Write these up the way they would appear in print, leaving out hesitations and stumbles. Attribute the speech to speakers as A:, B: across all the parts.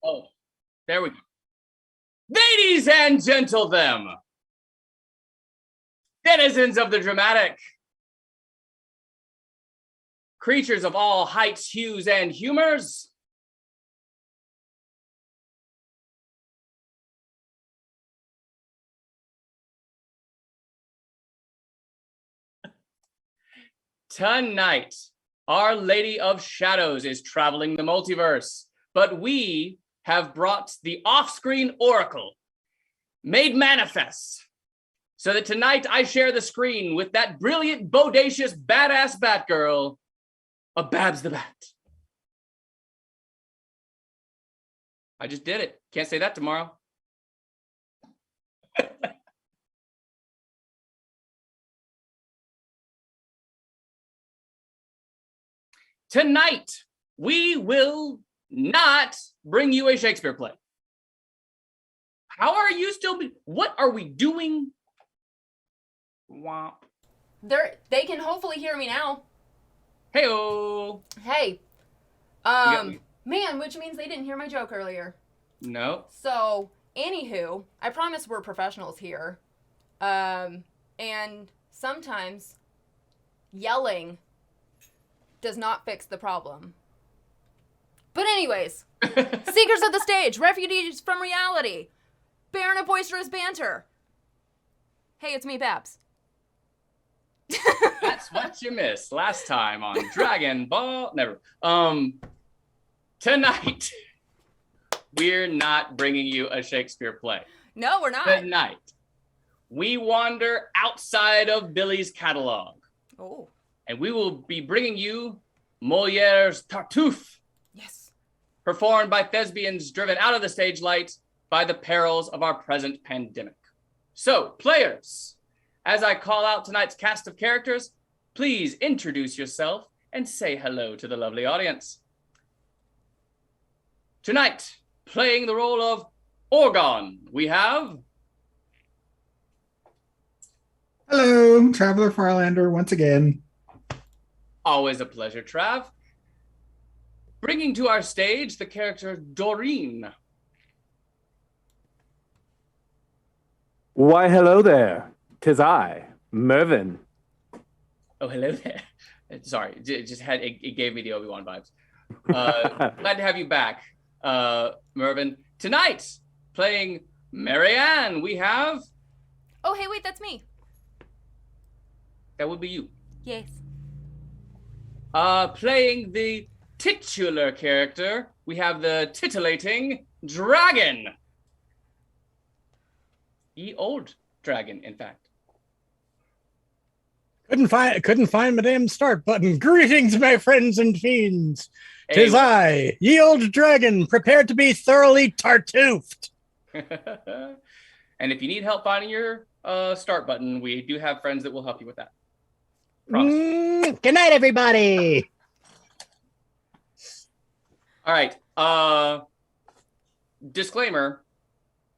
A: Oh, there we go. Ladies and gentlemen, denizens of the dramatic, creatures of all heights, hues, and humors, tonight, Our Lady of Shadows is traveling the multiverse, but we have brought the off-screen oracle, made manifest, so that tonight I share the screen with that brilliant, bodacious, badass Batgirl, a Babs the Bat. I just did it. Can't say that tomorrow. Tonight, we will not bring you a Shakespeare play. How are you still? What are we doing? Womp.
B: They can hopefully hear me now.
A: Hey-o.
B: Hey. Man, which means they didn't hear my joke earlier.
A: No.
B: So, anywho, I promise we're professionals here. And sometimes yelling does not fix the problem. But anyways, seekers of the stage, refugees from reality, barren of boisterous banter. Hey, it's me, Babs.
A: That's what you missed last time on Dragon Ball. Never. Tonight, we're not bringing you a Shakespeare play.
B: No, we're not.
A: Tonight, we wander outside of Billy's catalog.
B: Oh.
A: And we will be bringing you Moliere's Tartuffe.
B: Yes.
A: Performed by thespians driven out of the stage light by the perils of our present pandemic. So, players, as I call out tonight's cast of characters, please introduce yourself and say hello to the lovely audience. Tonight, playing the role of Orgon, we have...
C: Hello, Traveler Farlander once again.
A: Always a pleasure, Trav. Bringing to our stage the character Doreen.
D: Why, hello there. 'Tis I, Mervyn.
A: Oh, hello there. Sorry, it gave me the Obi-Wan vibes. Glad to have you back, Mervyn. Tonight, playing Marianne, we have...
B: Oh, hey, wait, that's me.
A: That would be you.
B: Yes.
A: Playing the titular character, we have the titillating dragon. Ye old dragon, in fact.
E: Couldn't find my damn start button. Greetings, my friends and fiends. Tis I, ye old dragon, prepared to be thoroughly tartuffed.
A: And if you need help finding your start button, we do have friends that will help you with that.
E: Good night, everybody.
A: All right. Disclaimer.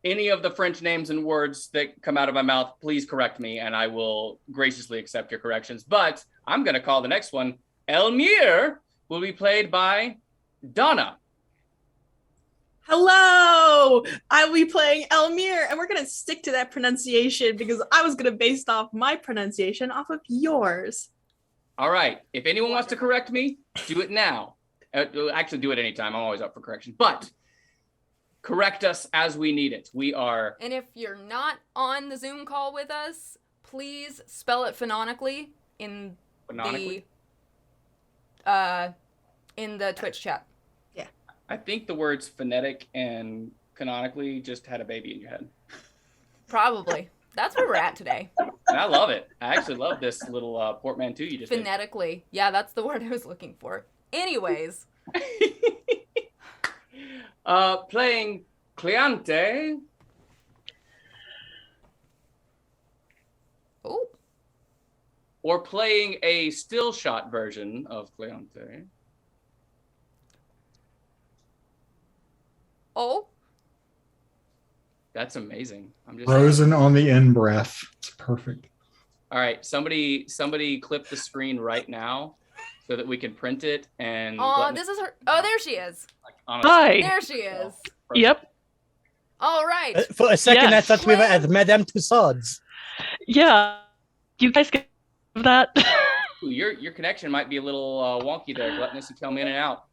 A: Any of the French names and words that come out of my mouth, please correct me, and I will graciously accept your corrections. But I'm going to call the next one. Elmire will be played by Donna.
F: Hello! I will be playing Elmire, and we're going to stick to that pronunciation because I was going to base off my pronunciation off of yours.
A: All right. If anyone wants to correct me, do it now. Actually, do it anytime. I'm always up for correction. But correct us as we need it. We are...
B: And if you're not on the Zoom call with us, please spell it phonetically in the Twitch chat.
A: I think the words phonetic and canonically just had a baby in your head.
B: Probably. That's where we're at today.
A: And I love it. I actually love this little portmanteau you just
B: Phonetically. Did. Yeah, that's the word I was looking for. Anyways.
A: Playing Cleante.
B: Oh.
A: Or playing a still shot version of Cleante.
B: Oh.
A: That's amazing. I'm just
C: frozen on the in breath. It's perfect.
A: All right, somebody clip the screen right now so that we can print it and.
B: Oh, this is her. Oh, there she is.
A: Hi.
B: There she is.
G: Yep.
B: All right.
E: For a second, I
G: Yes.
E: thought we were at Madame Tussauds.
G: Yeah. You guys get that?
A: Ooh, your connection might be a little wonky there, Gluttonous. You come in and out.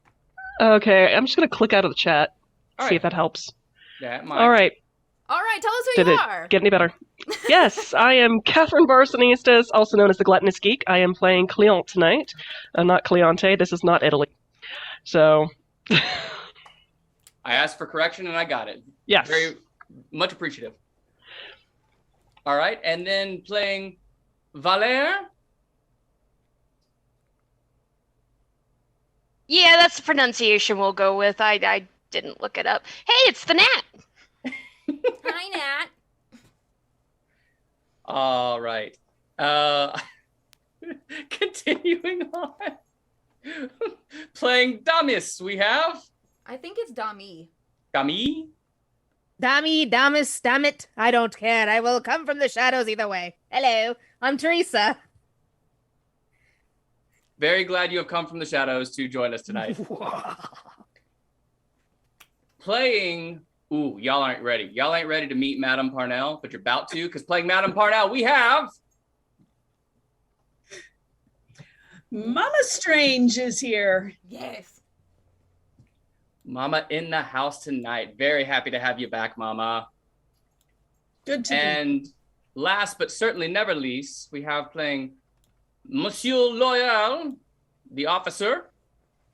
G: Okay, I'm just gonna click out of the chat.
A: All
G: See
A: right.
G: if that helps.
A: That might.
G: All right.
B: All right. Tell us who
G: Did
B: you
G: it
B: are.
G: get any better? Yes, I am Catherine Barsonistas, also known as the Gluttonous Geek. I am playing Cleante tonight. Not Cleante. This is not Italy. So,
A: I asked for correction and I got it.
G: yes.
A: Very much appreciative. All right, and then playing Valère.
H: Yeah, that's the pronunciation we'll go with. I didn't look it up. Hey, it's the Nat.
B: Hi, Nat.
A: All right. Continuing on. Playing Damis, we have
B: I think it's Dami.
A: Dami.
I: Dammy, Damis, damn it. I don't care. I will come from the shadows either way. Hello, I'm Teresa.
A: Very glad you have come from the shadows to join us tonight. Playing, ooh, y'all aren't ready. Y'all ain't ready to meet Madame Parnell, but you're about to, because playing Madame Parnell, we have
F: Mama Strange is here.
B: Yes.
A: Mama in the house tonight. Very happy to have you back, Mama.
F: Good to be.
A: And last but certainly never least, we have playing Monsieur Loyal, the officer.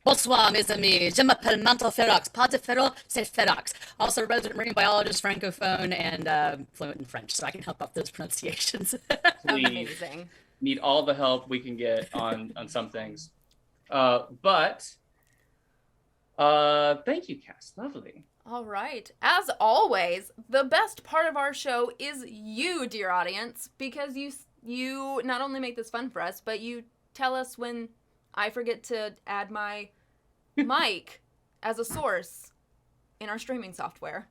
J: Bonsoir, mes amis. Je m'appelle Mantel Ferox. Pas de Ferro, c'est Ferox. Also resident marine biologist, francophone, and fluent in French, so I can help out those pronunciations.
A: We
B: Amazing.
A: need all the help we can get on some things. But thank you, Cass. Lovely.
B: All right. As always, the best part of our show is you, dear audience, because you not only make this fun for us, but you tell us when I forget to add my mic as a source in our streaming software,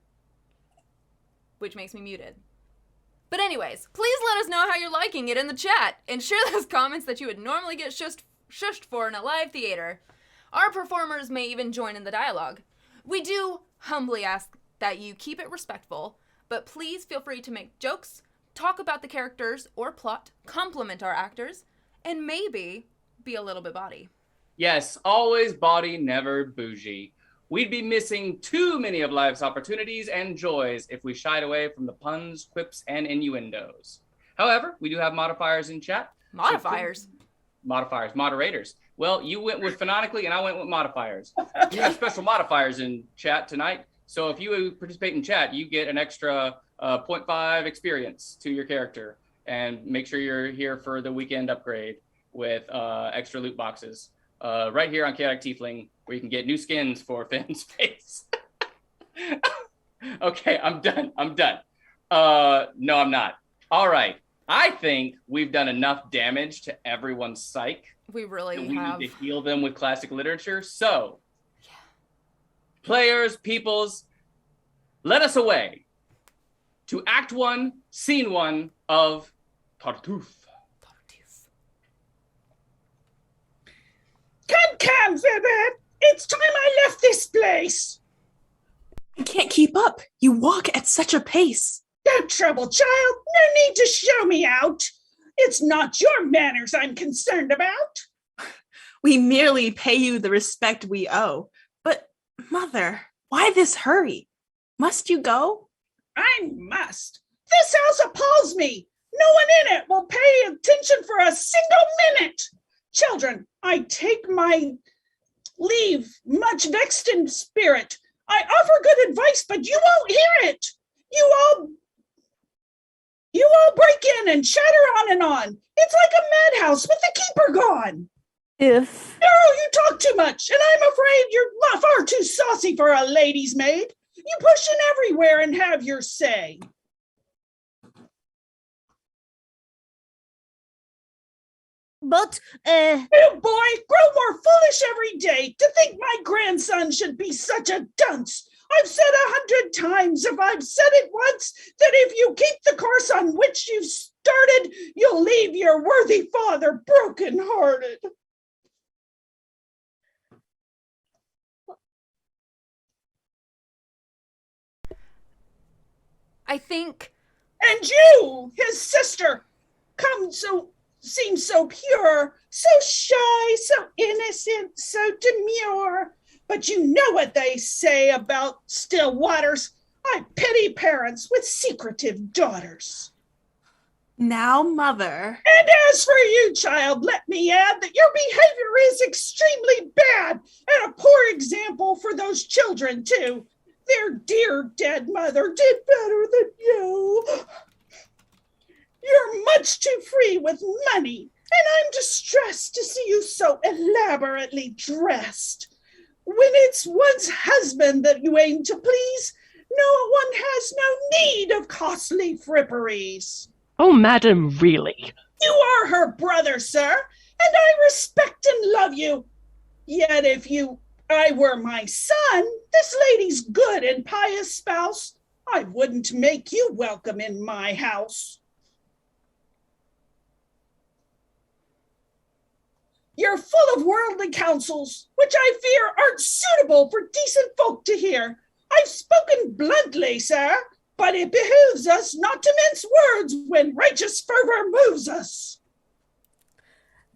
B: which makes me muted. But anyways, please let us know how you're liking it in the chat and share those comments that you would normally get shushed for in a live theater. Our performers may even join in the dialogue. We do humbly ask that you keep it respectful, but please feel free to make jokes, talk about the characters or plot, compliment our actors, and maybe be a little bit bawdy.
A: Yes, always bawdy, never bougie. We'd be missing too many of life's opportunities and joys if we shied away from the puns, quips, and innuendos. However, we do have modifiers in chat.
B: Modifiers?
A: Moderators. Well, you went with phonetically and I went with modifiers. We have special modifiers in chat tonight. So if you participate in chat, you get an extra 0.5 experience to your character. And make sure you're here for the weekend upgrade with extra loot boxes. Right here on Chaotic Tiefling, where you can get new skins for Finn's face. Okay, I'm done. No, I'm not. All right. I think we've done enough damage to everyone's psyche.
B: We really
A: and we
B: have.
A: need to heal them with classic literature. So, players, peoples, let us away to Act 1, Scene 1 of Tartuffe.
K: Come, Velvet. It's time I left this place.
F: I can't keep up. You walk at such a pace.
K: No trouble, child. No need to show me out. It's not your manners I'm concerned about.
F: We merely pay you the respect we owe. But, Mother, why this hurry? Must you go?
K: I must. This house appalls me. No one in it will pay attention for a single minute. Children, I take my leave, much vexed in spirit. I offer good advice, but you won't hear it. You all break in and chatter on and on. It's like a madhouse with the keeper gone. No, you talk too much, and I'm afraid you're far too saucy for a lady's maid. You push in everywhere and have your say.
I: But,
K: Oh boy, grow more foolish every day. To think my grandson should be such a dunce. I've said 100 times, if I've said it once, that if you keep the course on which you've started, you'll leave your worthy father broken-hearted.
B: I think...
K: And you, his sister, seem so pure, so shy, so innocent, so demure. But you know what they say about still waters. I pity parents with secretive daughters.
F: Now, Mother.
K: And as for you, child, let me add that your behavior is extremely bad and a poor example for those children, too. Their dear dead mother did better than you. You're much too free with money, and I'm distressed to see you so elaborately dressed. When it's one's husband that you aim to please, no one has no need of costly fripperies.
G: Oh, madam, really?
K: You are her brother, sir, and I respect and love you. Yet if I were my son, this lady's good and pious spouse, I wouldn't make you welcome in my house. You're full of worldly counsels, which I fear aren't suitable for decent folk to hear. I've spoken bluntly, sir, but it behooves us not to mince words when righteous fervor moves us.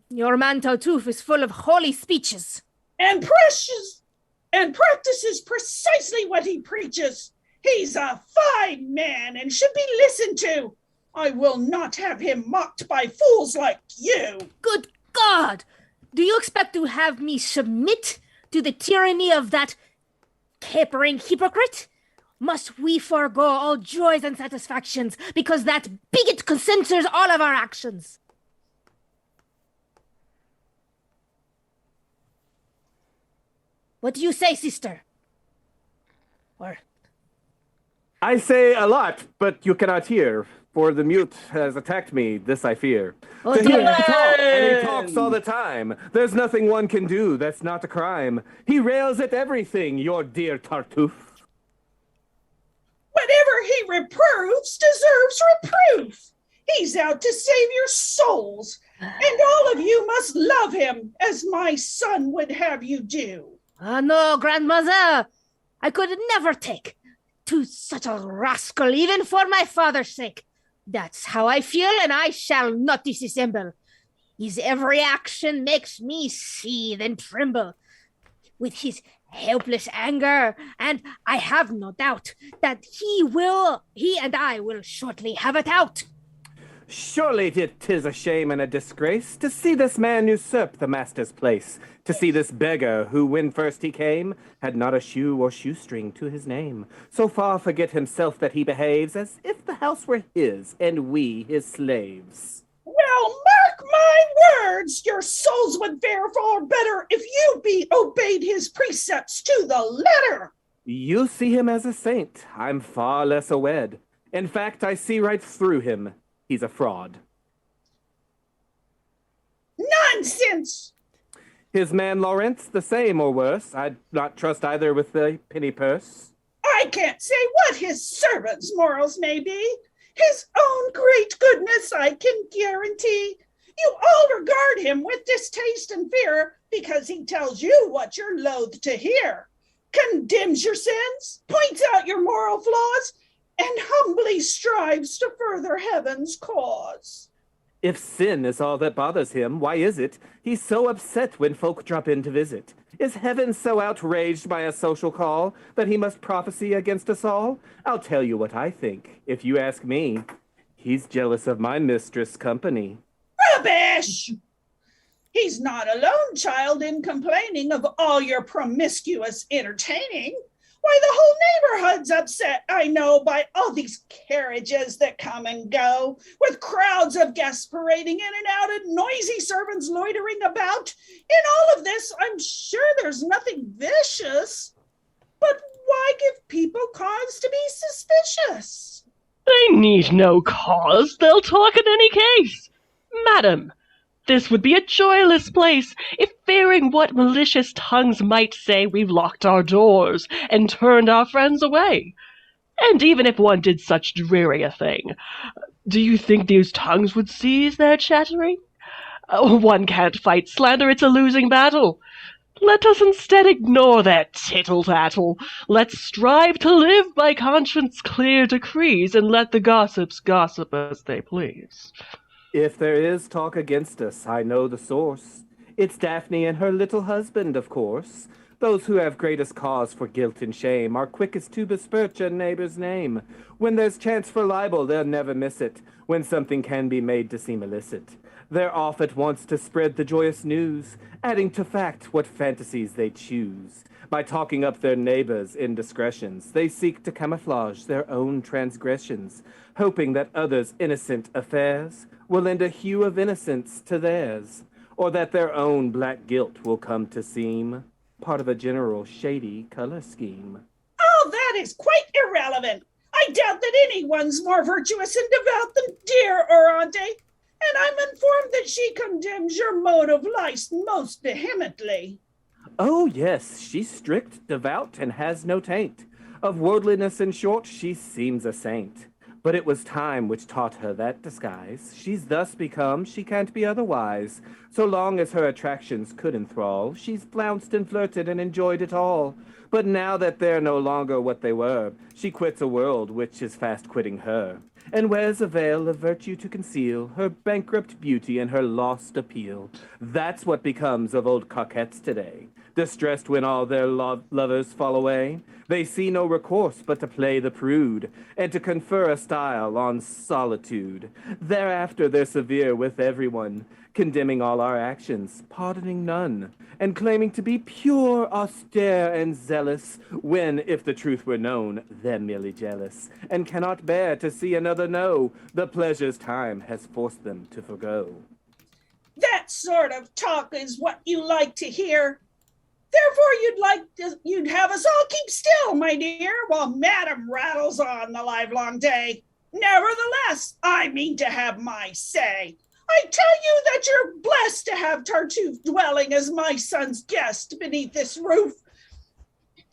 I: Your man Tartuffe is full of holy speeches.
K: And practices precisely what he preaches. He's a fine man and should be listened to. I will not have him mocked by fools like you.
I: Good God! Do you expect to have me submit to the tyranny of that capering hypocrite? Must we forego all joys and satisfactions because that bigot censors all of our actions? What do you say, sister? Or...
D: I say a lot, but you cannot hear, for the mute has attacked me, this I fear.
I: Oh,
D: To hear
I: dear.
D: him talk, and he talks all the time. There's nothing one can do that's not a crime. He rails at everything, your dear Tartuffe.
K: Whatever he reproves deserves reproof. He's out to save your souls, and all of you must love him as my son would have you do.
I: Ah, no, grandmother. I could never take to such a rascal, even for my father's sake. That's how I feel, and I shall not dissemble. His every action makes me seethe and tremble with his helpless anger, and I have no doubt that he and I will shortly have it out.
D: Surely 'tis a shame and a disgrace to see this man usurp the master's place, to see this beggar who, when first he came, had not a shoe or shoestring to his name, so far forget himself that he behaves as if the house were his and we his slaves.
K: Well, mark my words, your souls would fare far better if you obeyed his precepts to the letter.
D: You see him as a saint. I'm far less a wed. In fact, I see right through him. He's a fraud.
K: Nonsense!
D: His man Lawrence, the same or worse. I'd not trust either with the penny purse.
K: I can't say what his servant's morals may be. His own great goodness I can guarantee. You all regard him with distaste and fear because he tells you what you're loath to hear, condemns your sins, points out your moral flaws, and humbly strives to further heaven's cause.
D: If sin is all that bothers him, why is it he's so upset when folk drop in to visit? Is heaven so outraged by a social call that he must prophesy against us all? I'll tell you what I think. If you ask me, he's jealous of my mistress' company.
K: Rubbish! He's not alone, child, in complaining of all your promiscuous entertaining. Why, the whole neighborhood's upset, I know, by all these carriages that come and go, with crowds of guests parading in and out and noisy servants loitering about. In all of this, I'm sure there's nothing vicious. But why give people cause to be suspicious?
G: They need no cause. They'll talk in any case. Madam, this would be a joyless place if, fearing what malicious tongues might say, we've locked our doors and turned our friends away. And even if one did such dreary a thing, do you think these tongues would cease their chattering? Oh, one can't fight slander, it's a losing battle. Let us instead ignore their tittle-tattle. Let's strive to live by conscience-clear decrees, and let the gossips gossip as they please.
D: If there is talk against us, I know the source. It's Daphne and her little husband, of course. Those who have greatest cause for guilt and shame are quickest to besmirch a neighbor's name. When there's chance for libel, they'll never miss it. When something can be made to seem illicit, they're off at once to spread the joyous news, adding to fact what fantasies they choose. By talking up their neighbors' indiscretions, they seek to camouflage their own transgressions, hoping that others' innocent affairs will lend a hue of innocence to theirs, or that their own black guilt will come to seem part of a general shady color scheme.
K: Oh, that is quite irrelevant. I doubt that anyone's more virtuous and devout than dear Orante, and I'm informed that she condemns your mode of life most vehemently.
D: Oh, yes, she's strict, devout, and has no taint. Of worldliness, in short, she seems a saint. But it was time which taught her that disguise. She's thus become, she can't be otherwise. So long as her attractions could enthrall, she's flounced and flirted and enjoyed it all. But now that they're no longer what they were, she quits a world which is fast quitting her, and wears a veil of virtue to conceal her bankrupt beauty and her lost appeal. That's what becomes of old coquettes today. Distressed when all their lovers fall away, they see no recourse but to play the prude, and to confer a style on solitude. Thereafter they're severe with everyone, condemning all our actions, pardoning none, and claiming to be pure, austere, and zealous, when, if the truth were known, they're merely jealous, and cannot bear to see another know the pleasures time has forced them to forgo.
K: That sort of talk is what you like to hear. Therefore, you'd have us all keep still, my dear, while Madam rattles on the livelong day. Nevertheless, I mean to have my say. I tell you that you're blessed to have Tartuffe dwelling as my son's guest beneath this roof.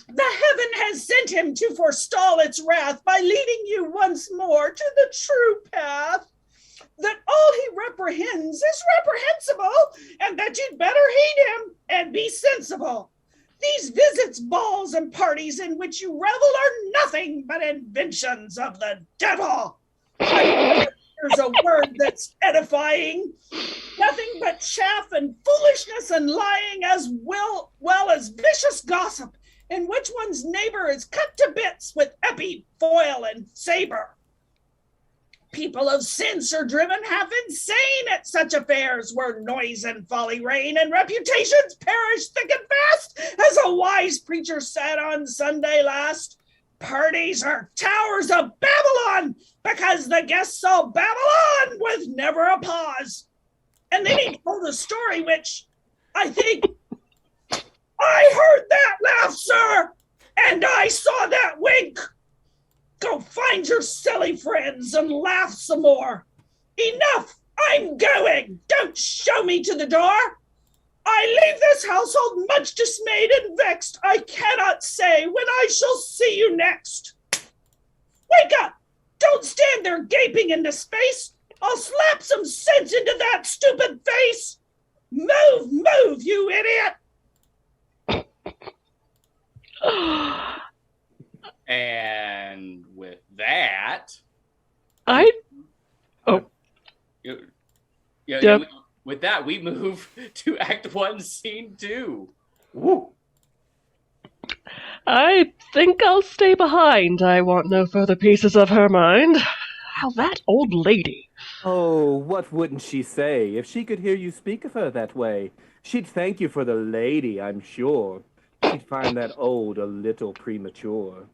K: The heaven has sent him to forestall its wrath by leading you once more to the true path. That all he reprehends is reprehensible, and that you'd better heed him and be sensible. These visits, balls, and parties in which you revel are nothing but inventions of the devil. There's a word that's edifying. Nothing but chaff and foolishness and lying, as well as vicious gossip, in which one's neighbor is cut to bits with épée, foil, and saber. People of sense are driven half insane at such affairs, where noise and folly reign, and reputations perish thick and fast, as a wise preacher said on Sunday last. Parties are towers of Babylon, because the guests saw Babylon with never a pause. And then he told a story which, I think, I heard that laugh, sir, and I saw that wink. Go find your silly friends and laugh some more. Enough, I'm going. Don't show me to the door. I leave this household much dismayed and vexed. I cannot say when I shall see you next. Wake up. Don't stand there gaping into space. I'll slap some sense into that stupid face. Move, you idiot.
A: And with that, with that, we move to Act 1, Scene 2.
D: Woo.
G: I think I'll stay behind. I want no further pieces of her mind. How that old lady.
D: Oh, what wouldn't she say if she could hear you speak of her that way? She'd thank you for the lady, I'm sure. She'd find that old a little premature.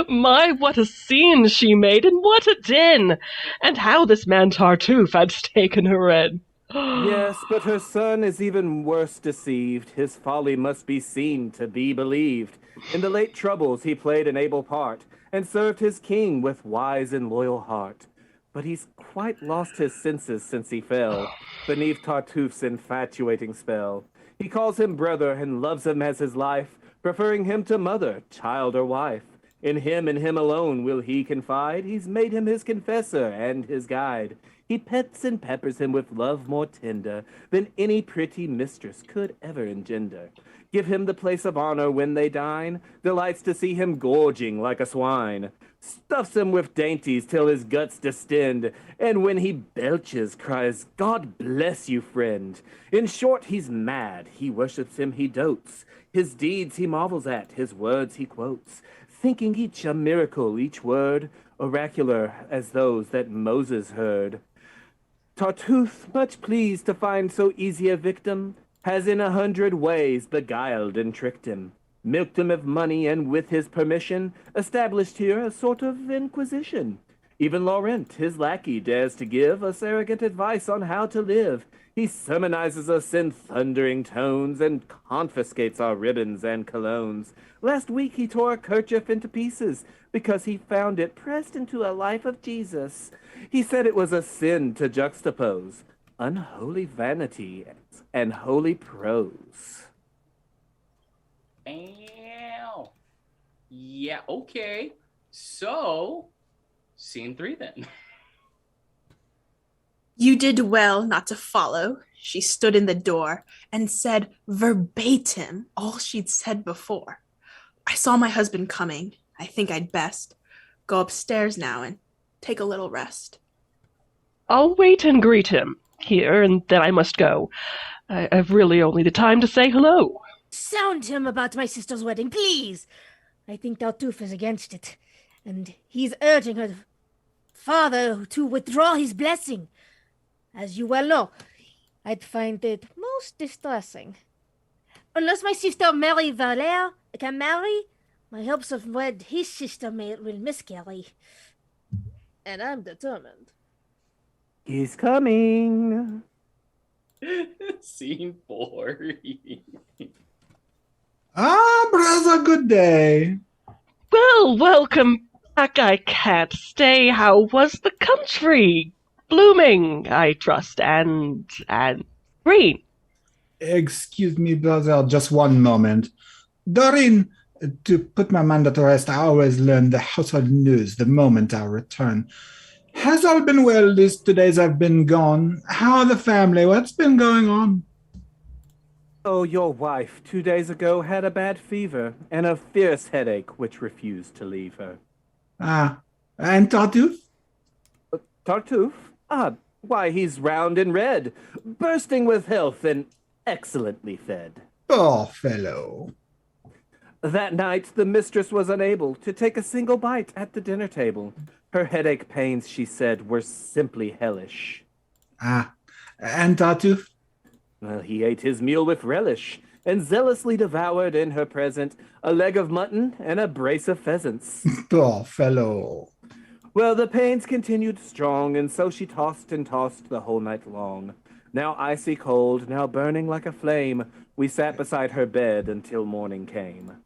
G: My, what a scene she made, and what a din! And how this man Tartuffe had taken her in.
D: Yes, but her son is even worse deceived. His folly must be seen to be believed. In the late troubles he played an able part, and served his king with wise and loyal heart. But he's quite lost his senses since he fell beneath Tartuffe's infatuating spell. He calls him brother and loves him as his life, preferring him to mother, child, or wife. In him and him alone will he confide. He's made him his confessor and his guide. He pets and peppers him with love more tender than any pretty mistress could ever engender. Give him the place of honor when they dine, delights to see him gorging like a swine, stuffs him with dainties till his guts distend, and when he belches cries, God bless you, friend. In short, he's mad, he worships him, he dotes, his deeds he marvels at, his words he quotes, thinking each a miracle, each word oracular as those that Moses heard. Tartuffe, much pleased to find so easy a victim, has in 100 ways beguiled and tricked him, milked him of money, and with his permission established here a sort of inquisition. Even Laurent, his lackey, dares to give us arrogant advice on how to live. He sermonizes us in thundering tones and confiscates our ribbons and colognes. Last week he tore a kerchief into pieces because he found it pressed into a life of Jesus. He said it was a sin to juxtapose unholy vanity and holy prose.
A: Ow. Yeah, okay. So, scene 3 then.
F: You did well not to follow. She stood in the door and said verbatim all she'd said before. I saw my husband coming. I think I'd best go upstairs now and take a little rest.
G: I'll wait and greet him here, and then I must go. I've really only the time to say hello.
I: Sound him about my sister's wedding, please. I think Tartuffe is against it, and he's urging her father to withdraw his blessing. As you well know, I'd find it most distressing. Unless my sister Mary Valère can marry, my hopes of wed his sister will miscarry. And I'm determined.
D: He's coming.
A: Scene 4.
C: Brother, good day.
G: Well, welcome back. I can't stay. How was the country? Blooming, I trust, and green.
C: Excuse me, brother, just one moment. Doreen, to put my mind to rest, I always learn the household news the moment I return. Has all been well these 2 days I've been gone? How are the family? What's been going on?
D: Oh, your wife 2 days ago had a bad fever and a fierce headache which refused to leave her.
C: And Tartuffe?
D: Tartuffe? Why, he's round and red, bursting with health and excellently fed.
C: Poor fellow.
D: That night, the mistress was unable to take a single bite at the dinner table. Her headache pains, she said, were simply hellish.
C: And Tartuffe?
D: Well, he ate his meal with relish, and zealously devoured in her present a leg of mutton and a brace of pheasants.
C: Poor fellow.
D: Well, the pains continued strong, and so she tossed and tossed the whole night long. Now icy cold, now burning like a flame, we sat beside her bed until morning came.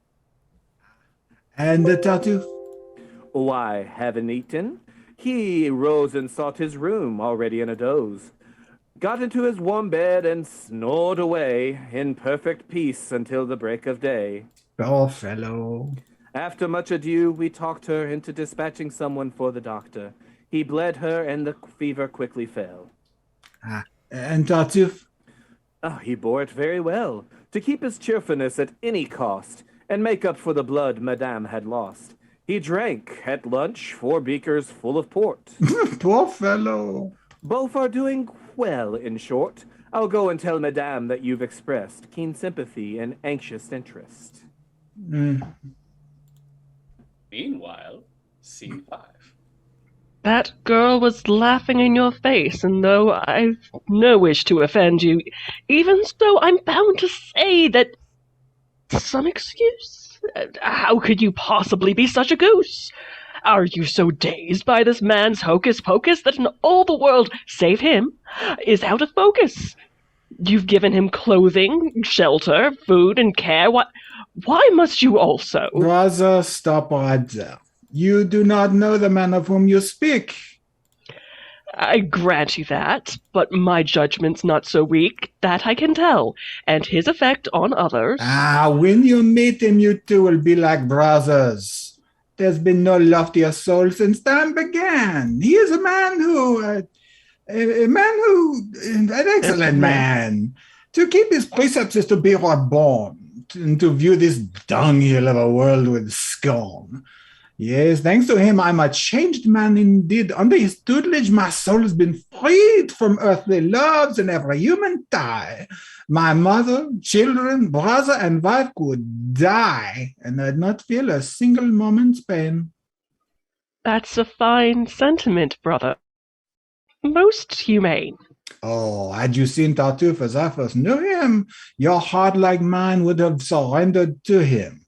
C: And the Tartuffe?
D: Why, having eaten, he rose and sought his room, already in a doze, got into his warm bed and snored away in perfect peace until the break of day.
C: Poor fellow.
D: After much ado, we talked her into dispatching someone for the doctor. He bled her, and the fever quickly fell.
C: And Tartuffe?
D: He bore it very well, to keep his cheerfulness at any cost, and make up for the blood Madame had lost. He drank, at lunch, 4 beakers full of port.
C: Poor fellow.
D: Both are doing well, in short. I'll go and tell Madame that you've expressed keen sympathy and anxious interest.
A: Meanwhile, scene 5.
G: That girl was laughing in your face, and though I've no wish to offend you, even so I'm bound to say that some excuse? How could you possibly be such a goose? Are you so dazed by this man's hocus-pocus that in all the world, save him, is out of focus? You've given him clothing, shelter, food, and care. Why must you also?
C: Brother, stop right there. You do not know the man of whom you speak.
G: I grant you that, but my judgment's not so weak, that I can tell, and his effect on others.
C: When you meet him, you two will be like brothers. There's been no loftier soul since time began. He is an excellent man. To keep his precepts is to be reborn. and to view this dunghill of a world with scorn. Yes, thanks to him, I'm a changed man indeed. Under his tutelage, my soul has been freed from earthly loves and every human tie. My mother, children, brother, and wife could die, and I'd not feel a single moment's pain.
G: That's a fine sentiment, brother. Most humane.
C: Oh, had you seen Tartuffe as I first knew him, your heart like mine would have surrendered to him.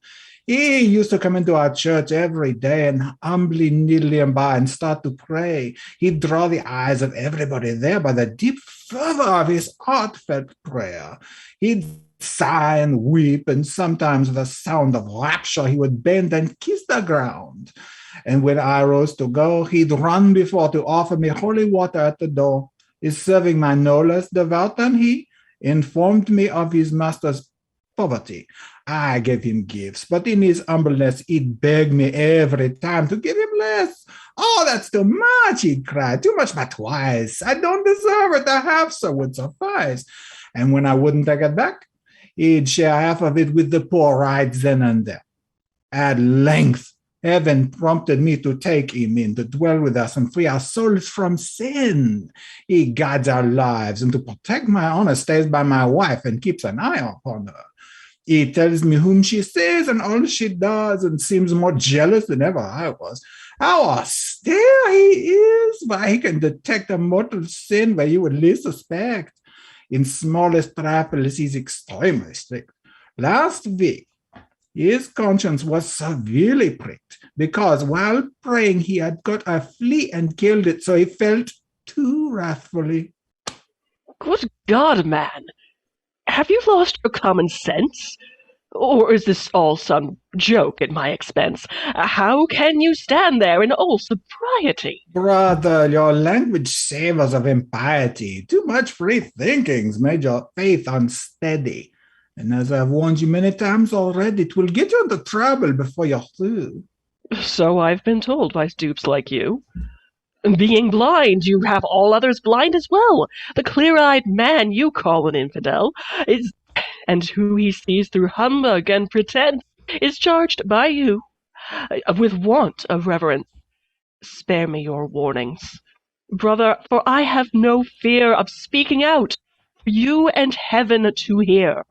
C: He used to come into our church every day and humbly kneel him by and start to pray. He'd draw the eyes of everybody there by the deep fervor of his heartfelt prayer. He'd sigh and weep, and sometimes with a sound of rapture he would bend and kiss the ground. And when I rose to go, he'd run before to offer me holy water at the door. His serving man no less devout than he informed me of his master's poverty. I gave him gifts, but in his humbleness, he'd beg me every time to give him less. Oh, that's too much, he'd cry. Too much but twice. I don't deserve it. A half so would suffice. And when I wouldn't take it back, he'd share half of it with the poor right then and there. At length, heaven prompted me to take him in to dwell with us and free our souls from sin. He guides our lives, and to protect my honor stays by my wife and keeps an eye upon her. He tells me whom she sees and all she does, and seems more jealous than ever I was. How austere he is! Why, he can detect a mortal sin where you would least suspect. In smallest trifles, he's extremely strict. Last week, his conscience was severely pricked because while praying he had caught a flea and killed it, so he felt too wrathfully.
G: Good God, man! Have you lost your common sense? Or is this all some joke at my expense? How can you stand there in all sobriety?
C: Brother, your language savors of impiety. Too much free thinking's made your faith unsteady. And as I've warned you many times already, it will get you into trouble before you're through.
G: So I've been told by dupes like you. Being blind, you have all others blind as well. The clear-eyed man you call an infidel is, and who he sees through humbug and pretense, is charged by you with want of reverence. Spare me your warnings, brother, for I have no fear of speaking out for you and heaven to hear.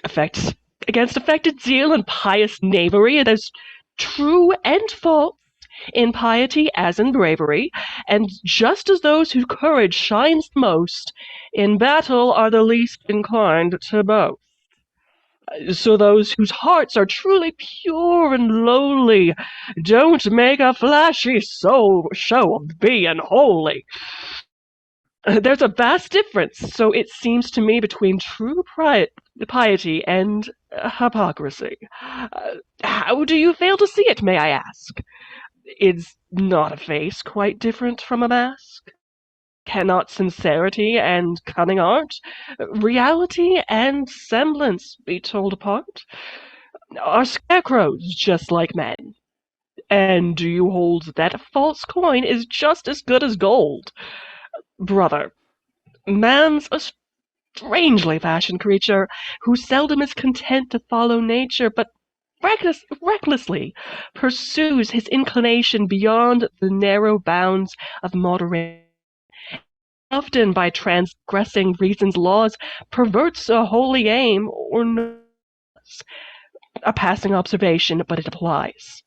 G: Against affected zeal and pious knavery, there's true and false in piety as in bravery, and just as those whose courage shines most in battle are the least inclined to boast. So those whose hearts are truly pure and lowly don't make a flashy show of being holy. There's a vast difference, so it seems to me, between true piety and hypocrisy. How do you fail to see it, may I ask? Is not a face quite different from a mask? Cannot sincerity and cunning art, reality and semblance be told apart? Are scarecrows just like men? And do you hold that a false coin is just as good as gold? Brother, man's a strangely fashioned creature who seldom is content to follow nature, but recklessly pursues his inclination beyond the narrow bounds of moderation. Often, by transgressing reason's laws, perverts a holy aim, or a passing observation, but it applies.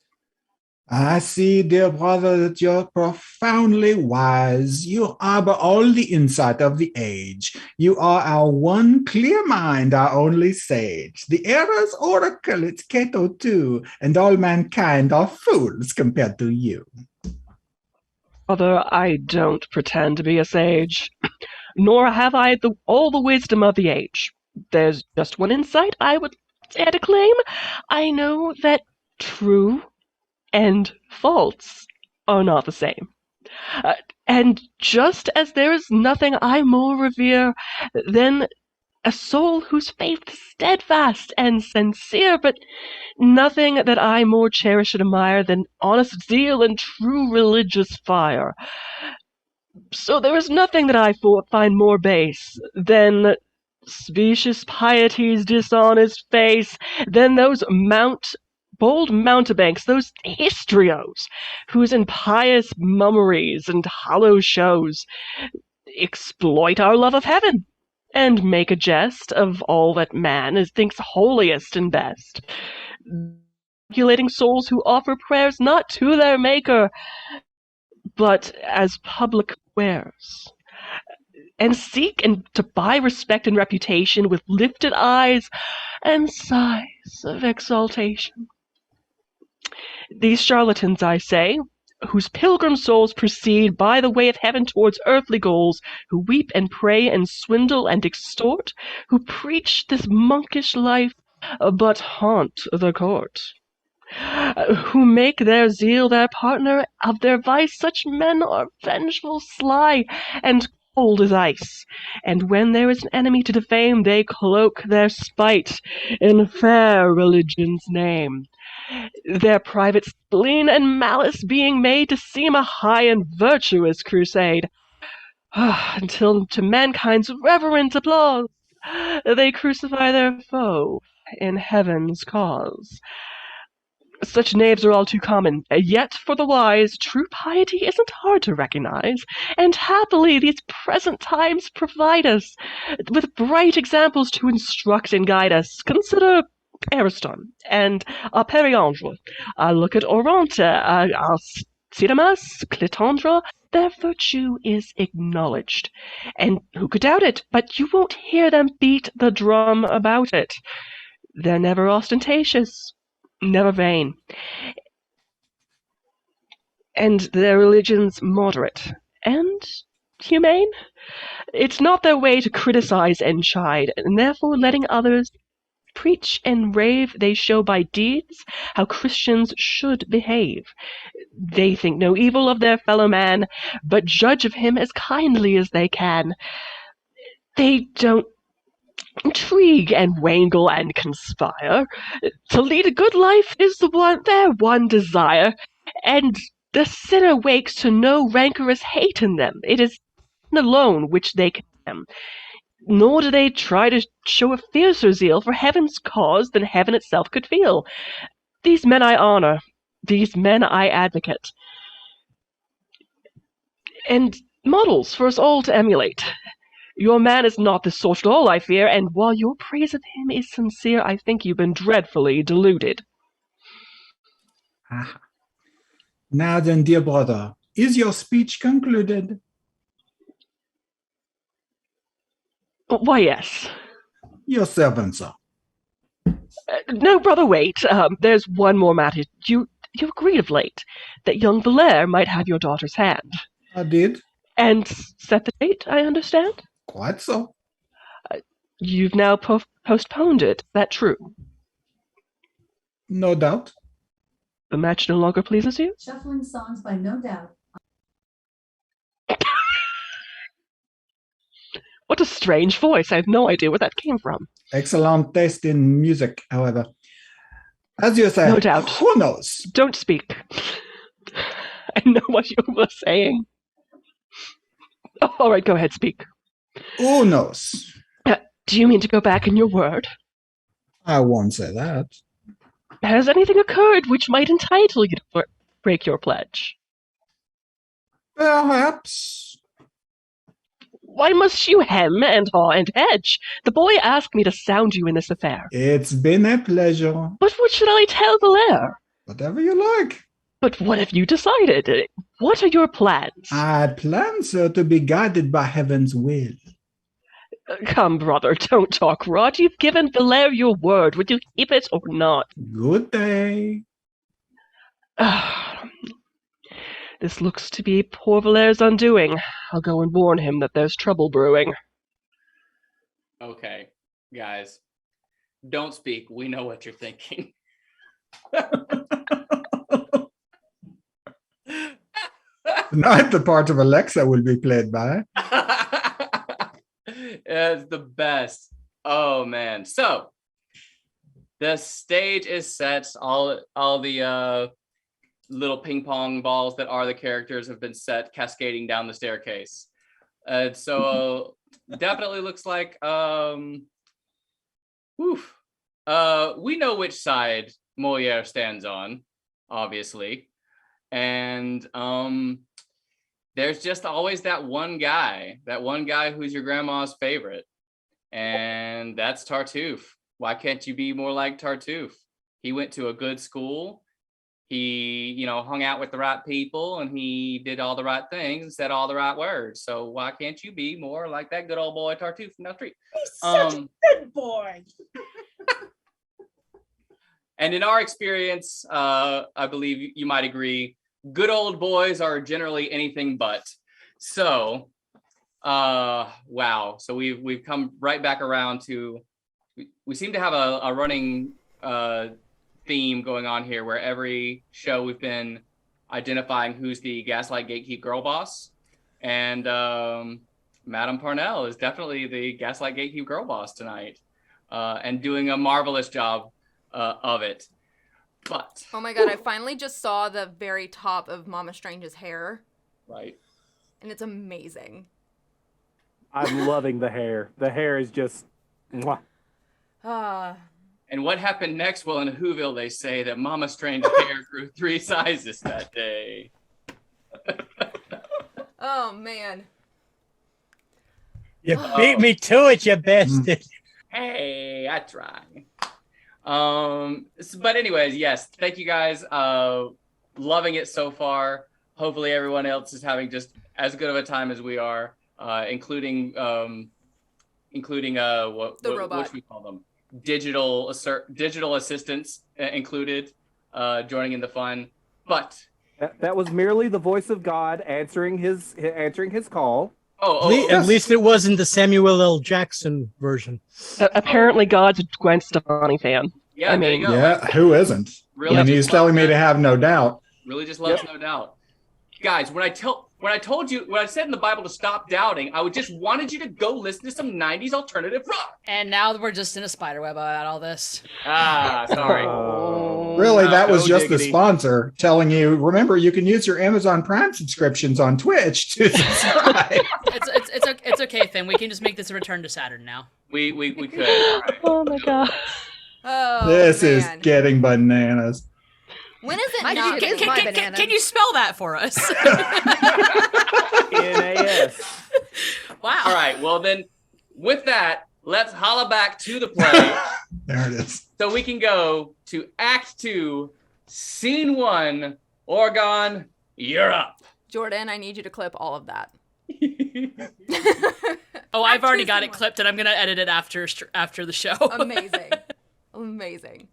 C: I see, dear brother, that you're profoundly wise. You harbor all the insight of the age. You are our one clear mind, our only sage. The era's oracle, it's Cato too, and all mankind are fools compared to you.
G: Brother, I don't pretend to be a sage, nor have I all the wisdom of the age. There's just one insight I would dare to claim. I know that true and false are not the same. And just as there is nothing I more revere than a soul whose faith is steadfast and sincere, but nothing that I more cherish and admire than honest zeal and true religious fire. So there is nothing that I find more base than specious piety's dishonest face, than those bold mountebanks, those histrios, whose impious mummeries and hollow shows exploit our love of heaven, and make a jest of all that man thinks holiest and best, speculating souls who offer prayers not to their Maker, but as public wares, and seek to buy respect and reputation with lifted eyes and sighs of exaltation. These charlatans, I say, whose pilgrim souls proceed by the way of heaven towards earthly goals, who weep and pray and swindle and extort, who preach this monkish life, but haunt the court, who make their zeal their partner, of their vice such men are vengeful, sly, and cold as ice, and when there is an enemy to defame, they cloak their spite in fair religion's name, their private spleen and malice being made to seem a high and virtuous crusade, until to mankind's reverent applause they crucify their foe in heaven's cause. Such knaves are all too common, yet for the wise, true piety isn't hard to recognize, and happily these present times provide us with bright examples to instruct and guide us. Consider Ariston and Periandre. Look at Oronte, Alcidamas, Clitandre. Their virtue is acknowledged, and who could doubt it? But you won't hear them beat the drum about it. They're never ostentatious, never vain, and their religion's moderate and humane. It's not their way to criticize and chide, and therefore letting others preach and rave, they show by deeds how Christians should behave. They think no evil of their fellow man, but judge of him as kindly as they can. They don't intrigue and wangle and conspire. To lead a good life is their one desire, and the sinner wakes to no rancorous hate in them. It is sin alone which they condemn, nor do they try to show a fiercer zeal for heaven's cause than heaven itself could feel. These men I honor, these men I advocate, and models for us all to emulate. Your man is not this sort at all, I fear, and while your praise of him is sincere, I think you've been dreadfully deluded.
C: Ah. Now then, dear brother, is your speech concluded?
G: Why, yes.
C: Your servant, sir.
G: No, brother, wait. There's one more matter. You agreed of late that young Moliere might have your daughter's hand.
C: I did.
G: And set the date, I understand?
C: Quite so.
G: You've now postponed it. Is that true?
C: No doubt.
G: The match no longer pleases you?
L: Shuffling songs by No Doubt.
G: What a strange voice. I have no idea where that came from.
C: Excellent taste in music, however. As you say,
G: no doubt.
C: Who knows?
G: Don't speak. I know what you were saying. Oh, all right, go ahead, speak.
C: Who knows?
G: Do you mean to go back on your word?
C: I won't say that.
G: Has anything occurred which might entitle you to break your pledge?
C: Perhaps.
G: Why must you hem and haw and hedge? The boy asked me to sound you in this affair.
C: It's been a pleasure.
G: But what should I tell Moliere?
C: Whatever you like.
G: But what have you decided? What are your plans?
C: I plan, sir, to be guided by heaven's will.
G: Come, brother, don't talk rot. You've given Moliere your word. Would you keep it or not?
C: Good day.
G: This looks to be poor Moliere's undoing. I'll go and warn him that there's trouble brewing.
A: Okay, guys. Don't speak. We know what you're thinking.
C: Tonight, the part of Alexa will be played by.
A: It's the best. Oh man. So the stage is set. All the little ping pong balls that are the characters have been set, cascading down the staircase. So definitely looks like we know which side Moliere stands on, obviously. And there's just always that one guy who's your grandma's favorite. And that's Tartuffe. Why can't you be more like Tartuffe? He went to a good school. He, hung out with the right people, and he did all the right things and said all the right words. So why can't you be more like that good old boy Tartuffe from down the street?
K: He's such a good boy.
A: And in our experience, I believe you might agree, good old boys are generally anything but. So, wow. So we've come right back around to, we seem to have a running theme going on here where every show we've been identifying who's the Gaslight Gatekeep girl boss. And Madame Parnell is definitely the Gaslight Gatekeep girl boss tonight, and doing a marvelous job of it. But
B: oh my god, I finally just saw the very top of Mama Strange's hair.
A: Right.
B: And it's amazing.
D: I'm loving the hair. The hair is just mwah.
A: And what happened next? Well, in Whoville, they say that Mama Strange's hair grew 3 sizes that day.
B: Oh, man.
E: You beat me to it, you bastard.
A: Hey, I try. But anyways, yes, thank you guys. Loving it so far. Hopefully everyone else is having just as good of a time as we are, including what should we call them? Digital assistants included, joining in the fun. But
D: that was merely the voice of God answering his call.
E: At least it wasn't the Samuel L. Jackson version.
G: Apparently, God's a Gwen Stefani fan.
A: Yeah,
C: I mean, who isn't?
A: Really,
C: I mean, he's telling me to have no doubt.
A: Really, just loves no doubt. Guys, when I said in the Bible to stop doubting, I just wanted you to go listen to some 90s alternative rock.
J: And now we're just in a spiderweb about all this.
A: Sorry.
C: Really, that was just the sponsor telling you, remember, you can use your Amazon Prime subscriptions on Twitch to subscribe.
J: It's okay, Finn. We can just make this a return to Saturn now.
A: We could. Right.
G: Oh my god.
B: Oh,
C: this is getting bananas.
B: When is it not getting my banana?
J: Can you spell that for us?
D: NAS.
J: Wow.
A: All right. Well, then, with that, let's holla back to the play.
C: There it is.
A: So we can go to Act 2, Scene 1, Oregon, you're up.
B: Jordan, I need you to clip all of that.
J: Oh, I've already got it clipped, and I'm going to edit it after the show.
B: Amazing. Amazing.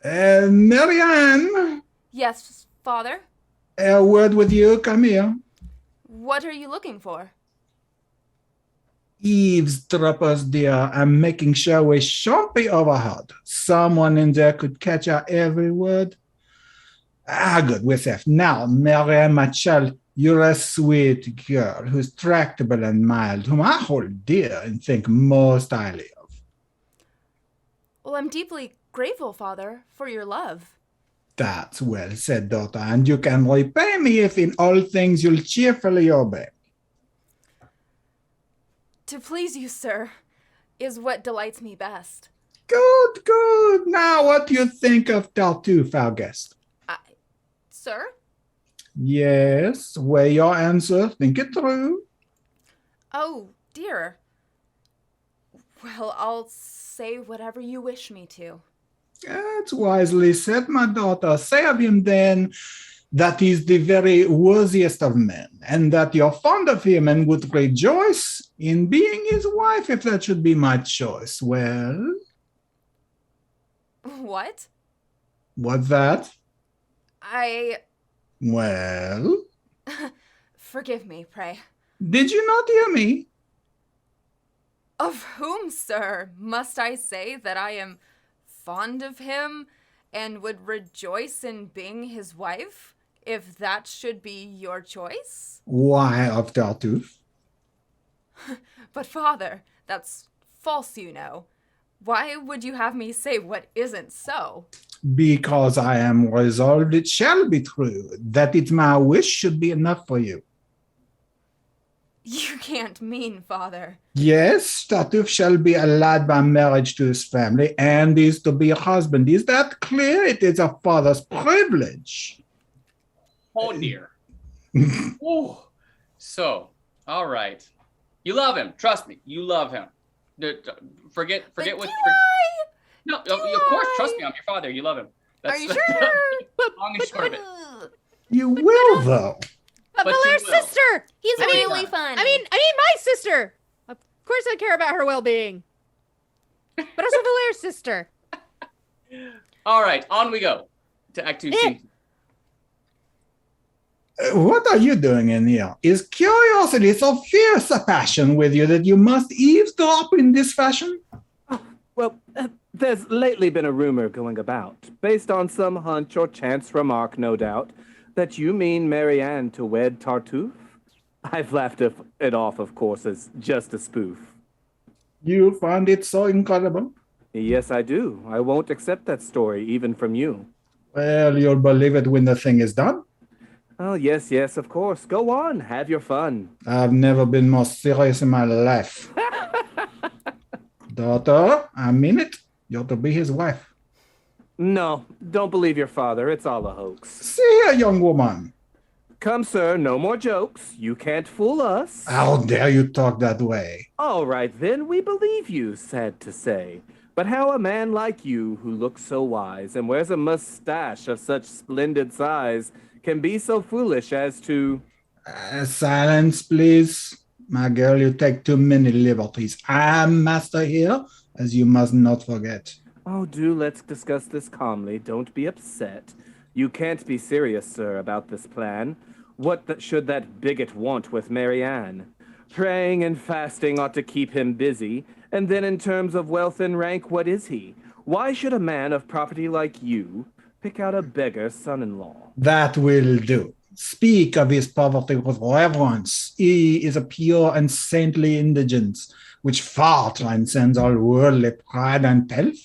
C: Marianne.
B: Yes, Father?
C: A word with you. Come here.
B: What are you looking for?
C: Eavesdroppers, dear. I'm making sure we shan't be overheard. Someone in there could catch our every word. Good, we're safe. Now, Marianne, my child, you're a sweet girl who's tractable and mild, whom I hold dear and think most highly of.
B: Well, I'm deeply grateful, Father, for your love.
C: That's well said, daughter, and you can repay me if in all things you'll cheerfully obey.
B: To please you, sir, is what delights me best.
C: Good, good. Now, what do you think of Tartuffe, our guest?
B: Sir?
C: Yes, weigh your answer. Think it through.
B: Oh, dear. Well, I'll say whatever you wish me to.
C: That's wisely said, my daughter. Say of him, then, that he's the very worthiest of men, and that you're fond of him and would rejoice in being his wife if that should be my choice. Well?
B: What?
C: What's that? Well?
B: Forgive me, pray.
C: Did you not hear me?
B: Of whom, sir, must I say that I am fond of him and would rejoice in being his wife, if that should be your choice?
C: Why of Tartuffe?
B: But, Father, that's false, you know. Why would you have me say what isn't so?
C: Because I am resolved it shall be true, that it my wish should be enough for you.
B: You can't mean, Father.
C: Yes, Tartuffe shall be a lad by marriage to his family and is to be a husband. Is that clear? It is a father's privilege.
A: Oh, dear. Oh. So, all right. You love him. Trust me. You love him. Forget what... No, of course, trust me. I'm your father. You love him.
B: Are you sure?
A: Long and short of it.
C: You will, though.
I: But Moliere's sister!
B: He's really fun.
I: I mean, my sister! Of course I care about her well-being. But also Moliere's sister.
A: All right, on we go to Act 2, Scene 2.
C: What are you doing in here? Is curiosity so fierce a passion with you that you must eavesdrop in this fashion?
D: Well, there's lately been a rumor going about, based on some hunch or chance remark, no doubt, that you mean Marianne to wed Tartuffe. I've laughed it off, of course, as just a spoof.
C: You find it so incredible?
D: Yes, I do. I won't accept that story, even from you.
C: Well, you'll believe it when the thing is done.
D: Oh, yes, of course. Go on, have your fun.
C: I've never been more serious in my life. Daughter, I mean it. You're to be his wife.
D: No, don't believe your father. It's all a hoax.
C: See here, young woman.
D: Come, sir, no more jokes. You can't fool us.
C: How dare you talk that way?
D: All right, then, we believe you, sad to say. But how a man like you, who looks so wise and wears a mustache of such splendid size, can be so foolish as to...
C: Silence, please. My girl, you take too many liberties. I'm master here, as you must not forget.
D: Oh, let's discuss this calmly. Don't be upset. You can't be serious, sir, about this plan. What should that bigot want with Marianne? Praying and fasting ought to keep him busy. And then in terms of wealth and rank, what is he? Why should a man of property like you pick out a beggar son-in-law?
C: That will do. Speak of his poverty with reverence. He is a pure and saintly indigence, which far transcends all worldly pride and pelf.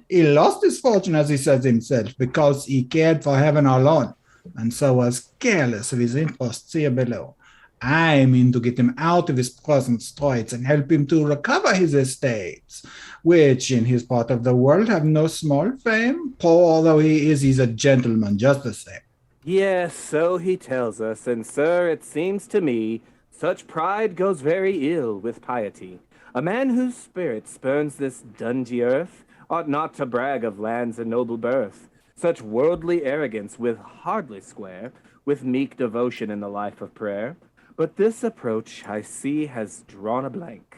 C: He lost his fortune, as he says himself, because he cared for heaven alone, and so was careless of his interests here below. I mean to get him out of his present straits and help him to recover his estates, which in his part of the world have no small fame. Poor though he is, he's a gentleman just the same.
D: Yes, so he tells us, and sir, it seems to me, such pride goes very ill with piety. A man whose spirit spurns this dungy earth ought not to brag of lands and noble birth. Such worldly arrogance with hardly square, with meek devotion in the life of prayer. But this approach, I see, has drawn a blank.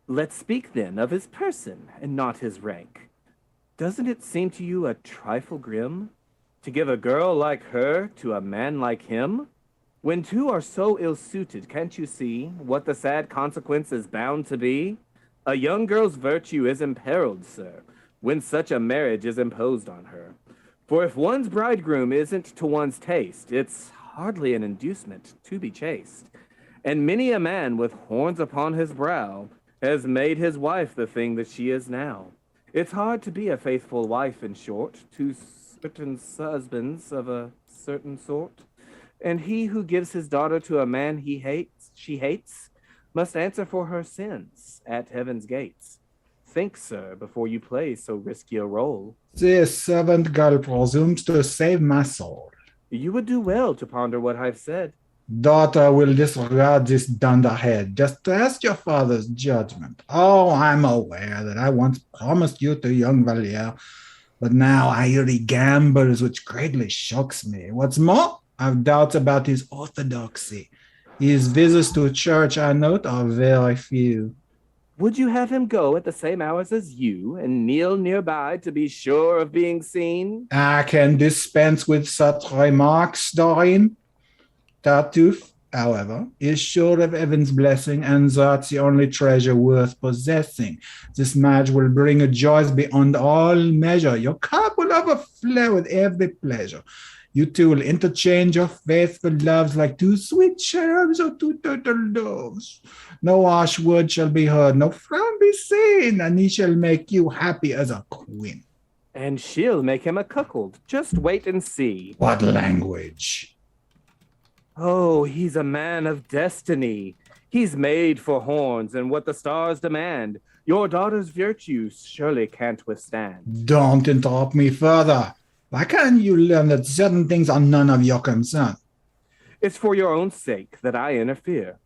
D: Let's speak, then, of his person, and not his rank. Doesn't it seem to you a trifle grim to give a girl like her to a man like him? When two are so ill-suited, can't you see what the sad consequence is bound to be? A young girl's virtue is imperiled, sir, when such a marriage is imposed on her. For if one's bridegroom isn't to one's taste, it's hardly an inducement to be chaste. And many a man with horns upon his brow has made his wife the thing that she is now. It's hard to be a faithful wife, in short, to certain husbands of a certain sort. And he who gives his daughter to a man she hates, must answer for her sins at heaven's gates. Think, sir, before you play so risky a role.
C: This servant girl presumes to save my soul.
D: You would do well to ponder what I've said.
C: Daughter will disregard this dunderhead. Just test your father's judgment. Oh, I'm aware that I once promised you to young Moliere, but now I hear he gambles, which greatly shocks me. What's more, I've doubts about his orthodoxy. His visits to church, I note, are very few.
D: Would you have him go at the same hours as you and kneel nearby to be sure of being seen?
C: I can dispense with such remarks, Doreen. Tartuffe, however, is sure of Evan's blessing, and that's the only treasure worth possessing. This marriage will bring a joy beyond all measure. Your cup will overflow with every pleasure. You two will interchange your faithful loves like two sweet cherubs or two turtle doves. No harsh word shall be heard, no frown be seen, and he shall make you happy as a queen.
D: And she'll make him a cuckold. Just wait and see.
C: What language?
D: Oh, he's a man of destiny. He's made for horns and what the stars demand. Your daughter's virtues surely can't withstand.
C: Don't interrupt me further. Why can't you learn that certain things are none of your concern?
D: It's for your own sake that I interfere.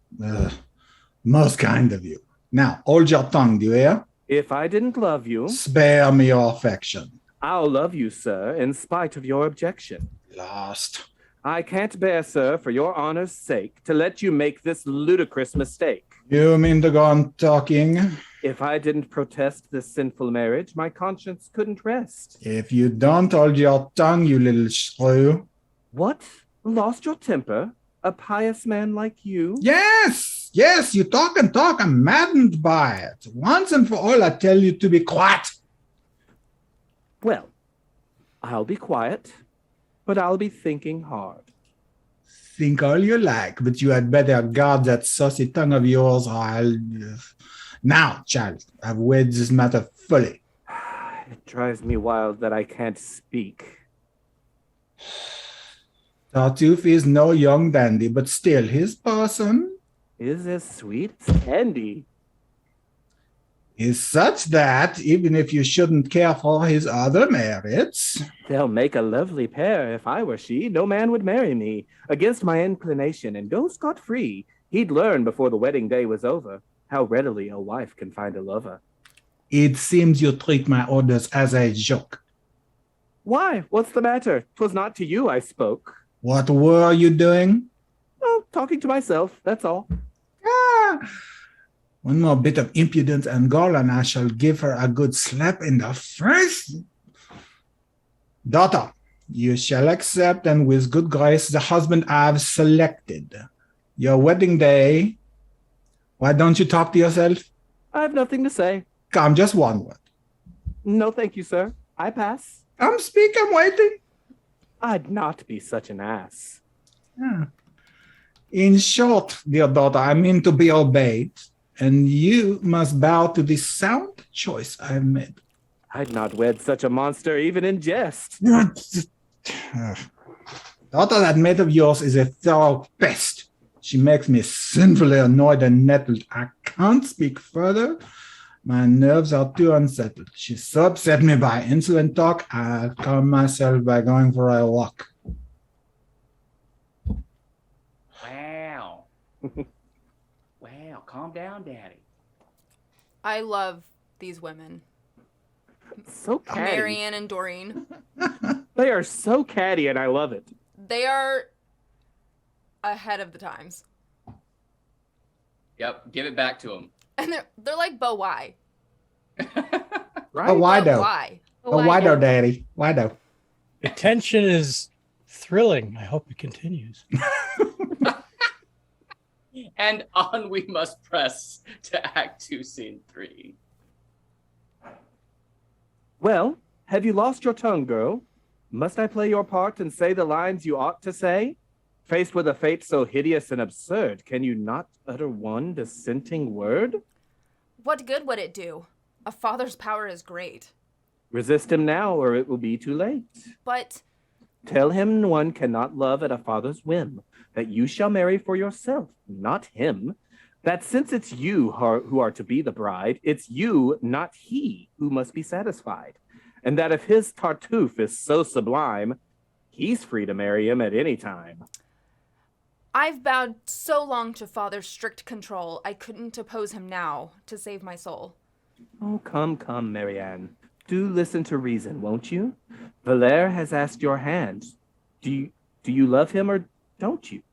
C: Most kind of you. Now, hold your tongue, do you hear?
D: If I didn't love you,
C: spare me your affection.
D: I'll love you, sir, in spite of your objection.
C: Lost.
D: I can't bear, sir, for your honor's sake, to let you make this ludicrous mistake.
C: You mean to go on talking?
D: If I didn't protest this sinful marriage, my conscience couldn't rest.
C: If you don't hold your tongue, you little shrew.
D: What? Lost your temper? A pious man like you?
C: Yes, you talk and talk. I'm maddened by it. Once and for all, I tell you to be quiet.
D: Well, I'll be quiet, but I'll be thinking hard.
C: Think all you like, but you had better guard that saucy tongue of yours or I'll... Now, child, I've weighed this matter fully.
D: It drives me wild that I can't speak.
C: Tartuffe is no young dandy, but still his person
D: is as sweet as candy.
C: Is such that, even if you shouldn't care for his other merits...
D: They'll make a lovely pair. If I were she, no man would marry me. Against my inclination, and go scot-free. He'd learn before the wedding day was over how readily a wife can find a lover.
C: It seems you treat my orders as a joke.
D: Why? What's the matter? 'Twas not to you I spoke.
C: What were you doing?
D: Oh, talking to myself, that's all.
C: One more bit of impudence and gall, and I shall give her a good slap in the face. Daughter, you shall accept, and with good grace, the husband I've selected. Your wedding day... Why don't you talk to yourself?
D: I have nothing to say.
C: Come, just one word.
D: No, thank you, sir. I pass.
C: Come, speak, I'm waiting.
D: I'd not be such an ass.
C: In short, dear daughter, I mean to be obeyed, and you must bow to the sound choice I've made.
D: I'd not wed such a monster, even in jest.
C: Daughter, that maid of yours is a thorough pest. She makes me sinfully annoyed and nettled. I can't speak further. My nerves are too unsettled. She so upset me by insolent talk, I'll calm myself by going for a walk.
A: Wow. Wow, calm down, Daddy.
B: I love these women.
D: So catty.
B: Marianne and Doreen.
D: They are so catty, and I love it.
B: They are ahead of the times.
A: Yep, give it back to him.
B: And they're like Bo Y.
C: Right? Oh, why though?
B: Why?
C: Oh, why though, Daddy? Why though?
E: The tension is thrilling. I hope it continues.
A: And on we must press to Act 2, Scene 3.
D: Well, have you lost your tongue, girl? Must I play your part and say the lines you ought to say? Faced with a fate so hideous and absurd, can you not utter one dissenting word?
B: What good would it do? A father's power is great.
D: Resist him now, or it will be too late.
B: But...
D: Tell him one cannot love at a father's whim, that you shall marry for yourself, not him. That since it's you who are to be the bride, it's you, not he, who must be satisfied. And that if his Tartuffe is so sublime, he's free to marry him at any time.
B: I've bowed so long to father's strict control, I couldn't oppose him now to save my soul.
D: Oh, come, Marianne. Do listen to reason, won't you? Moliere has asked your hand. Do you love him or don't you?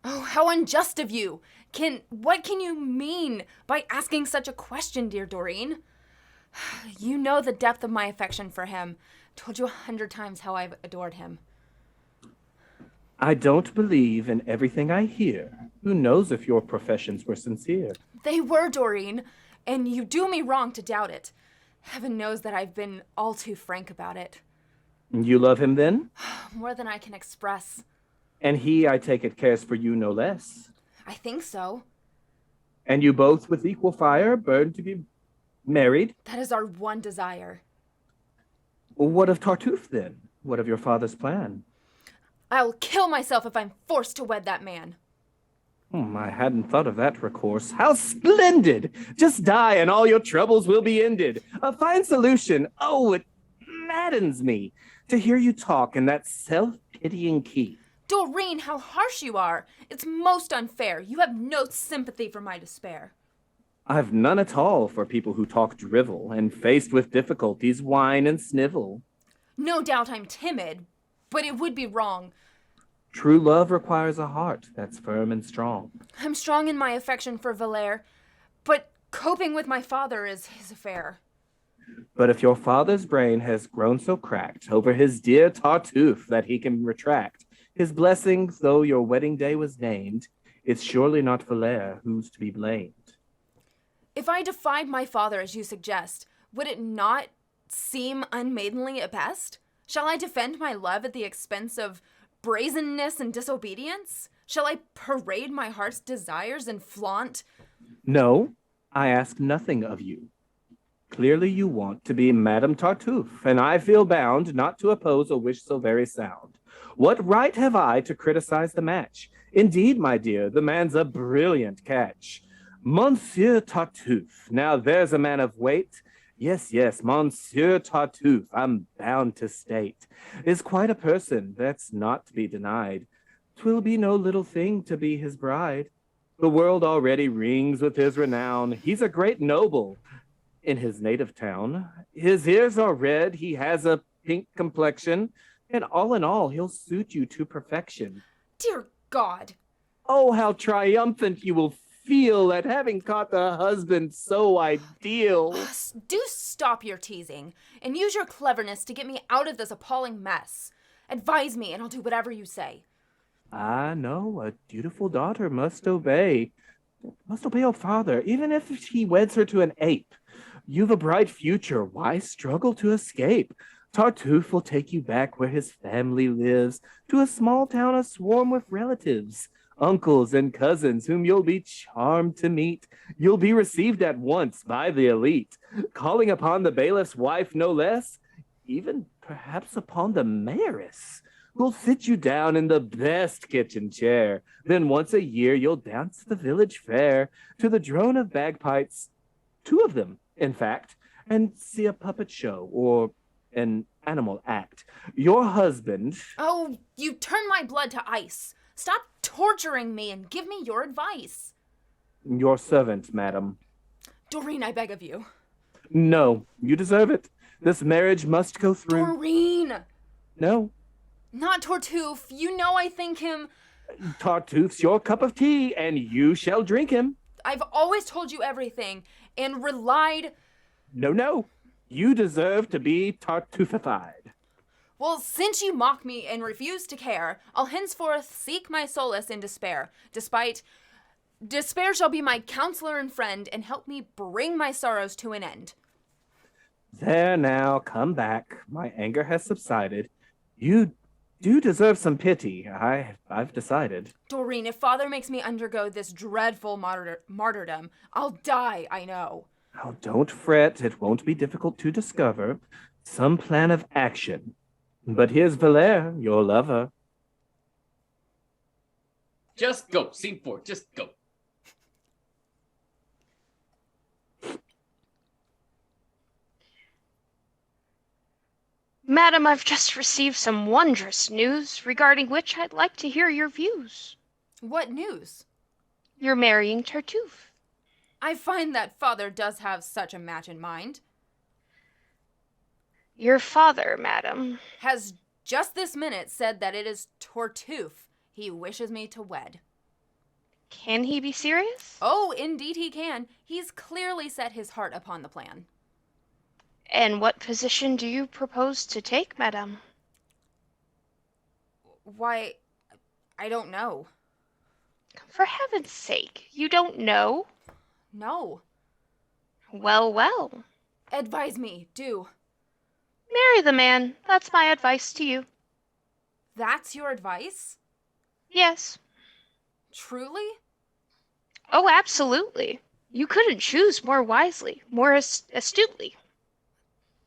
B: Oh, how unjust of you! What can you mean by asking such a question, dear Doreen? You know the depth of my affection for him. Told you 100 times how I've adored him.
D: I don't believe in everything I hear. Who knows if your professions were sincere?
B: They were, Doreen, and you do me wrong to doubt it. Heaven knows that I've been all too frank about it.
D: You love him then?
B: More than I can express.
D: And he, I take it, cares for you no less.
B: I think so.
D: And you both with equal fire burn to be married?
B: That is our one desire.
D: What of Tartuffe then? What of your father's plan?
B: I'll kill myself if I'm forced to wed that man.
D: I hadn't thought of that recourse. How splendid! Just die and all your troubles will be ended. A fine solution. Oh, it maddens me to hear you talk in that self-pitying key.
B: Doreen, how harsh you are. It's most unfair. You have no sympathy for my despair.
D: I've none at all for people who talk drivel and faced with difficulties whine and snivel.
B: No doubt I'm timid, but it would be wrong.
D: True love requires a heart that's firm and strong.
B: I'm strong in my affection for Valere, but coping with my father is his affair.
D: But if your father's brain has grown so cracked over his dear Tartuffe that he can retract his blessings, though your wedding day was named, it's surely not Valere who's to be blamed.
B: If I defied my father as you suggest, would it not seem unmaidenly at best? Shall I defend my love at the expense of brazenness and disobedience? Shall I parade my heart's desires and flaunt?
D: No, I ask nothing of you. Clearly you want to be Madame Tartuffe, and I feel bound not to oppose a wish so very sound. What right have I to criticize the match? Indeed, my dear, the man's a brilliant catch. Monsieur Tartuffe, now there's a man of weight. Yes, Monsieur Tartuffe, I'm bound to state, is quite a person that's not to be denied. 'Twill be no little thing to be his bride. The world already rings with his renown. He's a great noble in his native town. His ears are red, he has a pink complexion, and all in all, he'll suit you to perfection.
B: Dear God.
D: Oh, how triumphant you will feel at having caught the husband so ideal.
B: Do stop your teasing and use your cleverness to get me out of this appalling mess. Advise me and I'll do whatever you say.
D: I know, a dutiful daughter must obey her father, even if he weds her to an ape. You've a bright future, why struggle to escape? Tartuffe will take you back where his family lives, to a small town aswarm with relatives, uncles and cousins whom you'll be charmed to meet. You'll be received at once by the elite, calling upon the bailiff's wife no less, even perhaps upon the mayoress, who'll sit you down in the best kitchen chair. Then once a year you'll dance the village fair to the drone of bagpipes, 2 of them, in fact, and see a puppet show or an animal act. Your husband...
B: Oh, you turn my blood to ice. Stop torturing me and give me your advice.
D: Your servant, madam.
B: Doreen, I beg of you.
D: No, you deserve it. This marriage must go through.
B: Doreen!
D: No.
B: Not Tartuffe. You know I think him...
D: Tartuffe's your cup of tea, and you shall drink him.
B: I've always told you everything, and relied...
D: No. You deserve to be Tartuffeified.
B: Well, since you mock me and refuse to care, I'll henceforth seek my solace in despair. Despair shall be my counselor and friend, and help me bring my sorrows to an end.
D: There now, come back. My anger has subsided. You do deserve some pity, I've decided.
B: Doreen, if father makes me undergo this dreadful martyrdom, I'll die, I know.
D: Oh, don't fret. It won't be difficult to discover some plan of action. But here's Valere, your lover.
A: Just go. Scene 4. Just go.
H: Madam, I've just received some wondrous news, regarding which I'd like to hear your views.
B: What news?
H: You're marrying Tartuffe.
B: I find that father does have such a match in mind.
H: Your father, madam,
B: has just this minute said that it is Tartuffe he wishes me to wed.
H: Can he be serious?
B: Oh, indeed he can. He's clearly set his heart upon the plan.
H: And what position do you propose to take, madam?
B: Why, I don't know.
H: For heaven's sake, you don't know?
B: No.
H: Well.
B: Advise me, do.
H: Marry the man. That's my advice to you.
B: That's your advice?
H: Yes.
B: Truly?
H: Oh, absolutely. You couldn't choose more wisely, more astutely.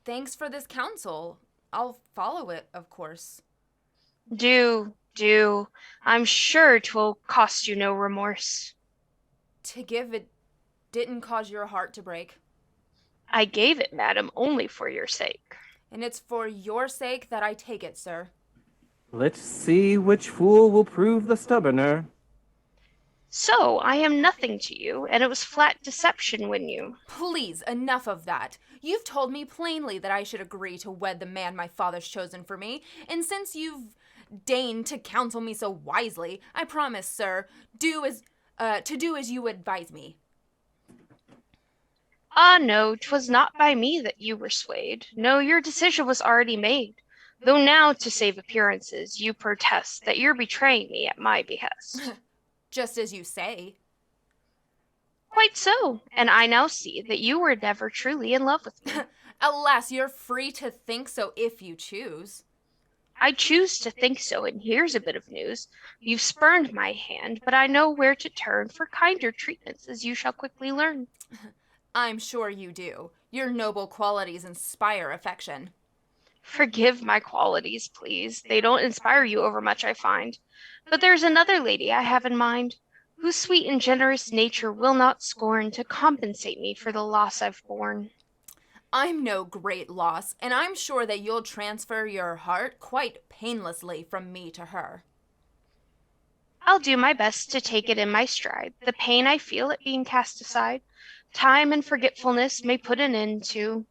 B: Thanks for this counsel. I'll follow it, of course.
H: Do. I'm sure 'twill cost you no remorse.
B: To give it didn't cause your heart to break.
H: I gave it, madam, only for your sake.
B: And it's for your sake that I take it, sir.
D: Let's see which fool will prove the stubborner.
H: So, I am nothing to you, and it was flat deception when you...
B: Please, enough of that. You've told me plainly that I should agree to wed the man my father's chosen for me, and since you've deigned to counsel me so wisely, I promise, sir, to do as you advise me.
H: Ah, no, 'twas not by me that you were swayed. No, your decision was already made. Though now, to save appearances, you protest that you're betraying me at my behest.
B: Just as you say.
H: Quite so, and I now see that you were never truly in love with me.
B: Alas, you're free to think so if you choose.
H: I choose to think so, and here's a bit of news. You've spurned my hand, but I know where to turn for kinder treatments, as you shall quickly learn.
B: I'm sure you do. Your noble qualities inspire affection.
H: Forgive my qualities, please. They don't inspire you overmuch, I find. But there's another lady I have in mind, whose sweet and generous nature will not scorn to compensate me for the loss I've borne.
B: I'm no great loss, and I'm sure that you'll transfer your heart quite painlessly from me to her.
H: I'll do my best to take it in my stride, the pain I feel at being cast aside. Time and forgetfulness may put an end to,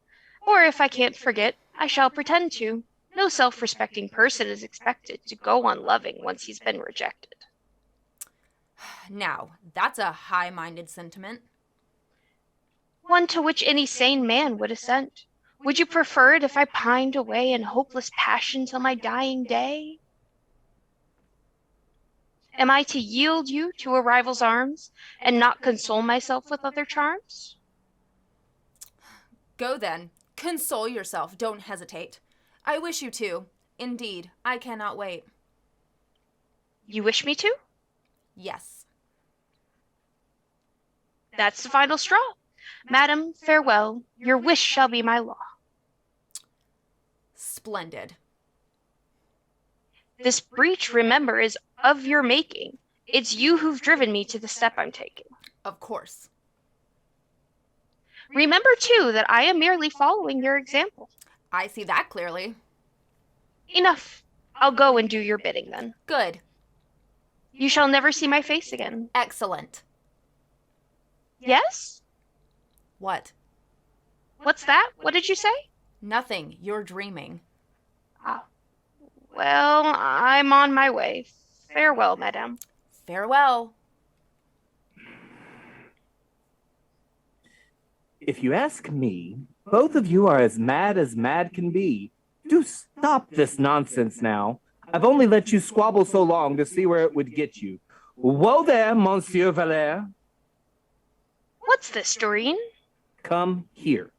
H: or if I can't forget, I shall pretend to. No self-respecting person is expected to go on loving once he's been rejected.
B: Now, that's a high-minded sentiment.
H: One to which any sane man would assent. Would you prefer it if I pined away in hopeless passion till my dying day? Am I to yield you to a rival's arms, and not console myself with other charms?
B: Go then. Console yourself. Don't hesitate. I wish you to. Indeed, I cannot wait.
H: You wish me to?
B: Yes.
H: That's the final straw. Madam, farewell. Your wish shall be my law.
B: Splendid.
H: This breach, remember, is of your making. It's you who've driven me to the step I'm taking.
B: Of course.
H: Remember, too, that I am merely following your example.
B: I see that clearly.
H: Enough. I'll go and do your bidding, then.
B: Good.
H: You shall never see my face again.
B: Excellent.
H: Yes?
B: What?
H: What's that? What did you say?
B: Nothing. You're dreaming.
H: Ah. Well, I'm on my way. Farewell, madame.
B: Farewell.
D: If you ask me, both of you are as mad can be. Do stop this nonsense now. I've only let you squabble so long to see where it would get you. Whoa there, Monsieur Valère.
H: What's this, Doreen?
D: Come here.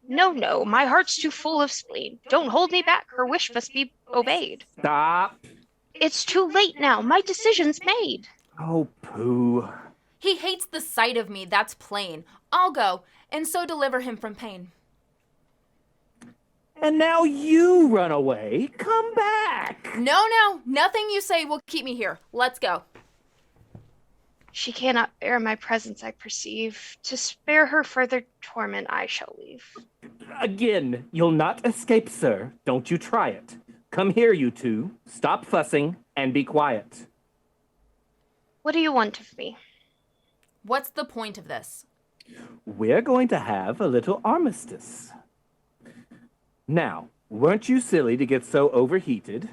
H: No, my heart's too full of spleen. Don't hold me back. Her wish must be obeyed.
D: Stop.
H: It's too late now. My decision's made.
D: Oh, pooh.
B: He hates the sight of me, that's plain. I'll go, and so deliver him from pain.
D: And now you run away. Come back.
B: No, nothing you say will keep me here. Let's go.
H: She cannot bear my presence, I perceive. To spare her further torment, I shall leave.
D: Again, you'll not escape, sir. Don't you try it. Come here, you two. Stop fussing and be quiet.
H: What do you want of me?
B: What's the point of this?
D: We're going to have a little armistice. Now, weren't you silly to get so overheated?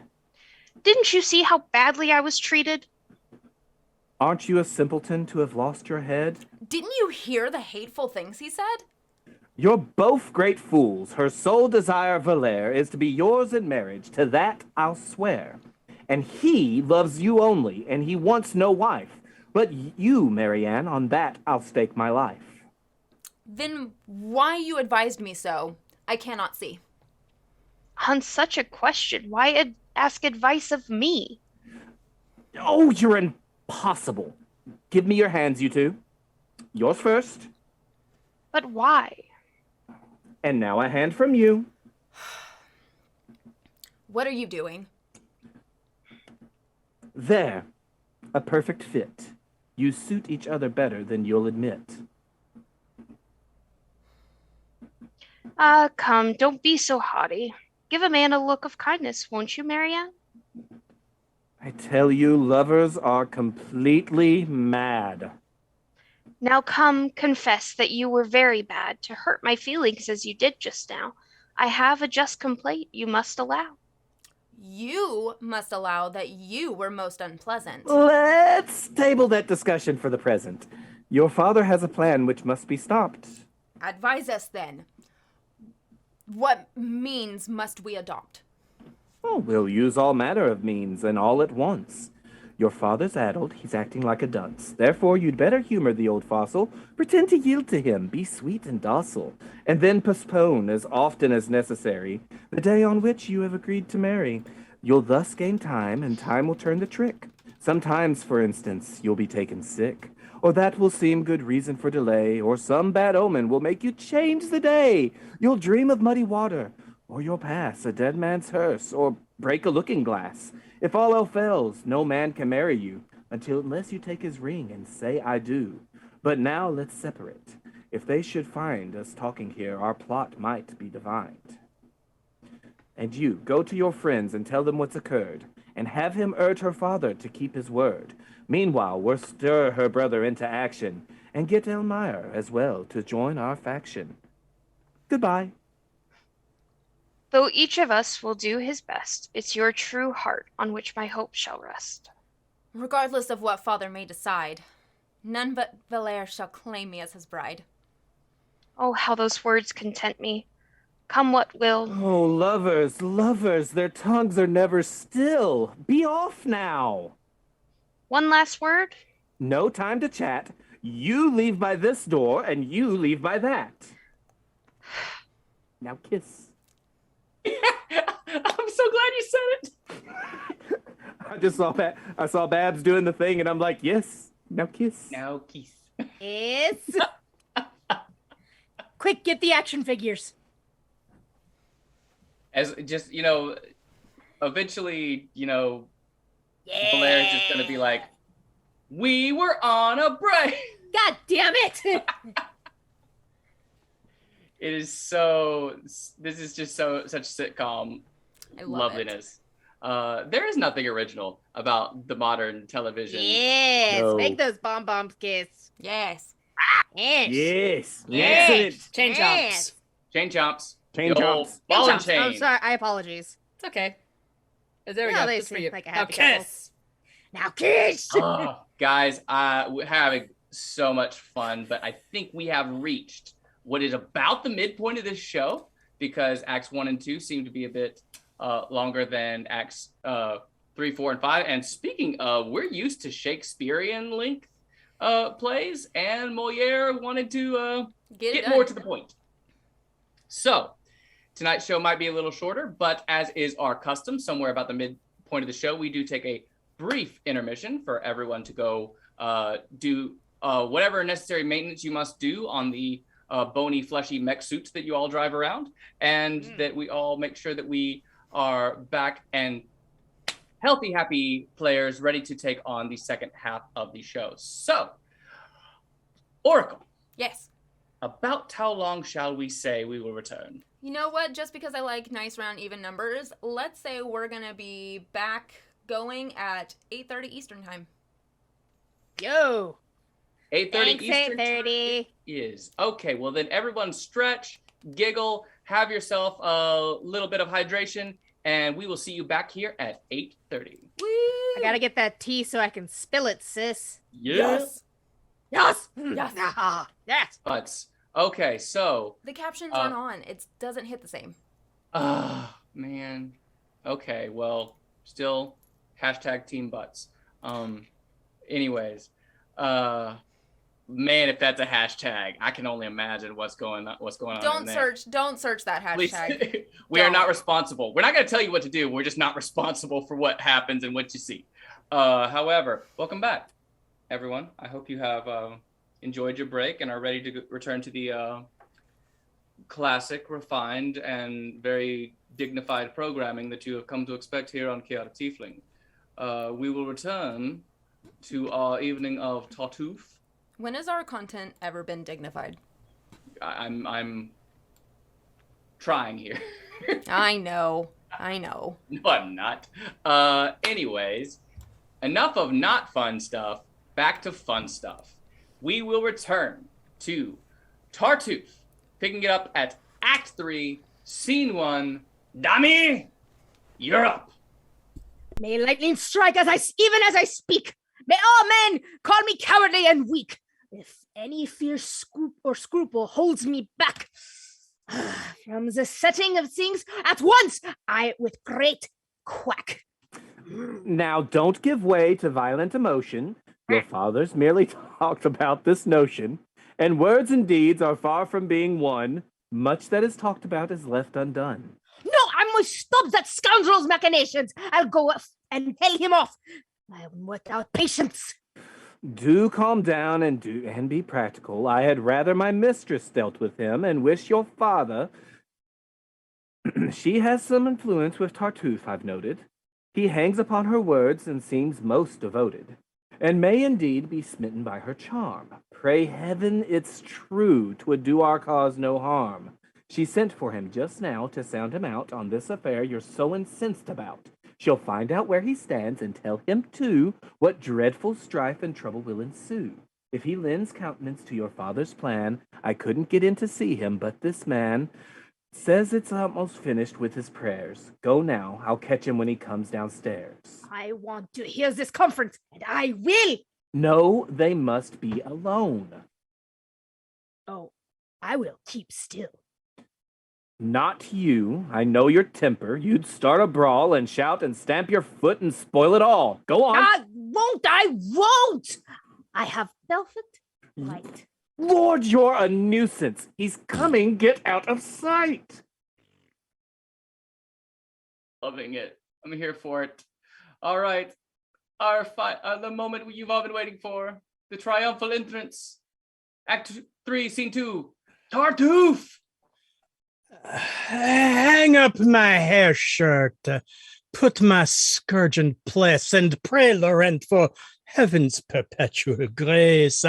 H: Didn't you see how badly I was treated?
D: Aren't you a simpleton to have lost your head?
B: Didn't you hear the hateful things he said?
D: You're both great fools. Her sole desire, Valère, is to be yours in marriage. To that I'll swear. And he loves you only, and he wants no wife. But you, Marianne, on that I'll stake my life.
B: Then why you advised me so, I cannot see.
H: On such a question, why ask advice of me?
D: Oh, you're impossible. Give me your hands, you two. Yours first.
H: But why?
D: And now a hand from you.
B: What are you doing?
D: There. A perfect fit. You suit each other better than you'll admit.
H: Come, don't be so haughty. Give a man a look of kindness, won't you, Marianne?
D: I tell you, lovers are completely mad.
H: Now come, confess that you were very bad to hurt my feelings as you did just now. I have a just complaint you must allow.
B: You must allow that you were most unpleasant.
D: Let's table that discussion for the present. Your father has a plan which must be stopped.
B: Advise us then. What means must we adopt?
D: Oh, we'll use all manner of means and all at once. Your father's addled, he's acting like a dunce. Therefore, you'd better humor the old fossil, pretend to yield to him, be sweet and docile, and then postpone as often as necessary the day on which you have agreed to marry. You'll thus gain time, and time will turn the trick. Sometimes, for instance, you'll be taken sick, or that will seem good reason for delay, or some bad omen will make you change the day. You'll dream of muddy water, or you'll pass a dead man's hearse, or break a looking glass. If all else fails, no man can marry you, unless you take his ring and say, I do. But now let's separate. If they should find us talking here, our plot might be divined. And you, go to your friends and tell them what's occurred, and have him urge her father to keep his word. Meanwhile, we'll stir her brother into action, and get Elmire as well to join our faction. Goodbye.
H: Though each of us will do his best, it's your true heart on which my hope shall rest.
B: Regardless of what father may decide, none but Moliere shall claim me as his bride.
H: Oh, how those words content me. Come what will.
D: Oh, lovers, lovers, their tongues are never still. Be off now.
H: One last word?
D: No time to chat. You leave by this door, and you leave by that. Now kiss.
A: I'm so glad you said it.
D: I saw Babs doing the thing, and I'm like, yes, now kiss.
A: Now kiss.
I: Yes. Quick, get the action figures.
A: As just, eventually, Moliere's just gonna be like, we were on a break.
I: God damn it.
A: It is so, this is just such sitcom
B: I love
A: loveliness. There is nothing original about the modern television.
I: Yes.
D: No.
I: Make those bombs kiss.
B: Yes.
I: Yes.
D: Yes.
I: Yes.
D: Excellent.
J: Chain
I: Yes.
J: chomps.
A: Chain chomps.
D: Chain
A: The old
D: chomps.
A: Ball and
I: Oh,
A: chain.
I: sorry. I apologize.
J: It's okay. There we
I: No,
J: go.
I: they
J: That's for
I: seem
J: you.
I: like a
J: Now
I: happy couple.
J: kiss.
I: Now kiss.
A: Oh, guys, we're having so much fun, but I think we have reached what is about the midpoint of this show, because Acts 1 and 2 seem to be a bit longer than Acts 3, 4, and 5. And speaking of, we're used to Shakespearean length plays, and Moliere wanted to get more to the point. So tonight's show might be a little shorter, but as is our custom, somewhere about the midpoint of the show, we do take a brief intermission for everyone to go do whatever necessary maintenance you must do on the bony, fleshy mech suits that you all drive around, and that we all make sure that we are back and healthy, happy players ready to take on the second half of the show. So, Oracle.
B: Yes.
A: About how long shall we say we will return?
B: You know what? Just because I like nice, round, even numbers, let's say we're going to be back going at 8:30 Eastern time.
I: Yo.
A: 8:30 Eastern
I: 8:30.
A: is. Okay, well then everyone stretch, giggle, have yourself a little bit of hydration, and we will see you back here at 8:30.
B: Woo!
I: I gotta get that tea so I can spill it, sis.
A: Yes.
I: Yes.
B: Yes.
I: Ah, yes.
A: Butts. Okay, so.
B: The captions aren't on. It doesn't hit the same.
A: Man. Okay, well, still hashtag team butts. Anyways, man, if that's a hashtag, I can only imagine what's going on.
B: Don't search that hashtag.
A: Please. We are not responsible. We're not going to tell you what to do. We're just not responsible for what happens and what you see. However, welcome back, everyone. I hope you have enjoyed your break and are ready to return to the classic, refined, and very dignified programming that you have come to expect here on Chaotic Tiefling. we will return to our evening of Tartuffe.
B: When has our content ever been dignified?
A: I'm trying here.
B: I know.
A: No, I'm not. Anyways, enough of not fun stuff. Back to fun stuff. We will return to Tartuffe, picking it up at Act 3, Scene 1. Dami, you're up.
I: May lightning strike even as I speak. May all men call me cowardly and weak. If any fierce scruple holds me back from the setting of things, at once I with great quack.
D: Now, don't give way to violent emotion. Your fathers merely talked about this notion, and words and deeds are far from being one. Much that is talked about is left undone.
I: No, I must stop that scoundrel's machinations. I'll go and tell him off. I am without patience.
D: Do calm down and be practical. I had rather my mistress dealt with him, and wish your father. She has some influence with Tartuffe, I've noted. He hangs upon her words and seems most devoted, and may indeed be smitten by her charm. Pray heaven it's true, 'twould do our cause no harm. She sent for him just now to sound him out on this affair you're so incensed about. She'll find out where he stands and tell him, too, what dreadful strife and trouble will ensue. If he lends countenance to your father's plan, I couldn't get in to see him, but this man says it's almost finished with his prayers. Go now, I'll catch him when he comes downstairs.
I: I want to hear this conference, and I will.
D: No, they must be alone.
I: Oh, I will keep still.
D: Not you. I know your temper. You'd start a brawl and shout and stamp your foot and spoil it all. Go on.
I: I won't. I have felt it right.
D: Lord, you're a nuisance. He's coming. Get out of sight.
A: Loving it. I'm here for it. All right. The moment you've all been waiting for. The triumphal entrance. Act 3, Scene 2. Tartuffe!
E: Hang up my hair shirt, put my scourge in place, and pray, Laurent, for heaven's perpetual grace.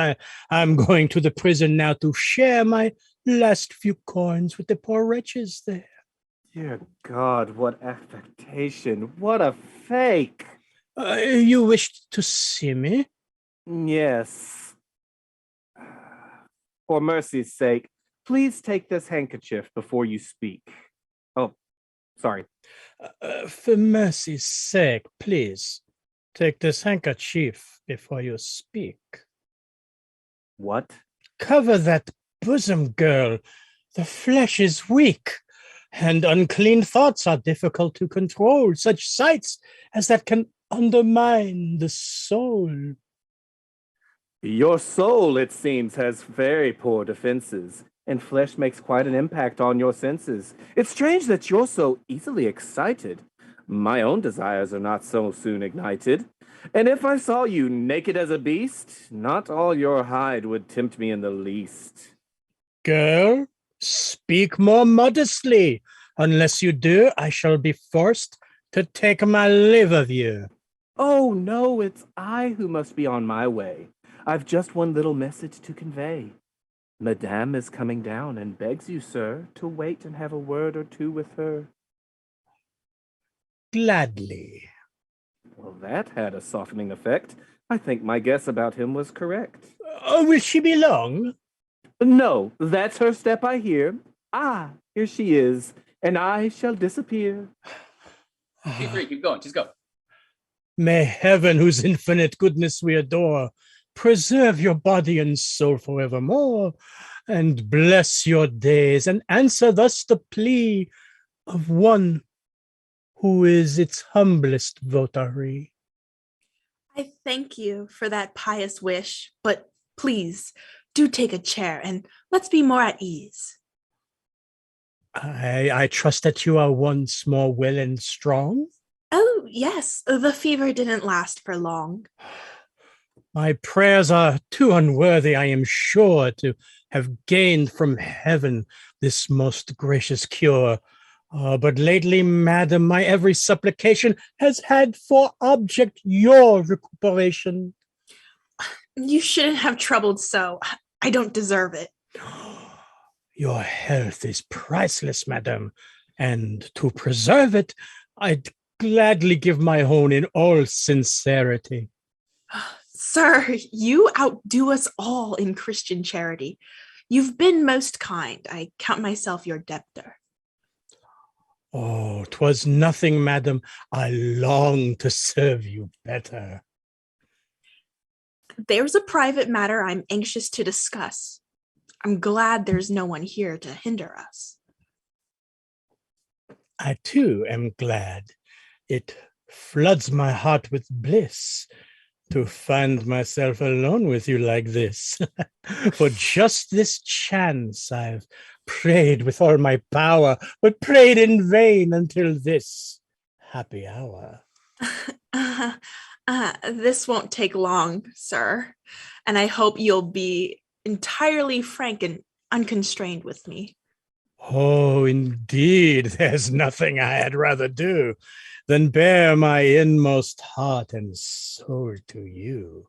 E: I'm going to the prison now to share my last few coins with the poor wretches there.
D: Dear God, what affectation. What a fake.
E: You wished to see me?
D: Yes. For mercy's sake, please take this handkerchief before you speak. Oh, sorry.
E: For mercy's sake, please take this handkerchief before you speak.
D: What?
E: Cover that bosom, girl. The flesh is weak, and unclean thoughts are difficult to control. Such sights as that can undermine the soul.
D: Your soul, it seems, has very poor defenses, and flesh makes quite an impact on your senses. It's strange that you're so easily excited. My own desires are not so soon ignited. And if I saw you naked as a beast, not all your hide would tempt me in the least.
E: Girl, speak more modestly. Unless you do, I shall be forced to take my leave of you.
D: Oh, no, it's I who must be on my way. I've just one little message to convey. Madame is coming down and begs you, sir, to wait and have a word or two with her.
E: Gladly.
D: Well, that had a softening effect. I think my guess about him was correct.
E: Will she be long?
D: No, that's her step I hear. Ah, here she is, and I shall disappear.
A: She's free, keep going, just go.
E: May heaven, whose infinite goodness we adore, preserve your body and soul forevermore, and bless your days, and answer thus the plea of one who is its humblest votary.
F: I thank you for that pious wish, but please do take a chair and let's be more at ease.
E: I trust that you are once more well and strong.
F: Oh, yes, the fever didn't last for long.
E: My prayers are too unworthy, I am sure, to have gained from heaven this most gracious cure. But lately, madam, my every supplication has had for object your recuperation.
F: You shouldn't have troubled so. I don't deserve it.
E: Your health is priceless, madam, and to preserve it, I'd gladly give my own in all sincerity.
F: Sir, you outdo us all in Christian charity. You've been most kind. I count myself your debtor.
E: Oh, 'twas nothing, madam. I long to serve you better.
F: There's a private matter I'm anxious to discuss. I'm glad there's no one here to hinder us.
E: I, too, am glad. It floods my heart with bliss to find myself alone with you like this. For just this chance I've prayed with all my power, but prayed in vain until this happy hour.
F: This won't take long, sir, and I hope you'll be entirely frank and unconstrained with me.
E: Oh, indeed, there's nothing I had rather do than bare my inmost heart and soul to you.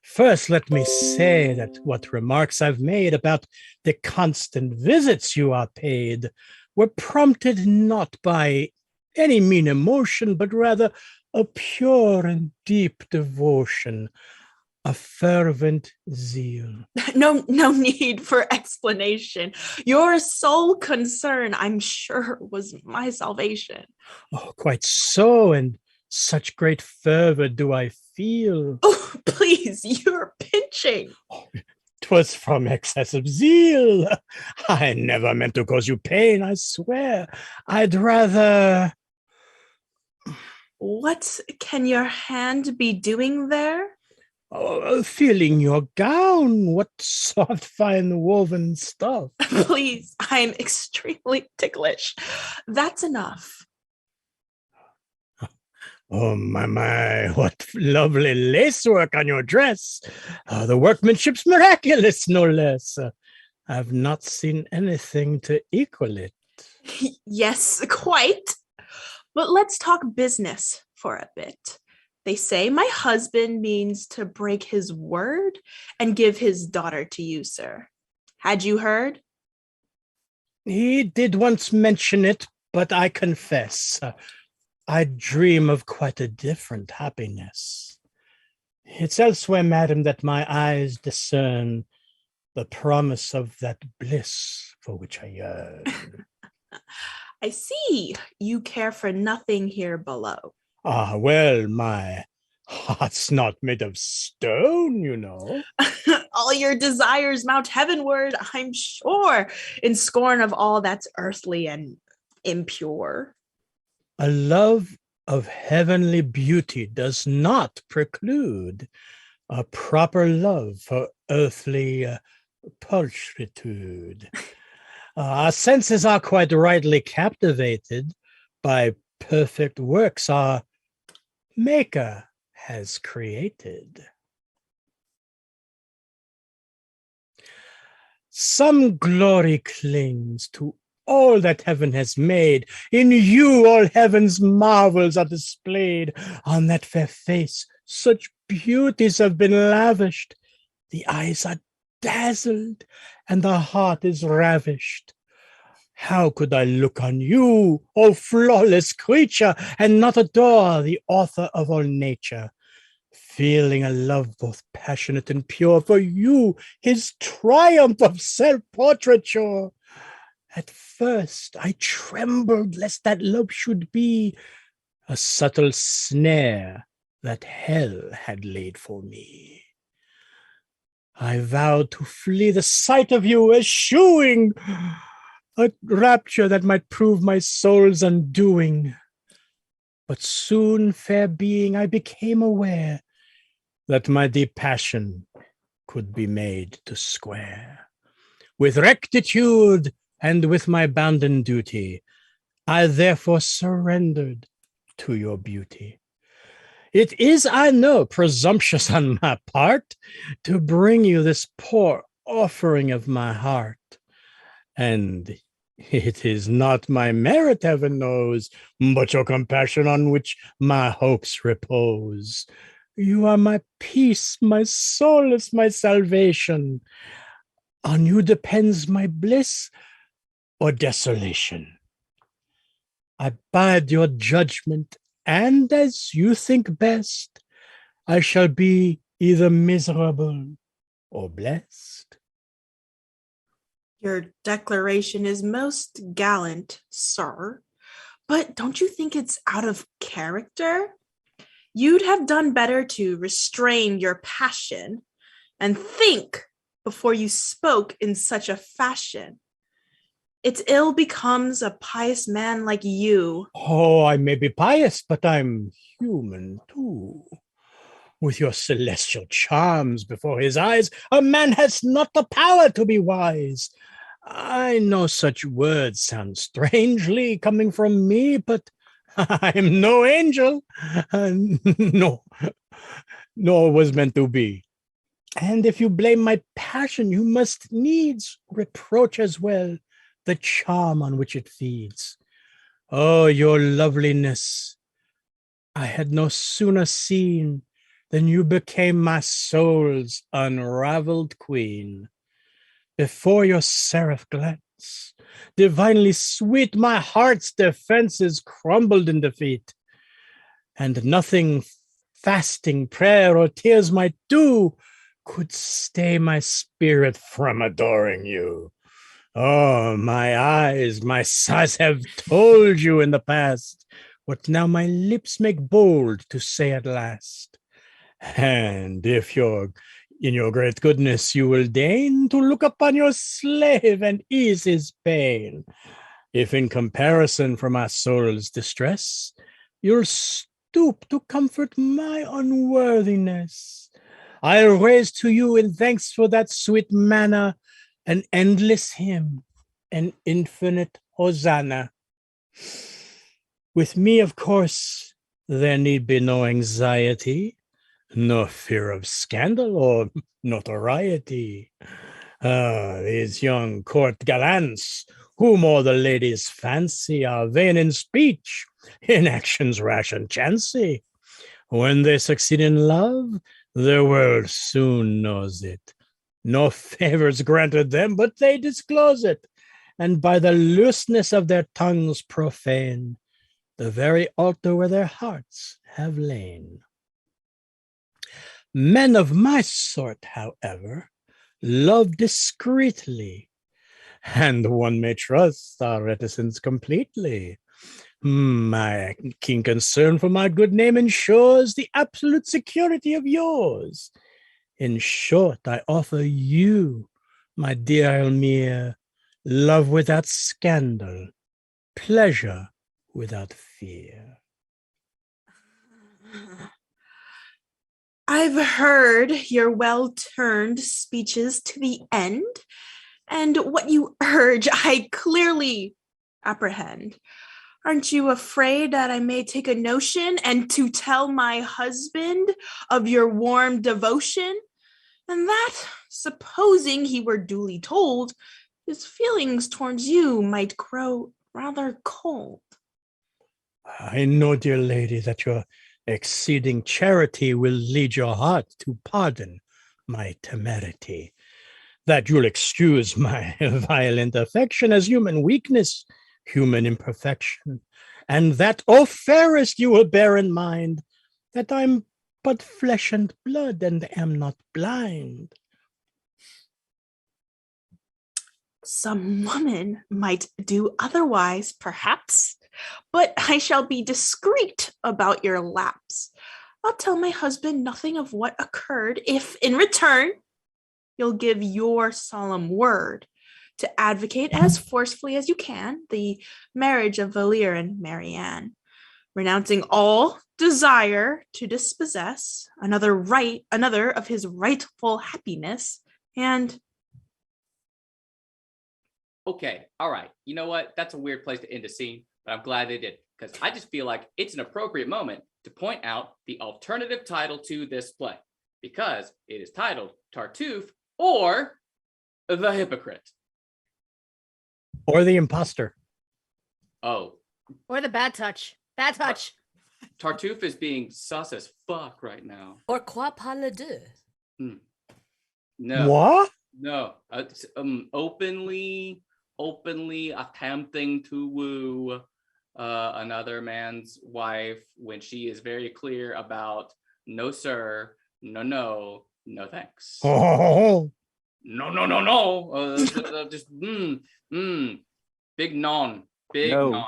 E: First, let me say that what remarks I've made about the constant visits you are paid were prompted not by any mean emotion, but rather a pure and deep devotion, a fervent zeal.
F: No need for explanation. Your sole concern, I'm sure, was my salvation.
E: Oh, quite so, and such great fervor do I feel.
F: Oh, please, you're pinching.
E: 'Twas from excessive zeal. I never meant to cause you pain, I swear. I'd rather...
F: What can your hand be doing there?
E: Oh, feeling your gown. What soft, fine woven stuff.
F: Please, I'm extremely ticklish. That's enough.
E: Oh, my, what lovely lacework on your dress. The workmanship's miraculous, no less. I've not seen anything to equal it.
F: Yes, quite. But let's talk business for a bit. They say my husband means to break his word and give his daughter to you, sir. Had you heard?
E: He did once mention it, but I confess, I dream of quite a different happiness. It's elsewhere, madam, that my eyes discern the promise of that bliss for which I yearn.
F: I see. You care for nothing here below.
E: Ah, well, my heart's not made of stone, you know.
F: All your desires mount heavenward, I'm sure, in scorn of all that's earthly and impure.
E: A love of heavenly beauty does not preclude a proper love for earthly pulchritude. Our senses are quite rightly captivated by perfect works our Maker has created. Some glory clings to all that heaven has made. In you all heaven's marvels are displayed. On that fair face such beauties have been lavished. The eyes are dazzled, and the heart is ravished. How could I look on you, O flawless creature, and not adore the author of all nature, feeling a love both passionate and pure for you, his triumph of self-portraiture? At first I trembled lest that love should be a subtle snare that hell had laid for me. I vowed to flee the sight of you, eschewing a rapture that might prove my soul's undoing. But soon, fair being, I became aware that my deep passion could be made to square. With rectitude and with my bounden duty, I therefore surrendered to your beauty. It is, I know, presumptuous on my part to bring you this poor offering of my heart, and It is not my merit, heaven knows, but your compassion on which my hopes repose. You are my peace, my solace, my salvation. On you depends my bliss or desolation. I bide your judgment, and as you think best, I shall be either miserable or blessed.
F: Your declaration is most gallant, sir, but don't you think it's out of character? You'd have done better to restrain your passion and think before you spoke in such a fashion. It ill becomes a pious man like you.
E: Oh, I may be pious, but I'm human too. With your celestial charms before his eyes, a man has not the power to be wise. I know such words sound strangely coming from me, but I am no angel, no, nor was meant to be. And if you blame my passion, you must needs reproach as well the charm on which it feeds. Oh, your loveliness I had no sooner seen than you became my soul's unraveled queen. Before your seraph glance, divinely sweet, my heart's defenses crumbled in defeat, and nothing fasting, prayer, or tears might do could stay my spirit from adoring you. Oh, my eyes, my sighs have told you in the past what now my lips make bold to say at last. And if in your great goodness you will deign to look upon your slave and ease his pain, if in comparison for my soul's distress, you'll stoop to comfort my unworthiness, I'll raise to you in thanks for that sweet manna an endless hymn, an infinite hosanna. With me, of course, there need be no anxiety, no fear of scandal or notoriety. These young court gallants, whom all the ladies fancy, are vain in speech, in actions rash and chancy. When they succeed in love, the world soon knows it. No favors granted them, but they disclose it, and by the looseness of their tongues profane the very altar where their hearts have lain. Men of my sort, however, love discreetly, and one may trust our reticence completely. My keen concern for my good name ensures the absolute security of yours. In short, I offer you, my dear Elmire, love without scandal, pleasure without fear.
F: I've heard your well-turned speeches to the end, and what you urge I clearly apprehend. Aren't you afraid that I may take a notion and to tell my husband of your warm devotion? And that, supposing he were duly told, his feelings towards you might grow rather cold.
E: I know, dear lady, that your exceeding charity will lead your heart to pardon my temerity, that you'll excuse my violent affection as human weakness, human imperfection, and that, O fairest, you will bear in mind that I'm but flesh and blood and am not blind.
F: Some woman might do otherwise, perhaps, but I shall be discreet about your lapse. I'll tell my husband nothing of what occurred if, in return, you'll give your solemn word to advocate as forcefully as you can the marriage of Moliere and Marianne, renouncing all desire to dispossess another of his rightful happiness, and
A: Okay, all right. You know what? That's a weird place to end a scene, but I'm glad they did, because I just feel like it's an appropriate moment to point out the alternative title to this play, because it is titled Tartuffe or The Hypocrite.
E: Or the imposter.
A: Oh,
I: Or the bad touch. Bad touch.
A: Tartuffe is being sus as fuck right now.
J: Pourquoi pas les deux?
A: No.
E: What?
A: No. Openly attempting to woo another man's wife when she is very clear about no sir, no thanks.
E: Oh.
A: No. Just big non.
D: No.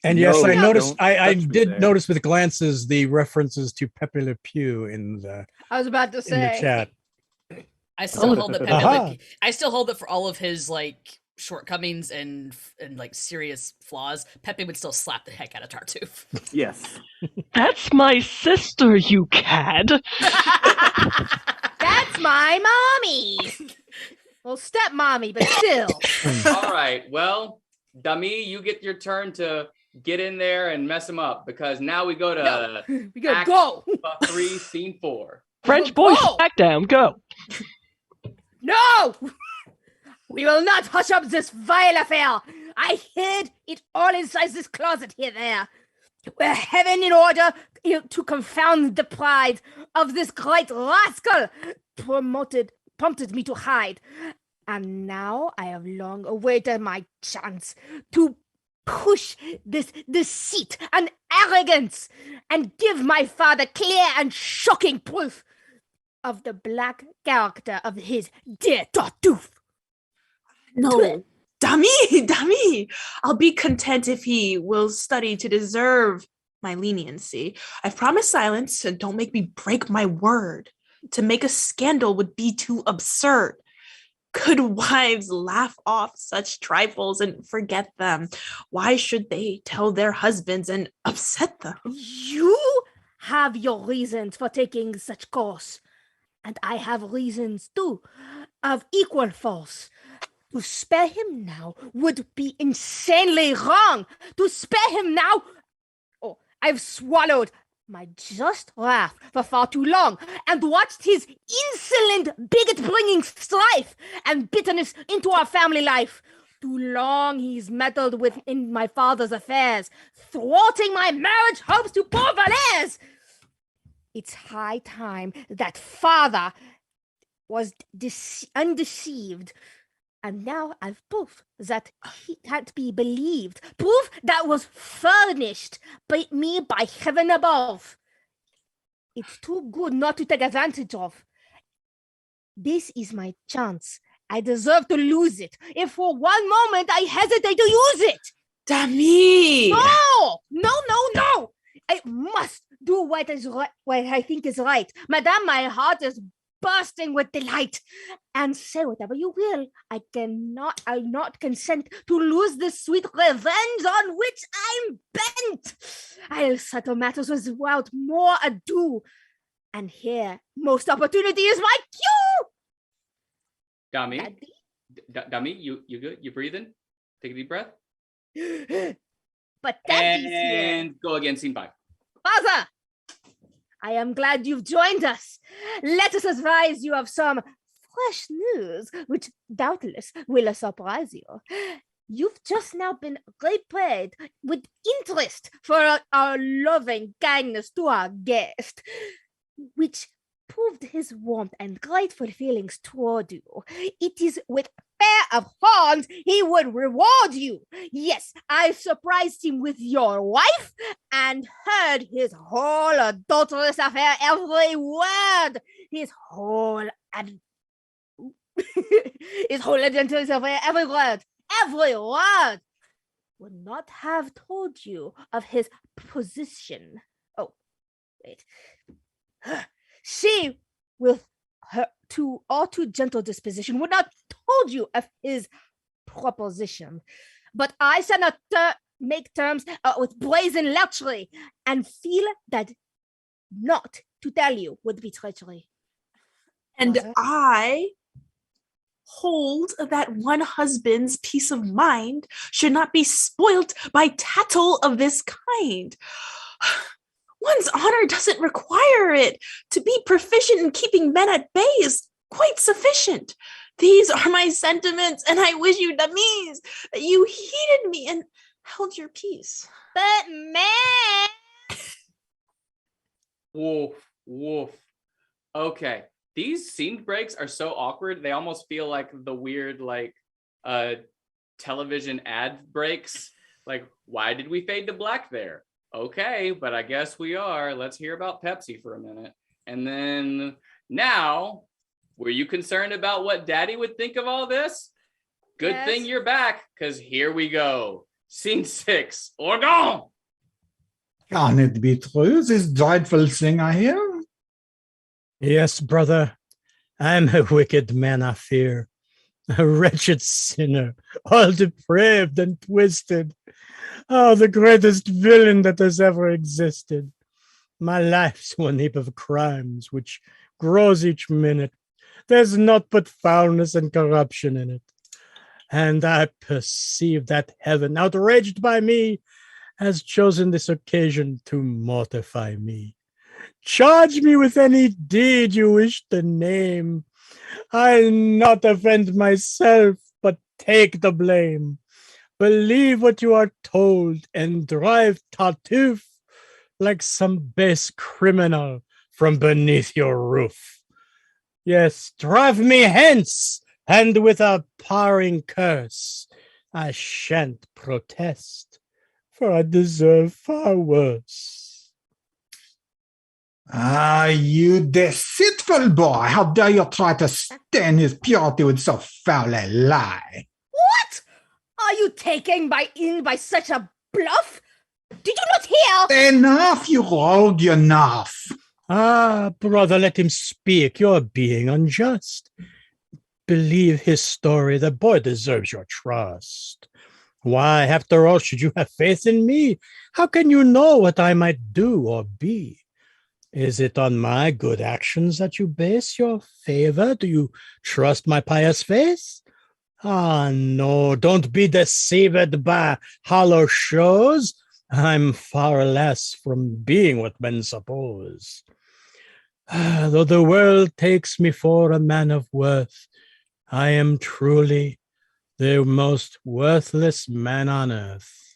E: And yes,
D: No,
E: I noticed.
D: don't
E: I
D: touch me
E: did
D: there.
E: notice with glances the references to Pepe Le Pew in the
I: I was about to
E: in the
I: say.
E: chat.
J: I still hold that Pepe
E: Aha.
J: Le Pew. I still hold that for all of his like shortcomings and like serious flaws, Pepe would still slap the heck out of Tartuffe.
D: Yes.
G: That's my sister, you cad.
I: That's my mommy. Well, stepmommy, but still.
A: All right. Well, Dami, you get your turn to get in there and mess him up because now we go to
I: We gotta go.
A: 3, scene 4.
G: French boy smackdown, go.
I: No! We will not hush up this vile affair. I hid it all inside this closet here there. We're heaven in order to confound the pride of this great rascal prompted me to hide. And now I have long awaited my chance to push this deceit and arrogance and give my father clear and shocking proof of the black character of his dear Tartuffe.
F: No, Dami, I'll be content if he will study to deserve my leniency. I've promised silence, and don't make me break my word. To make a scandal would be too absurd. Good wives laugh off such trifles and forget them. Why should they tell their husbands and upset them?
I: You have your reasons for taking such course, and I have reasons too, of equal force. To spare him now would be insanely wrong. To spare him now... Oh, I've swallowed my just wrath for far too long and watched his insolent bigot bringing strife and bitterness into our family life. Too long he's meddled within my father's affairs, thwarting my marriage hopes to poor Valairs. It's high time that father was undeceived. And now I've proof that he can't be believed. Proof that was furnished by me by heaven above. It's too good not to take advantage of. This is my chance. I deserve to lose it. If for one moment I hesitate to use it.
F: Dami!
I: No! I must do what is right, what I think is right. Madame, my heart is bursting with delight, and say whatever you will. I'll not consent to lose this sweet revenge on which I'm bent. I'll settle matters without more ado, and here most opportunity is my cue.
A: Dami, you good? You breathing? Take a deep breath.
I: But Daddy's here.
A: And go again, scene 5.
I: Father, I am glad you've joined us. Let us advise you of some fresh news, which doubtless will surprise you. You've just now been repaid with interest for our loving kindness to our guest, which proved his warmth and grateful feelings toward you. It is with pair of horns he would reward you. Yes, I surprised him with your wife and heard his whole adulterous affair, every word. His whole adulterous affair, every word. Would not have told you of his position. Oh, wait. She, with her too gentle disposition, would not told you of his proposition. But I shall not make terms with brazen lechery, and feel that not to tell you would be treachery.
F: And I hold that one husband's peace of mind should not be spoilt by tattle of this kind. One's honor doesn't require it. To be proficient in keeping men at bay is quite sufficient. These are my sentiments, and I wish you Damis, that you heeded me and held your peace.
I: But man,
A: Woof, woof. Okay. These scene breaks are so awkward. They almost feel like the weird, like, television ad breaks. Like, why did we fade to black there? Okay, but I guess we are. Let's hear about Pepsi for a minute. And then now, were you concerned about what Daddy would think of all this? Good
B: Yes.
A: thing you're back, because here we go. Scene 6, Orgon!
C: Can it be true, this dreadful thing I hear?
E: Yes, brother, I'm a wicked man, I fear. A wretched sinner, all depraved and twisted. Oh, the greatest villain that has ever existed. My life's one heap of crimes, which grows each minute. There's naught but foulness and corruption in it. And I perceive that heaven, outraged by me, has chosen this occasion to mortify me. Charge me with any deed you wish to name. I'll not offend myself, but take the blame. Believe what you are told and drive Tartuffe like some base criminal from beneath your roof. Yes, drive me hence, and with a pawing curse. I shan't protest, for I deserve far worse.
C: Ah, you deceitful boy! How dare you try to stain his purity with so foul a lie?
I: what? Are you taken in by such a bluff? Did you not hear?
C: Enough, you rogue, enough!
E: Ah, brother, let him speak. You're being unjust. Believe his story. The boy deserves your trust. Why, after all, should you have faith in me? How can you know what I might do or be? Is it on my good actions that you base your favor? Do you trust my pious faith? Ah, no, don't be deceived by hollow shows. I'm far less from being what men suppose. Though the world takes me for a man of worth, I am truly the most worthless man on earth.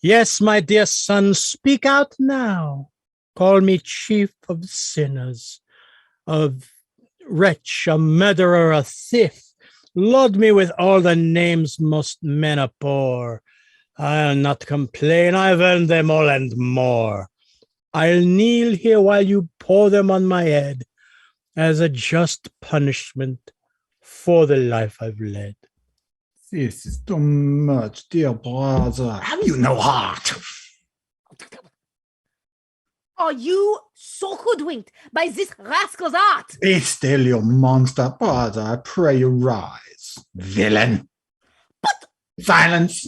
E: Yes, my dear son, speak out now. Call me chief of sinners, a wretch, a murderer, a thief. Load me with all the names most men abhor. I'll not complain, I've earned them all and more. I'll kneel here while you pour them on my head as a just punishment for the life I've led.
C: This is too much, dear brother. Have you no heart?
I: Are you so hoodwinked by this rascal's art?
C: Be still, you monster, brother. I pray you rise, villain.
I: But
C: silence.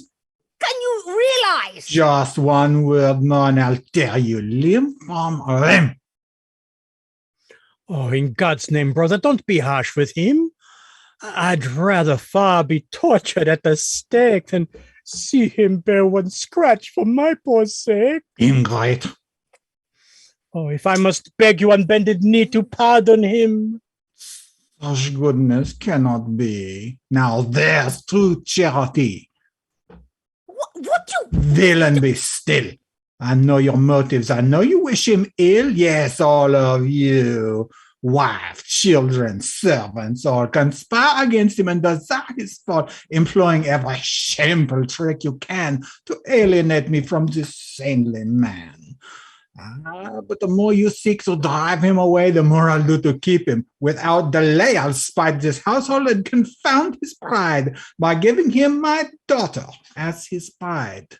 I: Can you realize?
C: Just one word more and I'll tear you limb from limb.
E: Oh, in God's name, brother, don't be harsh with him. I'd rather far be tortured at the stake than see him bear one scratch for my poor sake.
C: Ingrate.
E: Oh, if I must beg you on bended knee to pardon him.
C: Such goodness cannot be. Now there's true charity.
I: What you...
C: Villain, be still. I know your motives. I know you wish him ill. Yes, all of you. Wife, children, servants, all conspire against him and desire his fall, employing every shameful trick you can to alienate me from this saintly man. But the more you seek to drive him away, the more I'll do to keep him. Without delay, I'll spite this household and confound his pride by giving him my daughter as his bride.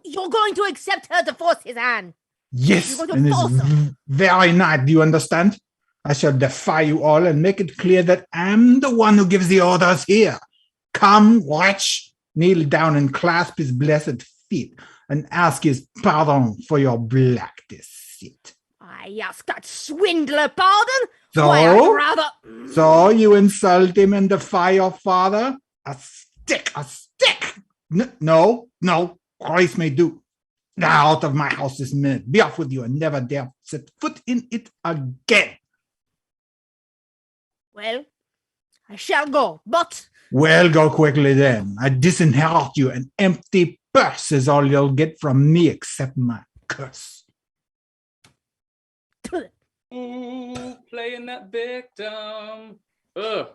I: You're going to accept her to force his hand.
C: Yes, and this very night, do you understand? I shall defy you all and make it clear that I'm the one who gives the orders here. Come, watch, kneel down and clasp his blessed feet and ask his pardon for your black deceit.
I: I ask that swindler pardon? Why, I'd rather...
C: So you insult him and defy your father? A stick! No, Christ may do. Now out of my house this minute. Be off with you and never dare set foot in it again.
I: Well, I shall go, but
C: Well, go quickly then. I disinherit you. An empty purse is all you'll get from me except my curse.
A: Ooh, playing that victim. Ugh.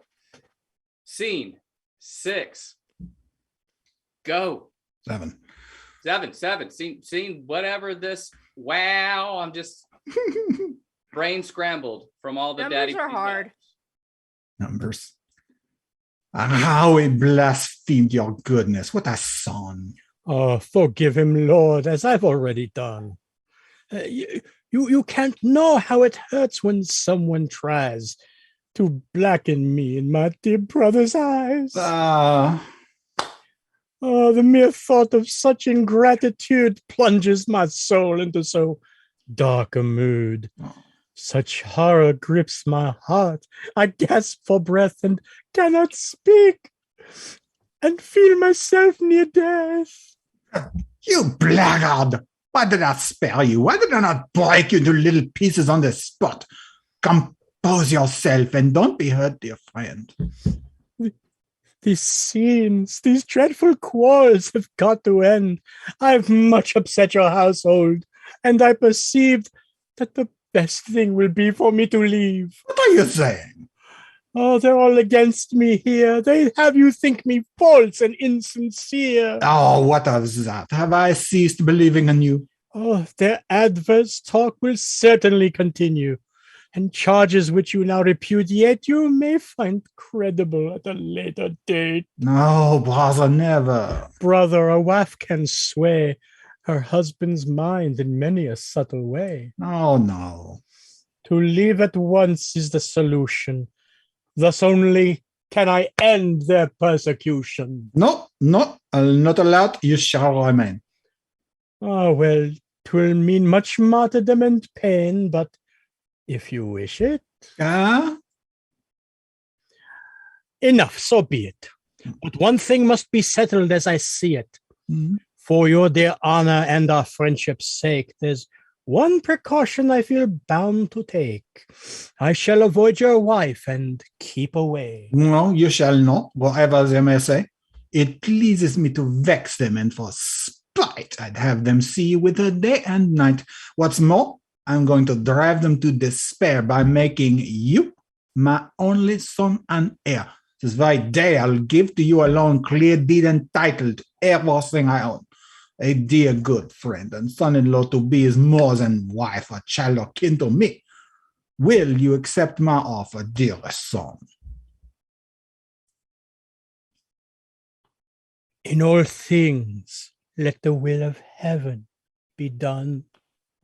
A: Scene 6. Go.
C: 7.
A: 7. Scene whatever this. Wow. I'm just brain scrambled from all the
B: Numbers
A: daddy.
B: are hard.
C: Numbers. How he blasphemed your goodness. What a son.
E: Oh, forgive him, Lord, as I've already done. You can't know how it hurts when someone tries to blacken me in my dear brother's eyes. Oh, the mere thought of such ingratitude plunges my soul into so dark a mood. Such horror grips my heart. I gasp for breath and cannot speak, and feel myself near death.
C: You blackguard! Why did I spare you? Why did I not break you into little pieces on the spot? Compose yourself and don't be hurt, dear friend.
E: These scenes, these dreadful quarrels have got to end. I've much upset your household, and I perceived that the best thing will be for me to leave.
C: What are you saying?
E: Oh, they're all against me here. They have you think me false and insincere.
C: Oh, what of that? Have I ceased believing in you?
E: Oh, their adverse talk will certainly continue, and charges which you now repudiate you may find credible at a later date.
C: No, brother, never.
E: Brother, a wife can sway her husband's mind in many a subtle way.
C: Oh, no.
E: To leave at once is the solution. Thus only can I end their persecution.
C: No, I'll not allow it. You shall remain.
E: Ah, well, 'twill mean much martyrdom and pain, but if you wish it. Enough, so be it. But one thing must be settled as I see it.
C: Mm-hmm.
E: For your dear honor and our friendship's sake, there's one precaution I feel bound to take. I shall avoid your wife and keep away.
C: No, you shall not, whatever they may say. It pleases me to vex them, and for spite, I'd have them see you with her day and night. What's more, I'm going to drive them to despair by making you my only son and heir. This very day I'll give to you alone clear deed entitled everything I own. A dear good friend and son-in-law to be is more than wife or child or kin to me. Will you accept my offer, dearest son?
E: In all things, let the will of heaven be done.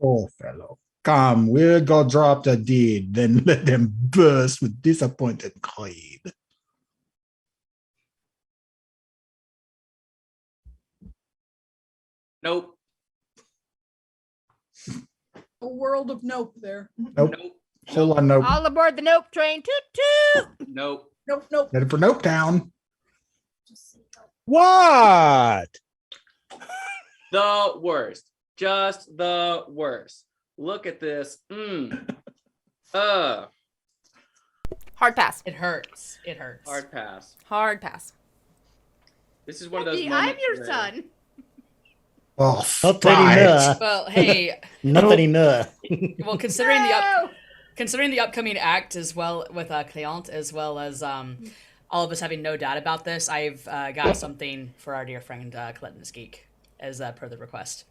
C: Oh, fellow, come, we'll go drop the deed, then let them burst with disappointed greed.
A: Nope.
K: A world of nope there.
C: Nope. Hold on, nope.
B: All aboard the Nope train. Toot toot.
A: Nope.
K: Nope.
C: Headed for Nope Town.
E: What?
A: The worst. Just the worst. Look at this.
B: Hard pass.
J: It hurts. It hurts.
A: Hard pass.
B: Hard pass.
A: This is one of those
B: I'm
A: moments
B: your
A: where-
B: son.
C: Oh,
M: Not
C: spite.
M: anymore.
J: Well, hey.
M: Not anymore.
J: Well, considering the upcoming act as well with Cléante, as well as all of us having no doubt about this, I've got something for our dear friend Clinton's Geek as per the request.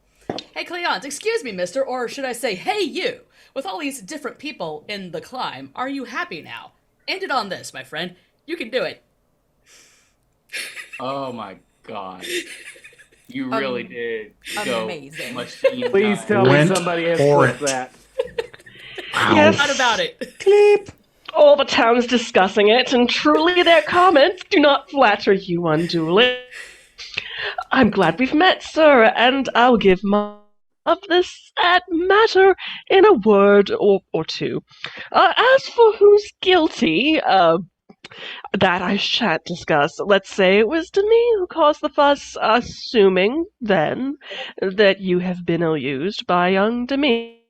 J: Hey, Cléante, excuse me, mister, or should I say, hey, you. With all these different people in the climb, are you happy now? End it on this, my friend. You can do it.
A: Oh my god. You really did go
B: amazing.
A: machine
D: Please
A: gun.
D: tell me
C: Went
D: somebody has
C: for
D: clipped
C: it.
D: that.
G: Yes.
J: What about it?
E: Clip.
G: All the town's discussing it, and truly their comments do not flatter you unduly. I'm glad we've met, sir, and I'll give my of this matter in a word or two. As for who's guilty, that I shan't discuss. Let's say it was Demi who caused the fuss, assuming, then, that you have been ill-used by young Demi.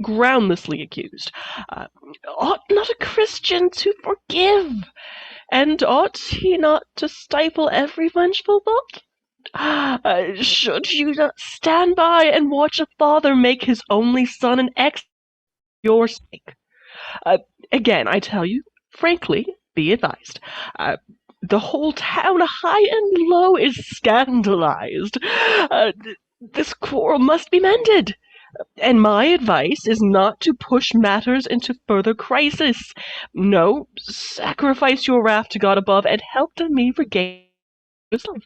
G: groundlessly accused. Ought not a Christian to forgive? And ought he not to stifle every vengeful thought? Should you not stand by and watch a father make his only son an ex for your sake? Again, I tell you, frankly, be advised. The whole town, high and low, is scandalized. This quarrel must be mended. And my advice is not to push matters into further crisis. No, sacrifice your wrath to God above and help to me regain yourself.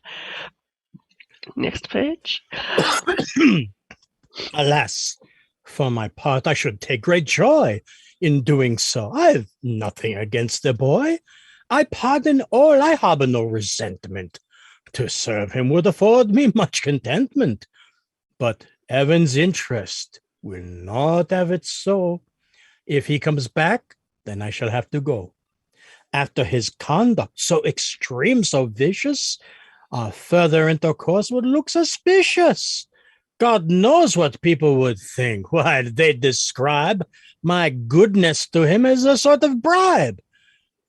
G: Next page.
E: Alas, for my part, I should take great joy in doing so. I've nothing against the boy. I pardon all. I harbor no resentment. To serve him would afford me much contentment. But Evan's interest will not have it so. If he comes back, then I shall have to go. After his conduct so extreme, so vicious, our further intercourse would look suspicious. God knows what people would think. Why, they'd describe my goodness to him as a sort of bribe.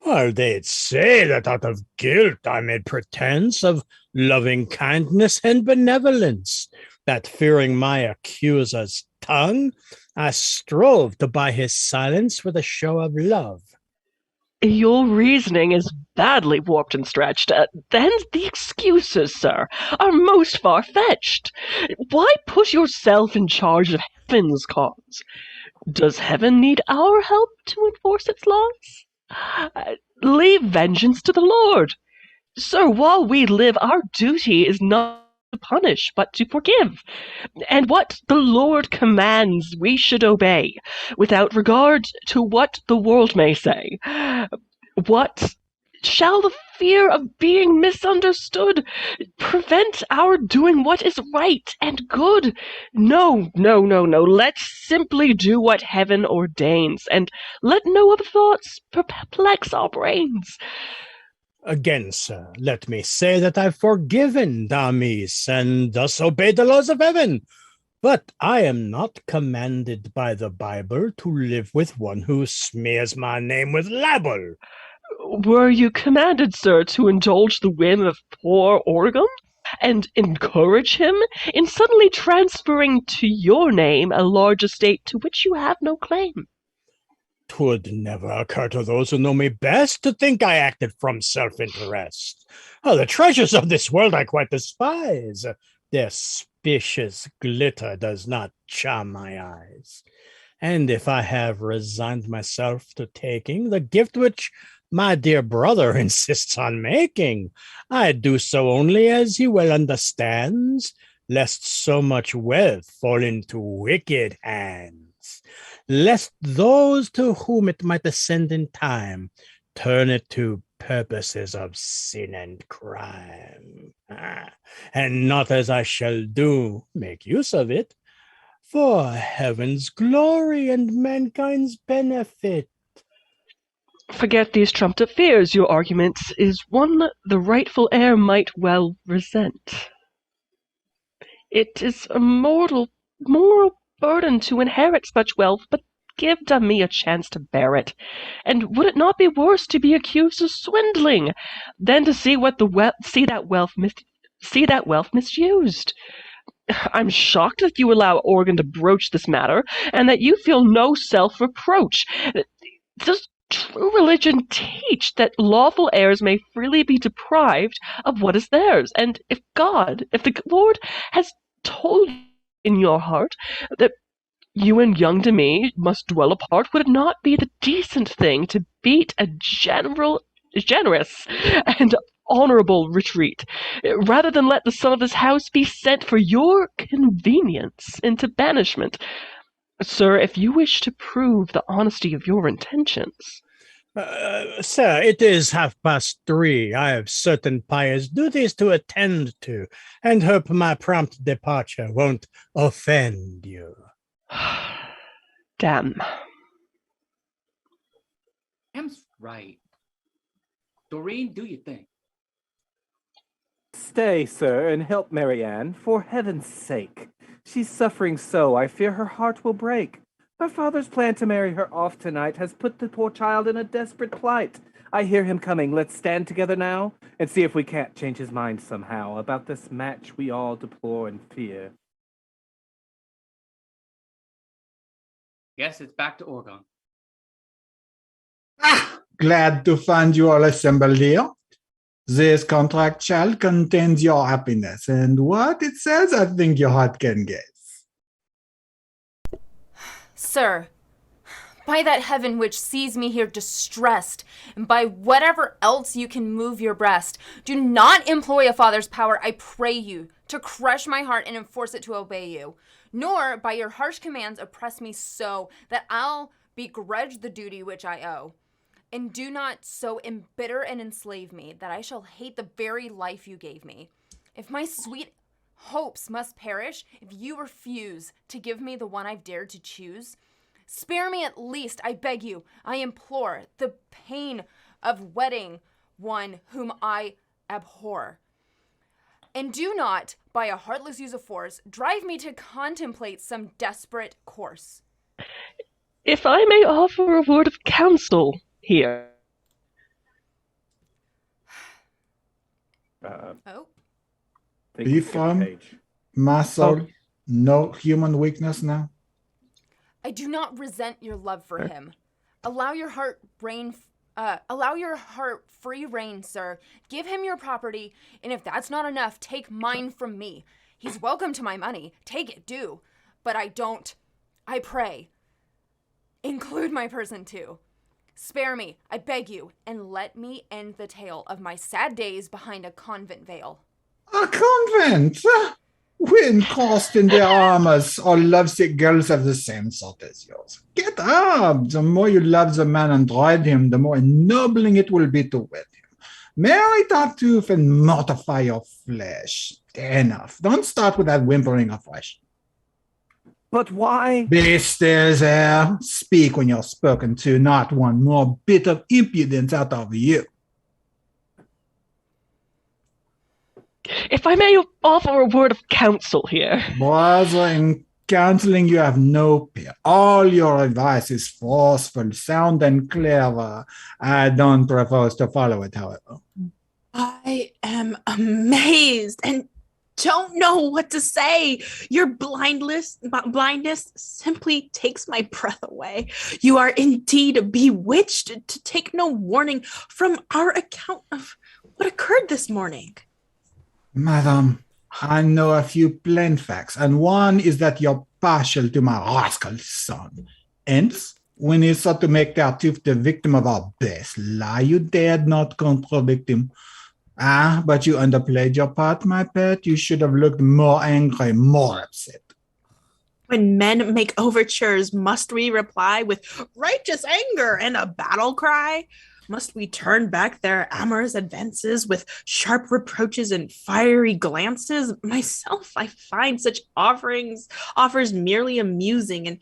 E: Well, they'd say that out of guilt I made pretense of loving kindness and benevolence, that fearing my accuser's tongue, I strove to buy his silence with a show of love.
G: Your reasoning is badly warped and stretched. Then the excuses, sir, are most far-fetched. Why put yourself in charge of heaven's cause? Does heaven need our help to enforce its laws? Leave vengeance to the Lord. Sir, while we live, our duty is not to punish, but to forgive. And what the Lord commands we should obey, without regard to what the world may say. What shall the fear of being misunderstood prevent our doing what is right and good? No. Let's simply do what heaven ordains, and let no other thoughts perplex our brains.
E: Again, sir, let me say that I've forgiven Damis and thus obeyed the laws of heaven. But I am not commanded by the Bible to live with one who smears my name with libel.
G: Were you commanded, sir, to indulge the whim of poor Orgum and encourage him in suddenly transferring to your name a large estate to which you have no claim?
E: 'Twould never occur to those who know me best to think I acted from self-interest. The treasures of this world I quite despise. Their specious glitter does not charm my eyes. And if I have resigned myself to taking the gift which my dear brother insists on making, I do so only as he well understands, lest so much wealth fall into wicked hands, lest those to whom it might ascend in time turn it to purposes of sin and crime, and not as I shall do, make use of it, for heaven's glory and mankind's benefit.
G: Forget these trumped-up fears. Your argument is one the rightful heir might well resent. It is a moral burden to inherit such wealth, but give Dami a chance to bear it. And would it not be worse to be accused of swindling than to see that wealth misused? I'm shocked that you allow Organ to broach this matter, and that you feel no self-reproach. Does true religion teach that lawful heirs may freely be deprived of what is theirs? And if the Lord has told you in your heart that you and young Demi must dwell apart, would it not be the decent thing to beat a generous and honorable retreat, rather than let the son of this house be sent for your convenience into banishment? Sir, if you wish to prove the honesty of your intentions...
E: Sir, it is 3:30. I have certain pious duties to attend to, and hope my prompt departure won't offend you.
G: Damn.
A: Dam's right. Doreen, do your thing.
D: Stay, sir, and help Marianne, for heaven's sake. She's suffering so, I fear her heart will break. Her father's plan to marry her off tonight has put the poor child in a desperate plight. I hear him coming. Let's stand together now and see if we can't change his mind somehow about this match we all deplore and fear.
A: Yes, it's back to Oregon.
C: Glad to find you all assembled here. This contract shall contains your happiness, and what it says, I think your heart can guess.
B: Sir, by that heaven which sees me here distressed, and by whatever else you can move your breast, do not employ a father's power, I pray you, to crush my heart and enforce it to obey you, nor by your harsh commands oppress me so that I'll begrudge the duty which I owe. And do not so embitter and enslave me that I shall hate the very life you gave me. If my sweet hopes must perish, if you refuse to give me the one I've dared to choose, spare me at least, I beg you, I implore, the pain of wedding one whom I abhor. And do not, by a heartless use of force, drive me to contemplate some desperate course.
G: If I may offer a word of counsel here.
C: Be firm, muscle, no human weakness now.
B: I do not resent your love for him. Allow your heart free rein, sir. Give him your property, and if that's not enough, take mine from me. He's welcome to my money. Take it, do. But I pray, include my person too. Spare me, I beg you, and let me end the tale of my sad days behind a convent veil.
C: A convent? When cast in their armors, all lovesick girls have the same sort as yours. Get up! The more you love the man and dread him, the more ennobling it will be to wed him. Marry Tartuffe and mortify your flesh. Enough. Don't start with that whimpering afresh.
D: But why?
C: Be still there. Speak when you're spoken to, not one more bit of impudence out of you.
G: If I may offer a word of counsel here.
C: Brother, in counseling you have no peer. All your advice is forceful, sound, and clever. I don't propose to follow it, however.
F: I am amazed and don't know what to say. Your blindness simply takes my breath away. You are indeed bewitched to take no warning from our account of what occurred this morning.
C: Madam, I know a few plain facts, and one is that you're partial to my rascal son. Hence, when he sought to make Tartuffe the victim of our best lie, you dared not contradict him. Ah, but you underplayed your part, my pet. You should have looked more angry, more upset.
F: When men make overtures, must we reply with righteous anger and a battle cry? Must we turn back their amorous advances with sharp reproaches and fiery glances? Myself, I find such offers merely amusing and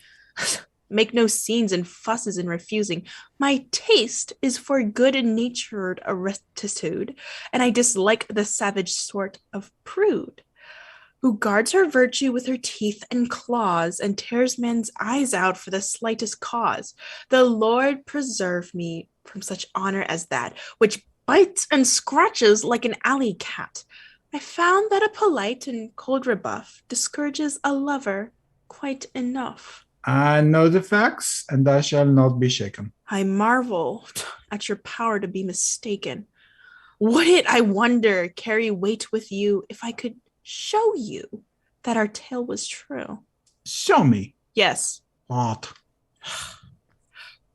F: make no scenes and fusses in refusing. My taste is for good-natured rectitude, and I dislike the savage sort of prude, who guards her virtue with her teeth and claws, and tears men's eyes out for the slightest cause. The Lord preserve me from such honor as that, which bites and scratches like an alley cat. I found that a polite and cold rebuff discourages a lover quite enough.
C: I know the facts, and I shall not be shaken.
F: I marvel at your power to be mistaken. Would it, I wonder, carry weight with you if I could show you that our tale was true?
C: Show me.
F: Yes.
C: What?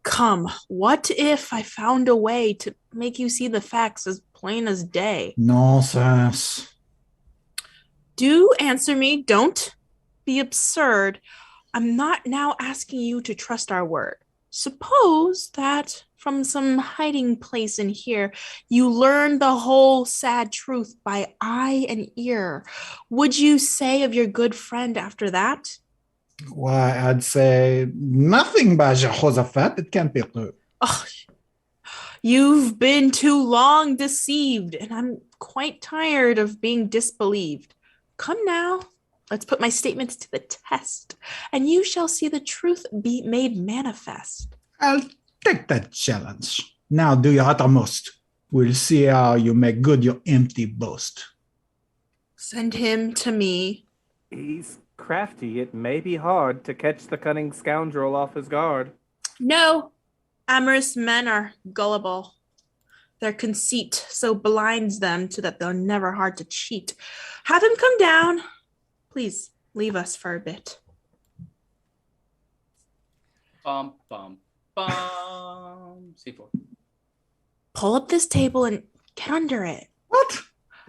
F: Come, what if I found a way to make you see the facts as plain as day?
C: Nonsense.
F: Do answer me. Don't be absurd. I'm not now asking you to trust our word. Suppose that from some hiding place in here, you learn the whole sad truth by eye and ear. Would you say of your good friend after that?
C: Why, I'd say nothing by Jehoshaphat. It can't be true.
F: Oh, you've been too long deceived, and I'm quite tired of being disbelieved. Come now, Let's put my statements to the test, and you shall see the truth be made manifest.
C: I'll take that challenge. Now do your uttermost. We'll see how you make good your empty boast.
F: Send him to me.
D: He's crafty. It may be hard to catch the cunning scoundrel off his guard.
F: No, amorous men are gullible. Their conceit so blinds them to that they're never hard to cheat. Have him come down. Please leave us for a bit.
A: Bum, bum, bum. C4.
F: Pull up this table and get under it.
C: What?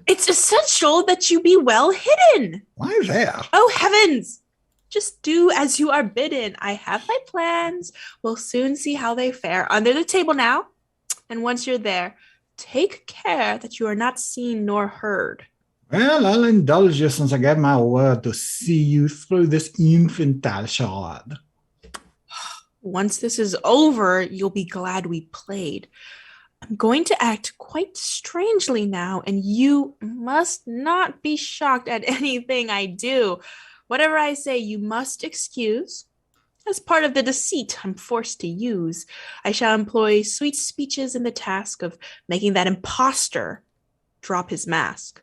F: It's essential that you be well hidden.
C: Why there?
F: Oh, heavens! Just do as you are bidden. I have my plans. We'll soon see how they fare. Under the table now. And once you're there, take care that you are not seen nor heard.
C: Well, I'll indulge you since I gave my word to see you through this infantile charade.
F: Once this is over, you'll be glad we played. I'm going to act quite strangely now, and you must not be shocked at anything I do. Whatever I say, you must excuse. As part of the deceit I'm forced to use, I shall employ sweet speeches in the task of making that impostor drop his mask.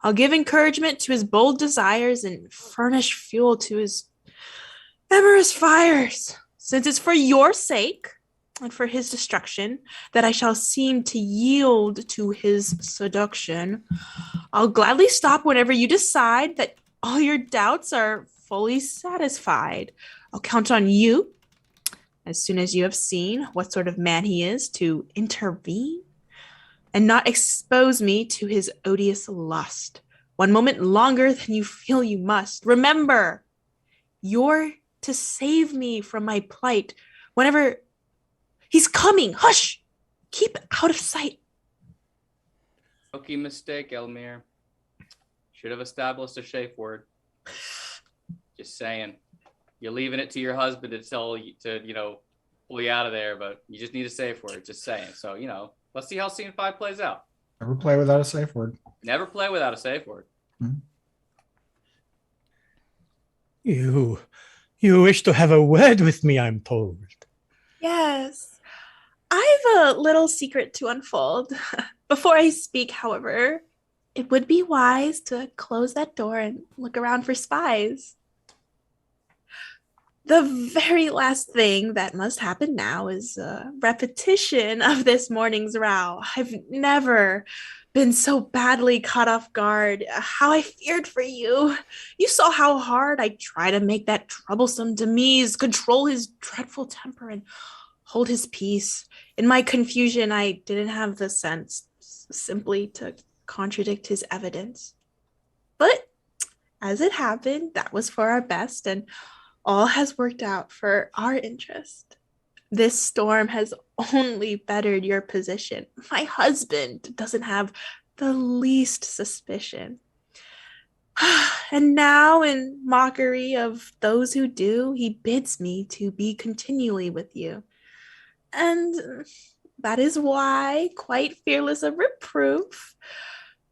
F: I'll give encouragement to his bold desires and furnish fuel to his amorous fires. Since it's for your sake and for his destruction that I shall seem to yield to his seduction, I'll gladly stop whenever you decide that all your doubts are fully satisfied. I'll count on you, as soon as you have seen what sort of man he is, to intervene and not expose me to his odious lust. One moment longer than you feel you must. Remember, you're to save me from my plight. Whenever he's coming, hush! Keep out of sight.
A: Rookie mistake, Elmire. Should have established a safe word. Just saying. You're leaving it to your husband to tell you to, pull you out of there, but you just need a safe word. Just saying. So, let's see how scene 5 plays out.
C: Never play without a safe word.
A: Never play without a safe word.
C: Hmm?
E: You wish to have a word with me, I'm told.
F: Yes. I've a little secret to unfold. Before I speak, however, it would be wise to close that door and look around for spies. The very last thing that must happen now is a repetition of this morning's row. I've never been so badly caught off guard. How I feared for you. You saw how hard I tried to make that troublesome Demise control his dreadful temper and hold his peace. In my confusion, I didn't have the sense simply to contradict his evidence. But as it happened, that was for our best, and all has worked out for our interest. This storm has only bettered your position. My husband doesn't have the least suspicion. And now, in mockery of those who do, he bids me to be continually with you. And that is why, quite fearless of reproof,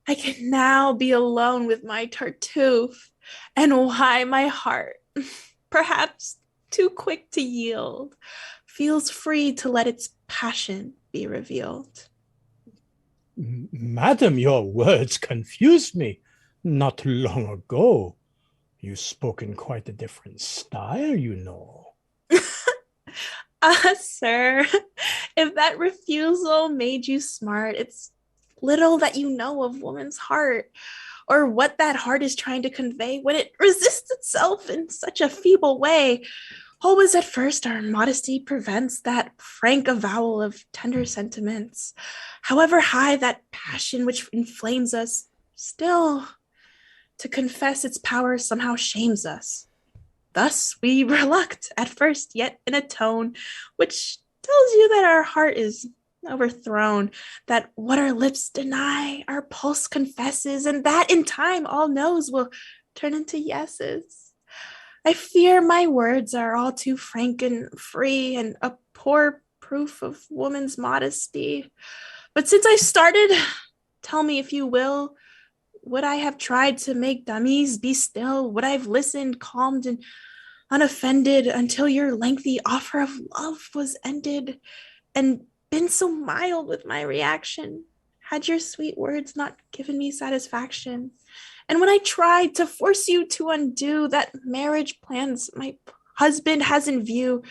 F: I can now be alone with my Tartuffe, and why my heart, perhaps too quick to yield, feels free to let its passion be revealed.
E: Madam, your words confused me. Not long ago, you spoke in quite a different style,
F: Sir, if that refusal made you smart, it's little that you know of woman's heart, or what that heart is trying to convey when it resists itself in such a feeble way. Always at first our modesty prevents that frank avowal of tender sentiments. However high that passion which inflames us, still to confess its power somehow shames us. Thus we reluct at first, yet in a tone which tells you that our heart is overthrown, that what our lips deny, our pulse confesses, and that in time all no's will turn into yeses. I fear my words are all too frank and free, and a poor proof of woman's modesty. But since I started, tell me if you will, would I have tried to make dummies be still? Would I have listened, calmed, and unoffended until your lengthy offer of love was ended, and been so mild with my reaction, had your sweet words not given me satisfaction? And when I tried to force you to undo that marriage plans my husband has in view,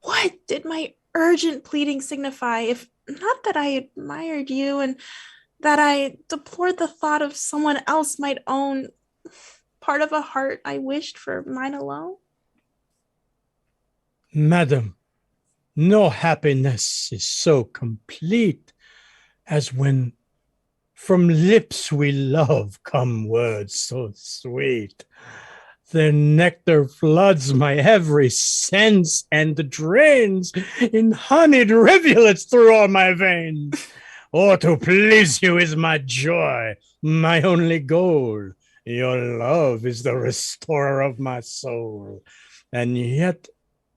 F: what did my urgent pleading signify, if not that I admired you and that I deplored the thought of someone else might own part of a heart I wished for mine alone?
E: Madam, no happiness is so complete as when from lips we love come words so sweet. Their nectar floods my every sense and drains in honeyed rivulets through all my veins. Oh, to please you is my joy, my only goal. Your love is the restorer of my soul. And yet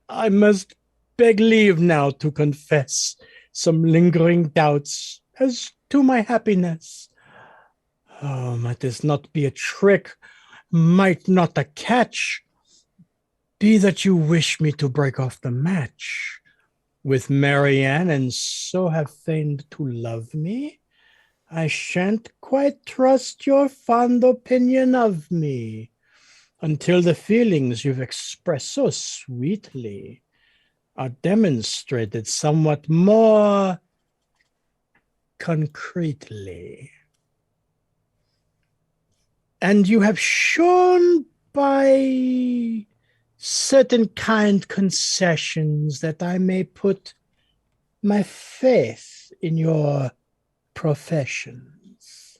E: I must beg leave now to confess some lingering doubts as to my happiness. Oh, might this not be a trick? Might not a catch be that you wish me to break off the match with Marianne, and so have feigned to love me? I shan't quite trust your fond opinion of me until the feelings you've expressed so sweetly are demonstrated somewhat more concretely. And you have shown by certain kind concessions that I may put my faith in your professions.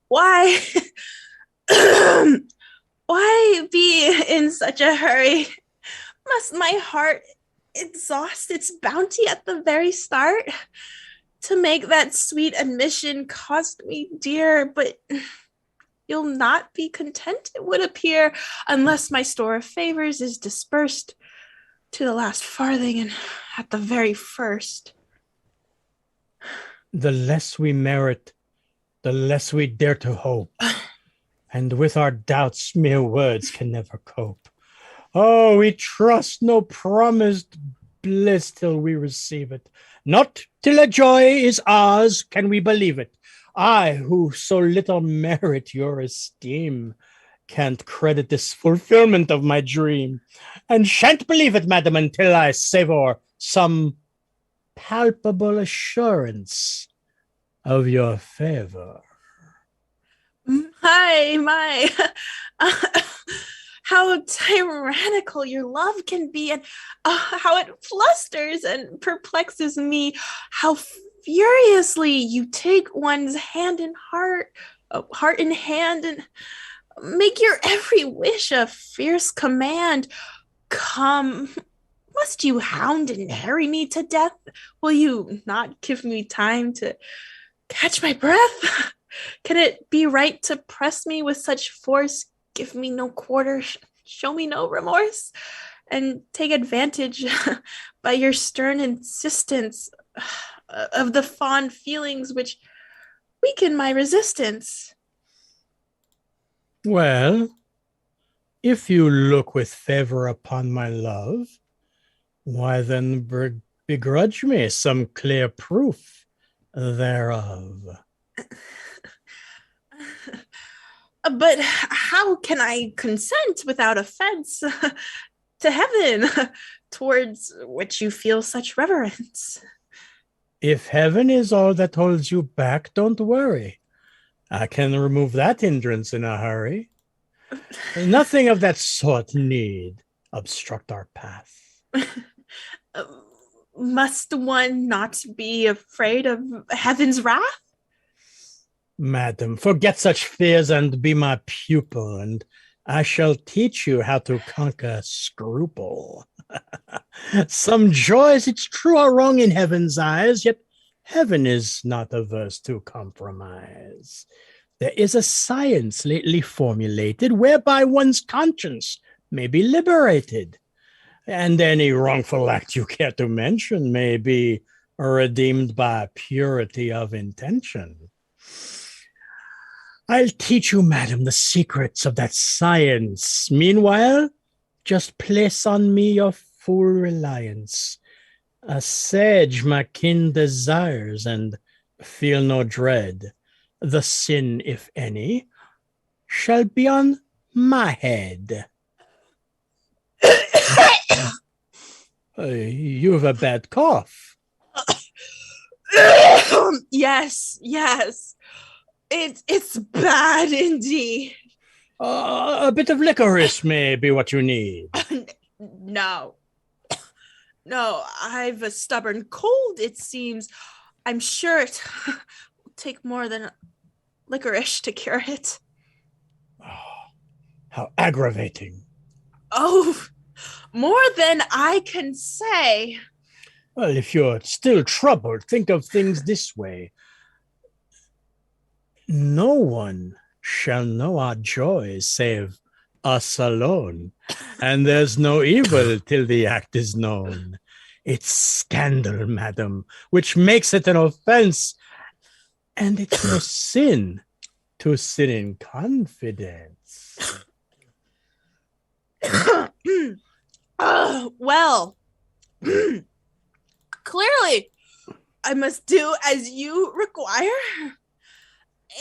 F: Why? Why be in such a hurry? Must my heart exhaust its bounty at the very start? To make that sweet admission cost me dear, but you'll not be content, it would appear, unless my store of favors is dispersed to the last farthing and at the very first.
E: The less we merit, the less we dare to hope. And with our doubts, mere words can never cope. Oh, we trust no promised bliss till we receive it. Not till a joy is ours can we believe it. I, who so little merit your esteem, can't credit this fulfillment of my dream, and shan't believe it, madam, until I savor some palpable assurance of your favor.
F: My, how tyrannical your love can be, and how it flusters and perplexes me, how furiously you take one's heart in hand, and make your every wish a fierce command. Come, must you hound and harry me to death? Will you not give me time to catch my breath? Can it be right to press me with such force? Give me no quarter, show me no remorse, and take advantage by your stern insistence of the fond feelings which weaken my resistance.
E: Well, if you look with favor upon my love, why then begrudge me some clear proof thereof.
F: But how can I consent without offense to heaven, towards which you feel such reverence?
E: If heaven is all that holds you back, don't worry. I can remove that hindrance in a hurry. Nothing of that sort need obstruct our path.
F: Must one not be afraid of heaven's wrath?
E: Madam, forget such fears and be my pupil, and I shall teach you how to conquer scruple. Some joys, it's true, are wrong in heaven's eyes, yet heaven is not averse to compromise. There is a science lately formulated whereby one's conscience may be liberated, and any wrongful act you care to mention may be redeemed by purity of intention. I'll teach you, madam, the secrets of that science. Meanwhile, just place on me your full reliance. Assuage my kin desires, and feel no dread. The sin, if any, shall be on my head. You have a bad cough.
F: Yes. It's bad indeed.
E: A bit of licorice may be what you need.
F: No, I've a stubborn cold, it seems. I'm sure it will take more than licorice to cure it.
E: Oh, how aggravating.
F: Oh, more than I can say.
E: Well, if you're still troubled, think of things this way. No one shall know our joy save us alone, and there's no evil till the act is known. It's scandal, madam, which makes it an offense, and it's no sin to sin in confidence.
F: Well, clearly, I must do as you require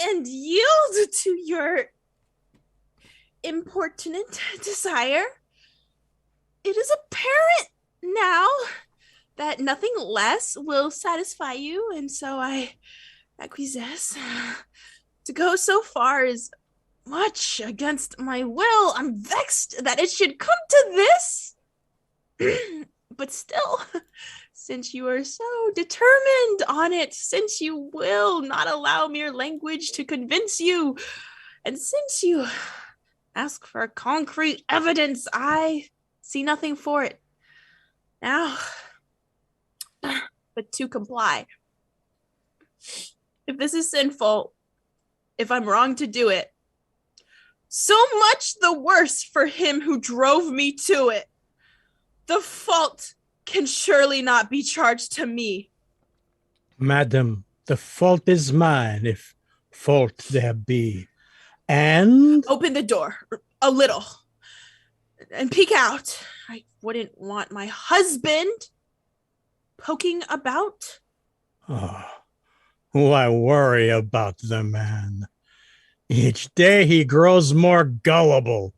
F: and yield to your importunate desire. It is apparent now that nothing less will satisfy you, and so I acquiesce. To go so far is much against my will. I'm vexed that it should come to this. But still, since you are so determined on it, since you will not allow mere language to convince you, and since you ask for concrete evidence, I see nothing for it now but to comply. If this is sinful, if I'm wrong to do it, so much the worse for him who drove me to it. The fault can surely not be charged to me.
E: Madam, the fault is mine, if fault there be. And
F: open the door a little and peek out. I wouldn't want my husband poking about.
E: oh, why worry about the man? Each day he grows more gullible.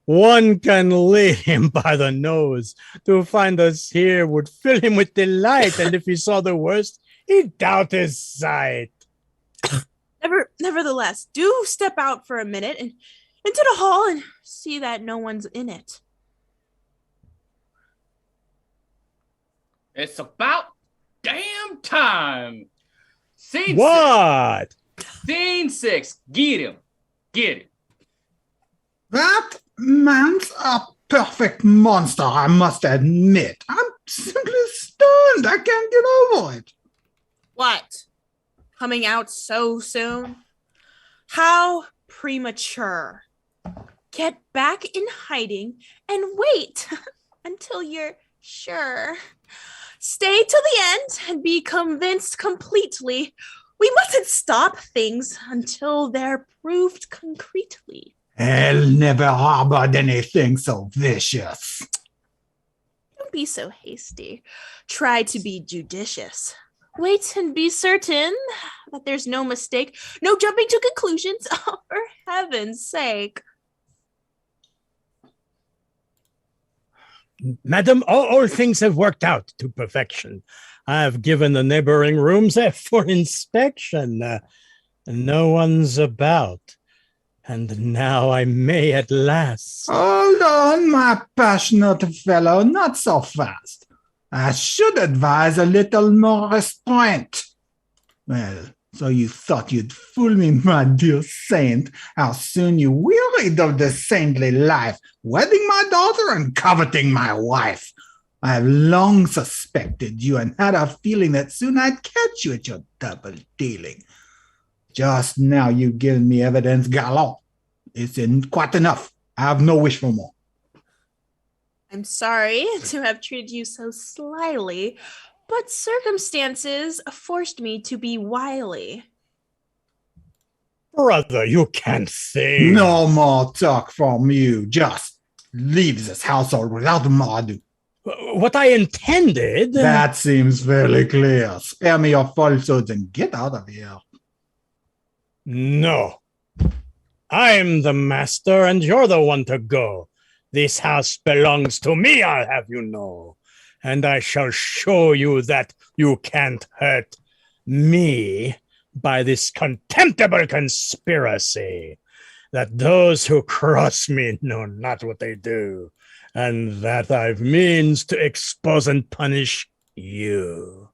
E: One can lead him by the nose. To find us here would fill him with delight, and if he saw the worst, he'd doubt his sight.
F: Nevertheless, do step out for a minute and into the hall and see that no one's in it.
A: It's about damn time. Scene
E: what?
A: 6. Scene 6. Get him. Get it.
C: That man's a perfect monster, I must admit. I'm simply stunned. I can't get over it.
F: What? Coming out so soon? How premature. Get back in hiding and wait until you're sure. Stay till the end and be convinced completely. We mustn't stop things until they're proved concretely.
C: Hell never harbored anything so vicious.
F: Don't be so hasty. Try to be judicious. Wait and be certain that there's no mistake. No jumping to conclusions. Oh, for heaven's sake.
E: Madam, all things have worked out to perfection. I have given the neighboring rooms for inspection. No one's about. And now I may at last.
C: Hold on, my passionate fellow, not so fast. I should advise a little more restraint. Well, so you thought you'd fool me, my dear saint. How soon you wearied of the saintly life, wedding my daughter and coveting my wife. I have long suspected you and had a feeling that soon I'd catch you at your double dealing. Just now you've given me evidence galore. It's quite enough. I have no wish for more.
F: I'm sorry to have treated you so slyly, But circumstances forced me to be wily.
E: Brother, you can't think.
C: No more talk from you. Just leave this household without more ado.
E: What I intended...
C: That seems fairly clear. Spare me your falsehoods and get out of here.
E: No. I'm the master and you're the one to go. This house belongs to me, I'll have you know. And I shall show you that you can't hurt me by this contemptible conspiracy, that those who cross me know not what they do, and that I've means to expose and punish you.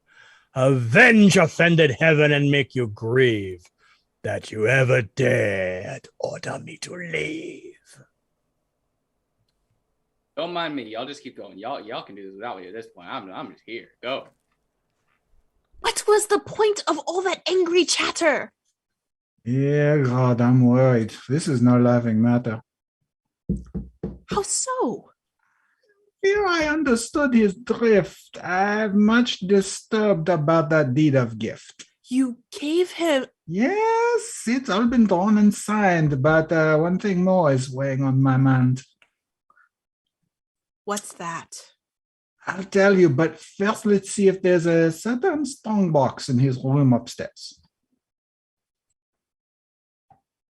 E: Avenge offended heaven and make you grieve that you ever dared order me to leave.
A: Don't mind me. Y'all just keep going. Y'all can do this without me at this point. I'm just here. Go.
F: What was the point of all that angry chatter?
C: Yeah, God, I'm worried. This is no laughing matter.
F: How so?
C: Here I understood his drift. I'm much disturbed about that deed of gift.
F: You gave him...
C: Yes, it's all been drawn and signed, but one thing more is weighing on my mind.
F: What's that?
C: I'll tell you, but first let's see if there's a certain strongbox in his room upstairs.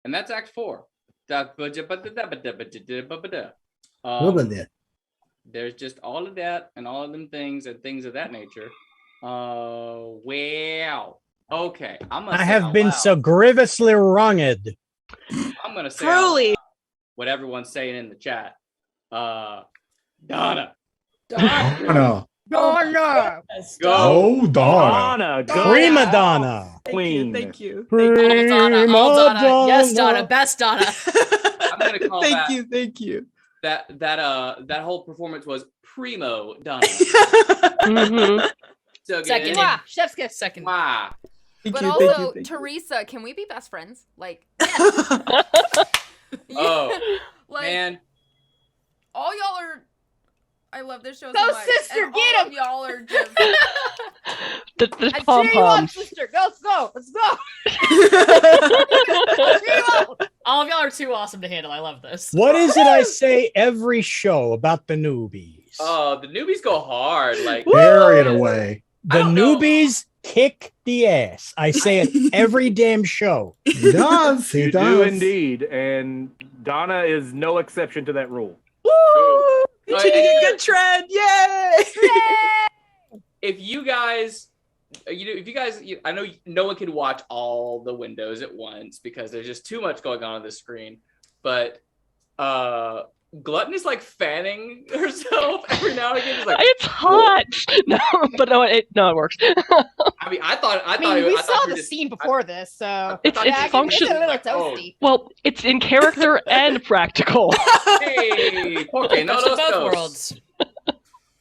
A: And that's Act 4. There's just all of that and all of them things and things of that nature. Wow. Okay.
E: I have been so grievously wronged.
A: I'm going to say
F: Truly.
A: what everyone's saying in the chat. Donna.
C: Donna.
I: Donna.
C: Go, Donna.
E: Prima donna.
F: Queen. Thank you.
J: All Donna. Yes, Donna. Best Donna.
A: I'm going to call
F: Thank you.
A: that whole performance was primo Donna.
J: Mm-hmm.
A: So good.
J: Second.
I: Chef's kiss.
J: Second.
A: Wow.
B: But also, Teresa, can we be best friends? Like,
A: Oh,
B: like,
A: man.
B: all y'all are. I love this show
I: Go,
B: so much.
I: sister,
B: and
I: get
B: all
I: him!
B: of y'all are just.
G: The
I: I
G: pom
I: cheer you on,
G: poms.
I: sister. Let's go. Let's go.
J: All of y'all are too awesome to handle. I love this.
E: What is it I say every show about the newbies?
A: Oh, the newbies go hard. Like,
C: Carry it away.
E: The newbies kick the ass. I say it every damn show.
C: He does. He
D: You
C: does.
D: do indeed, and Donna is no exception to that rule.
F: Woo! Continuing a good trend. Yay!
A: if you guys, I know no one can watch all the windows at once because there's just too much going on the screen. But Glutton is like fanning herself every now and again. Like,
G: It's hot. No, but it works.
A: I mean, I thought
I: we saw the scene before this, so
G: It's functional.
I: It's a little toasty.
G: Well, it's in character and practical.
A: Hey, porque no
J: Best of
A: los
J: both
A: dos.
J: worlds.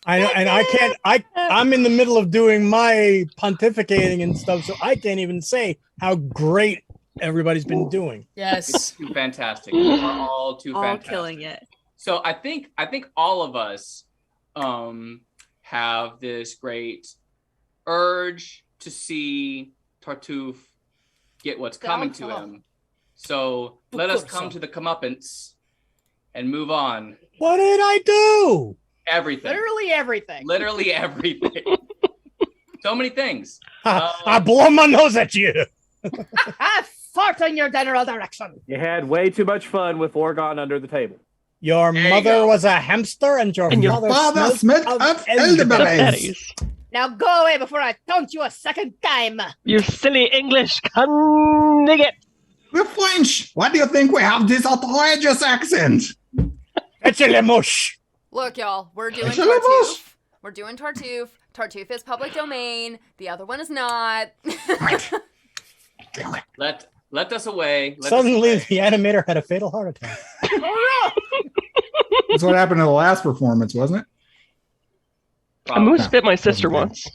E: I know, and I can't. I'm in the middle of doing my pontificating and stuff, so I can't even say how great everybody's been doing.
J: Yes.
A: Too fantastic. You are all too
F: All
A: fantastic.
F: killing it.
A: So I think all of us have this great urge to see Tartuffe get what's coming to him. So let us come to the comeuppance and move on.
E: What did I do?
A: Everything.
I: Literally everything.
A: Literally everything. So many things.
E: I blow my nose at you.
I: I fart in your general direction.
D: You had way too much fun with Orgon under the table.
E: Your
A: There you
E: mother
A: go.
E: was a hamster, and your
C: Father smelled of elderberries.
I: Now go away before I taunt you a second time.
G: You silly English cunniget.
C: We're French. Why do you think we have this outrageous accent?
E: It's a mush.
B: Look, y'all, we're doing
C: It's a little
B: Tartuffe. We're doing Tartuffe. Tartuffe is public domain. The other one is not.
A: Let us away.
E: Suddenly, the animator had a fatal heart attack.
C: That's what happened to the last performance, wasn't it?
G: A moose bit my sister once.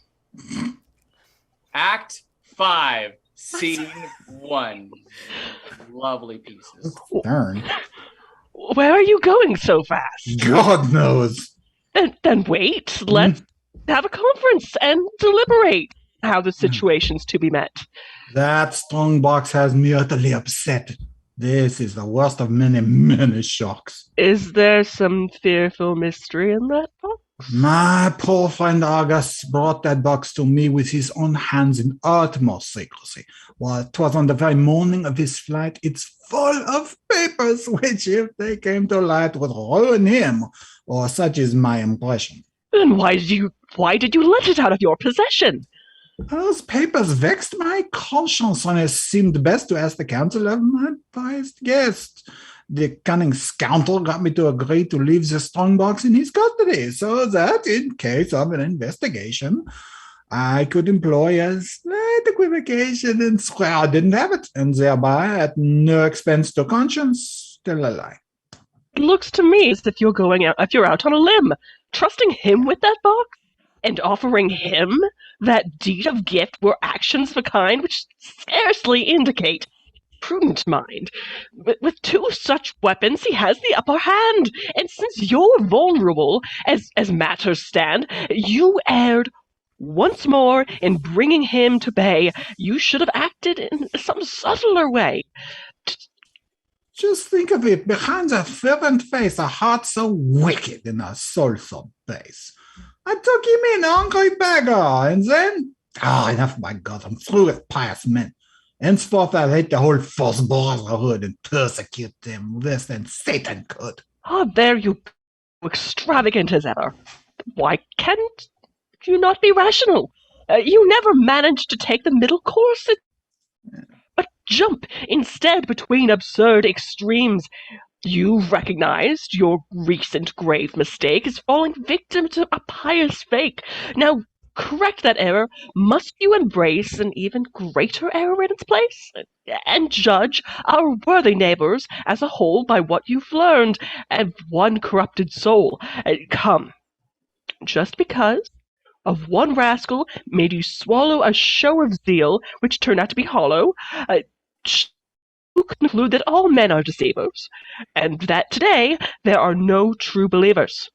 A: Act 5, Scene 1. Lovely pieces.
C: Darn.
G: Where are you going so fast?
C: God knows.
G: Then wait. Let's have a conference and deliberate how the situation's to be met.
C: That strongbox has me utterly upset. This is the worst of many, many shocks.
G: Is there some fearful mystery in that box?
C: My poor friend Argus brought that box to me with his own hands in utmost secrecy. While 'twas on the very morning of his flight, it's full of papers which, if they came to light, would ruin him, or such is my impression.
G: Then why did you let it out of your possession?
C: Those papers vexed my conscience, and it seemed best to ask the counsel of my prized guest. The cunning scoundrel got me to agree to leave the strongbox in his custody, so that, in case of an investigation, I could employ a slight equivocation and swear I didn't have it, and thereby, at no expense to conscience, tell a lie.
G: It looks to me as if you're out on a limb, trusting him with that box, and offering him that deed of gift were actions of a kind which scarcely indicate prudent mind. With two such weapons, he has the upper hand, and since you're vulnerable, as matters stand, you erred once more in bringing him to bay. You should have acted in some subtler way.
C: Just think of it, behind a fervent face, a heart so wicked and a soul so base. I took him in, hungry beggar, and then... enough, my God, I'm through with pious men. Henceforth I'll hate the whole false brotherhood and persecute them less than Satan could.
G: There you go, extravagant as ever. Why can't you not be rational? You never managed to take the middle course, but jump instead between absurd extremes. You've recognized your recent grave mistake as falling victim to a pious fake. Now, correct that error. Must you embrace an even greater error in its place? And judge our worthy neighbors as a whole by what you've learned of one corrupted soul. Come, just because of one rascal made you swallow a show of zeal which turned out to be hollow, you conclude that all men are deceivers, and that today there are no true believers.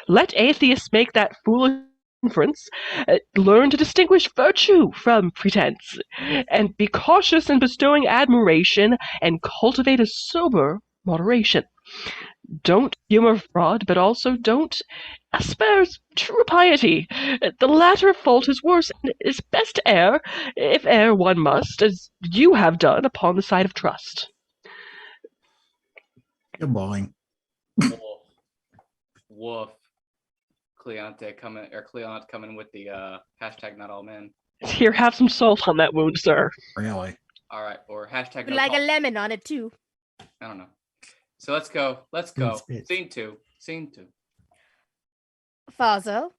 G: Let atheists make that foolish inference, learn to distinguish virtue from pretense, and be cautious in bestowing admiration and cultivate a sober moderation. Don't humor fraud, but also don't asperse true piety. The latter fault is worse, and is best to err, if err one must, as you have done upon the side of trust.
C: You're boring.
A: Woof. Cleant coming with the hashtag not all men.
G: Here, have some salt on that wound, sir.
C: Really?
A: All right, or hashtag no
I: Like
A: call.
I: a lemon on it, too.
A: I don't know. So let's go. Scene two.
I: Father,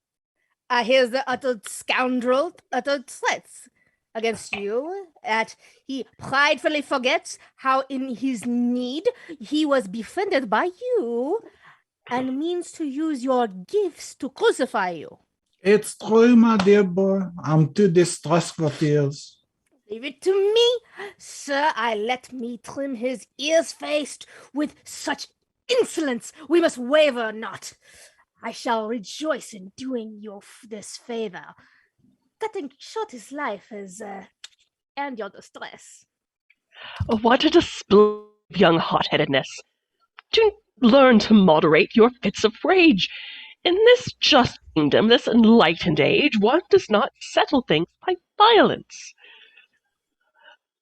I: I hear the uttered scoundrel uttered threats against you, that he pridefully forgets how in his need he was befriended by you, and means to use your gifts to crucify you.
C: It's true, my dear boy. I'm too distressed for tears.
I: Leave it to me, sir. Let me trim his ears faced with such insolence. We must waver not. I shall rejoice in doing you this favor. Cutting short his life is, and your distress.
G: What a display of young hot-headedness. Do learn to moderate your fits of rage. In this just kingdom, this enlightened age, one does not settle things by violence.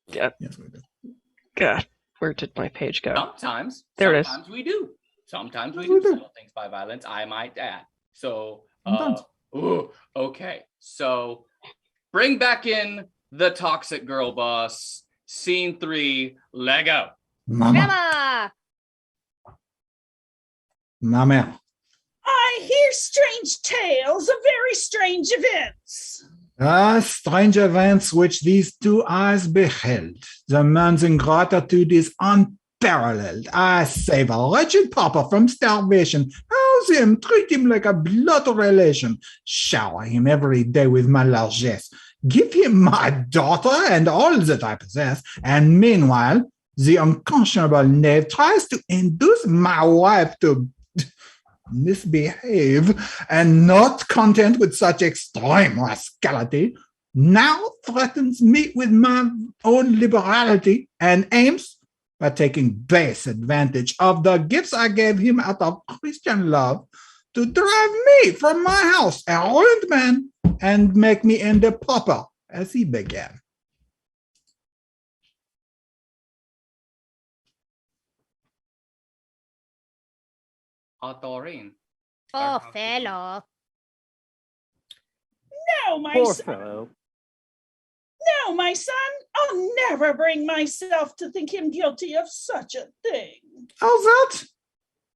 C: Yes, we do.
G: God, where did my page go?
A: Sometimes.
G: There it is.
A: Sometimes we do. Sometimes we
C: Yes,
A: do
C: we do.
A: settle things by violence, I might add. So,
C: Sometimes.
A: okay. So, bring back in the toxic girl boss. Scene 3, Lego.
C: Mama. Mama.
K: I hear strange tales of very strange events.
C: Strange events which these two eyes beheld. The man's ingratitude is unparalleled. I save a wretched pauper from starvation, house him, treat him like a blood relation, shower him every day with my largesse, give him my daughter and all that I possess, and meanwhile, the unconscionable knave tries to induce my wife to... misbehave, and not content with such extreme rascality, now threatens me with my own liberality and aims, by taking base advantage of the gifts I gave him out of Christian love, to drive me from my house, a ruined man, and make me end a pauper, as he began.
A: Doreen.
I: Oh, fellow.
K: No, my
D: Poor
K: son.
D: fellow.
K: No, my son. I'll never bring myself to think him guilty of such a thing.
C: How's that?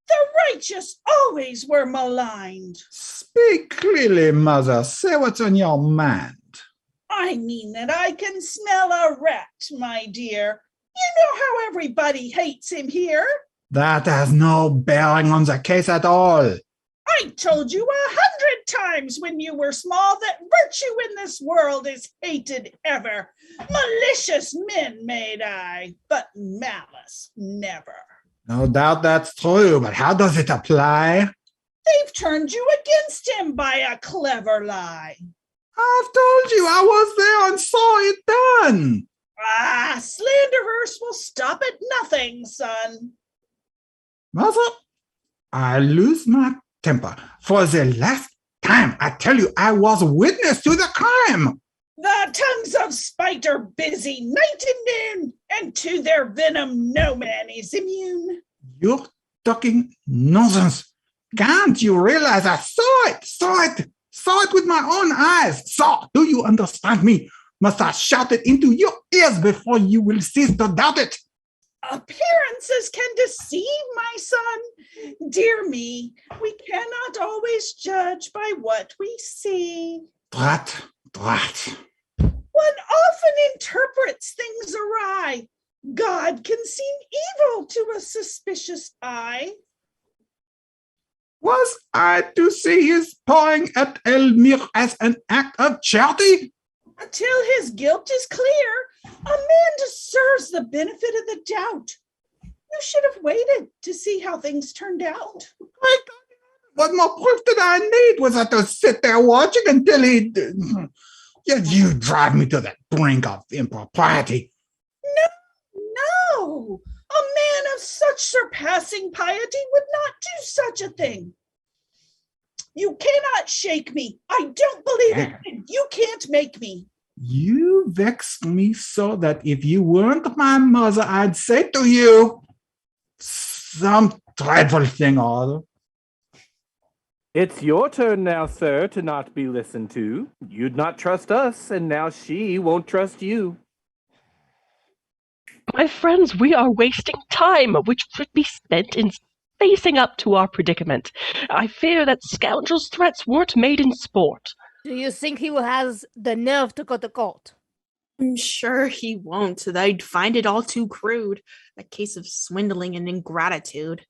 K: The righteous always were maligned.
C: Speak clearly, mother. Say what's on your mind.
K: I mean that I can smell a rat, my dear. You know how everybody hates him here.
C: That has no bearing on the case at all.
K: I told you 100 times when you were small that virtue in this world is hated ever. Malicious men made I, but malice never.
C: No doubt that's true, but how does it apply?
K: They've turned you against him by a clever lie.
C: I've told you I was there and saw it done.
K: Ah, slanderers will stop at nothing, son.
C: Mother, I lose my temper. For the last time, I tell you, I was witness to the crime.
K: The tongues of spite are busy night and noon, and to their venom no man is immune.
C: You're talking nonsense. Can't you realize I saw it with my own eyes? Do you understand me? Must I shout it into your ears before you will cease to doubt it?
K: Appearances can deceive, my son. Dear me, we cannot always judge by what we see.
C: Drat.
K: One often interprets things awry. God can seem evil to a suspicious eye.
C: Was I to see his pawing at Elmire as an act of charity?
K: Until his guilt is clear, a man deserves the benefit of the doubt. You should have waited to see how things turned out.
C: What more proof did I need? Was I to sit there watching until he... Yet you drive me to the brink of impropriety.
K: No. A man of such surpassing piety would not do such a thing. You cannot shake me. I don't believe it, and you can't make me.
C: You vex me so that if you weren't my mother, I'd say to you some dreadful thing or other.
D: It's your turn now, sir, to not be listened to. You'd not trust us, and now she won't trust you.
G: My friends, we are wasting time, which should be spent in facing up to our predicament. I fear that scoundrel's threats weren't made in sport.
I: Do you think he has the nerve to go to court?
F: I'm sure he won't. I'd find it all too crude. A case of swindling and ingratitude.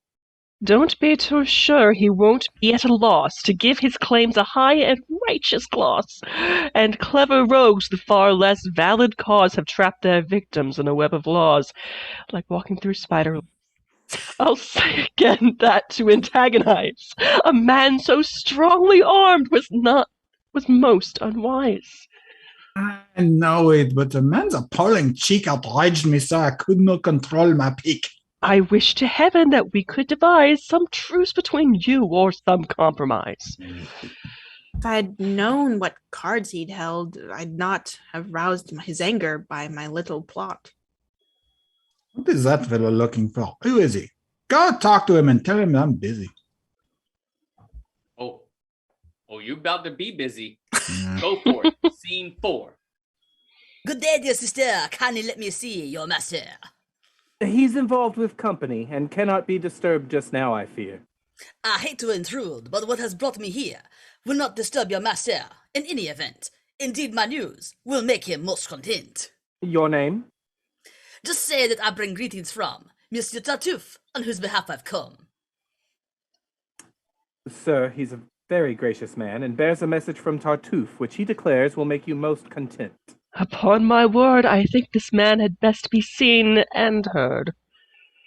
G: Don't be too sure he won't be at a loss to give his claims a high and righteous gloss. And clever rogues the far less valid cause have trapped their victims in a web of laws, like walking through spider. I'll say again that to antagonize a man so strongly armed was most unwise.
C: I know it, but the man's appalling cheek outraged me so I could not control my pique.
G: I wish to heaven that we could devise some truce between you or some compromise.
F: If I'd known what cards he'd held, I'd not have roused his anger by my little plot.
C: What is that fellow looking for? Who is he? Go talk to him and tell him I'm busy.
A: Oh, you about to be busy. Go for it. Scene 4.
M: Good day, dear sister. Kindly let me see your master.
D: He's involved with company and cannot be disturbed just now, I fear.
M: I hate to intrude, but what has brought me here will not disturb your master in any event. Indeed, my news will make him most content.
D: Your name?
M: Just say that I bring greetings from Monsieur Tartuffe, on whose behalf I've come.
D: Sir, he's a very gracious man and bears a message from Tartuffe, which he declares will make you most content.
G: Upon my word, I think this man had best be seen and heard.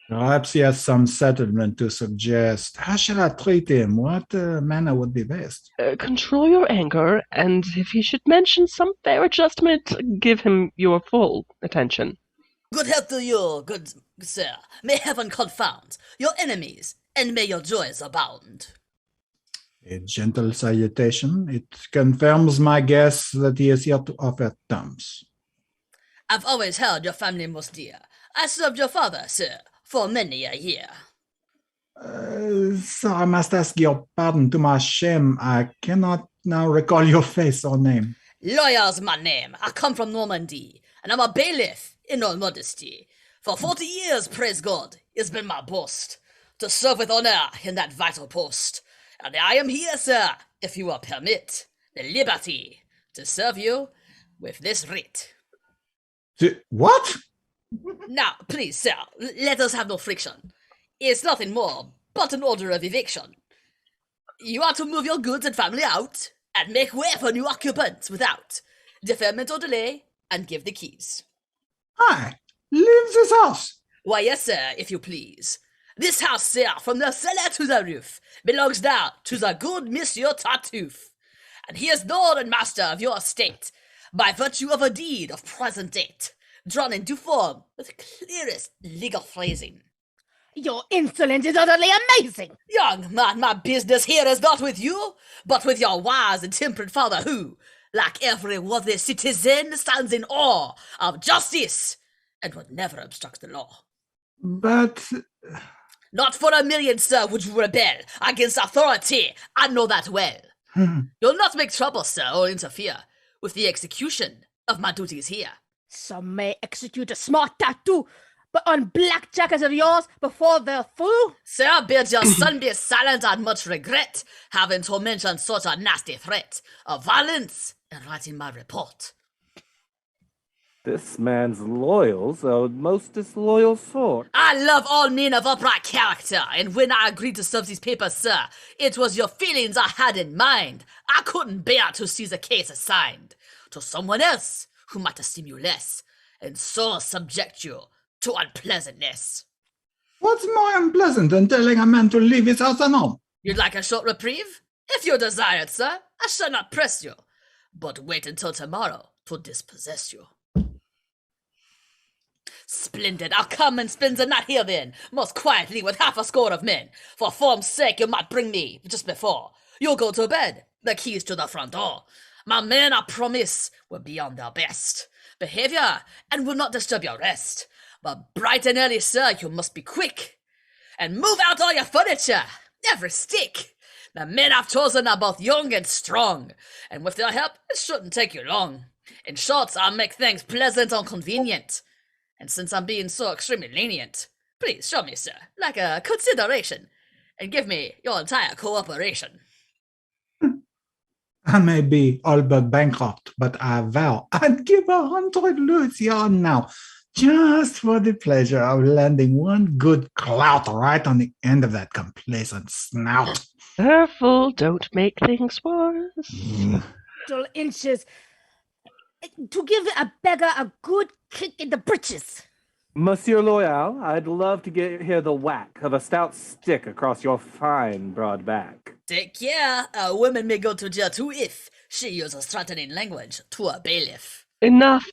C: Perhaps he has some settlement to suggest. How shall I treat him? What manner would be best?
G: Control your anger, and if he should mention some fair adjustment, give him your full attention.
M: Good health to you, good sir. May heaven confound your enemies, and may your joys abound.
C: A gentle salutation. It confirms my guess that he is here to offer terms.
M: I've always held your family most dear. I served your father, sir, for many a year.
C: Sir, I must ask your pardon. To my shame, I cannot now recall your face or name.
M: Lawyer's my name. I come from Normandy, and I'm a bailiff in all modesty. For 40 years, praise God, it's been my boast to serve with honor in that vital post. And I am here, sir, if you will permit the liberty to serve you with this writ.
C: What?
M: Now, please, sir, let us have no friction. It's nothing more but an order of eviction. You are to move your goods and family out, and make way for new occupants without deferment or delay, and give the keys.
C: I leave this house.
M: Why, yes, sir, if you please. This house, sir, from the cellar to the roof, belongs now to the good Monsieur Tartuffe, and he is lord and master of your estate by virtue of a deed of present date, drawn into form with clearest legal phrasing.
I: Your insolence is utterly amazing!
M: Young man, my business here is not with you, but with your wise and temperate father who, like every worthy citizen, stands in awe of justice and would never obstruct the law.
C: But...
M: Not for a million, sir, would you rebel against authority. I know that well. You'll not make trouble, sir, or interfere with the execution of my duties here.
I: Some may execute a smart tattoo, but on blackjackers of yours before they're through?
M: Sir, bid your son be silent and much regret having to mention such a nasty threat of violence in writing my report.
D: This man's loyal's a most disloyal sort.
M: I love all men of upright character, and when I agreed to serve these papers, sir, it was your feelings I had in mind. I couldn't bear to see the case assigned to someone else who might esteem you less, and so subject you to unpleasantness.
C: What's more unpleasant than telling a man to leave his house alone?
M: You'd like a short reprieve? If you desire it, sir, I shall not press you, but wait until tomorrow to dispossess you. Splendid, I'll come and spend the night here then, most quietly with half a score of men. For form's sake, you might bring me just before you'll go to bed the keys to the front door. My men, I promise, will be on their best behavior and will not disturb your rest. But bright and early, sir, you must be quick and move out all your furniture, every stick. The men I've chosen are both young and strong, and with their help, it shouldn't take you long. In short, I'll make things pleasant and convenient. And since I'm being so extremely lenient, please show me, sir, like a consideration, and give me your entire cooperation.
C: I may be all but bankrupt, but I vow I'd give 100 louis here now, just for the pleasure of landing one good clout right on the end of that complacent snout.
G: Careful, don't make things worse.
I: Little inches. To give a beggar a good kick in the britches.
D: Monsieur Loyal, I'd love to hear the whack of a stout stick across your fine broad back.
M: Take care, a woman may go to jail too if she uses threatening language to a bailiff.
G: Enough,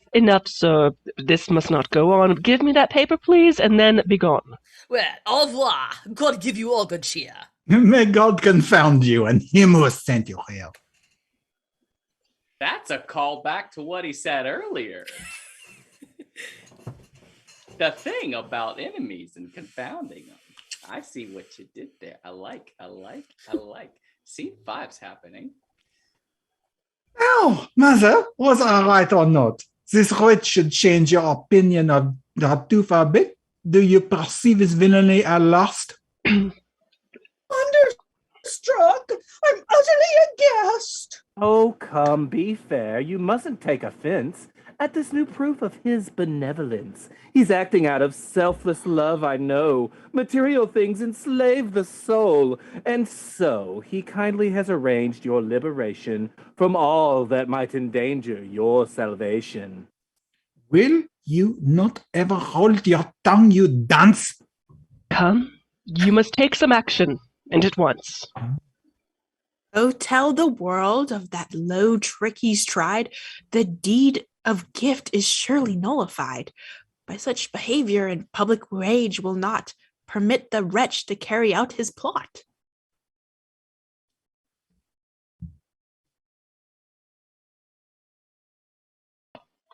G: sir. This must not go on. Give me that paper, please, and then be gone.
M: Well, au revoir. God give you all good cheer.
C: May God confound you and him who has sent you here.
A: That's a callback to what he said earlier. The thing about enemies and confounding them. I see what you did there. I like. Scene 5's happening.
C: Now, mother, was I right or not? This writ should change your opinion of Tartuffe a bit. Do you perceive his villainy at last?
K: Thunderstruck! I'm utterly aghast!
D: Oh, come, be fair. You mustn't take offense at this new proof of his benevolence. He's acting out of selfless love, I know. Material things enslave the soul. And so he kindly has arranged your liberation from all that might endanger your salvation.
C: Will you not ever hold your tongue, you dunce?
G: Come, you must take some action, and at once.
F: Oh, tell the world of that low trick he's tried. The deed of gift is surely nullified. By such behavior and public rage will not permit the wretch to carry out his plot.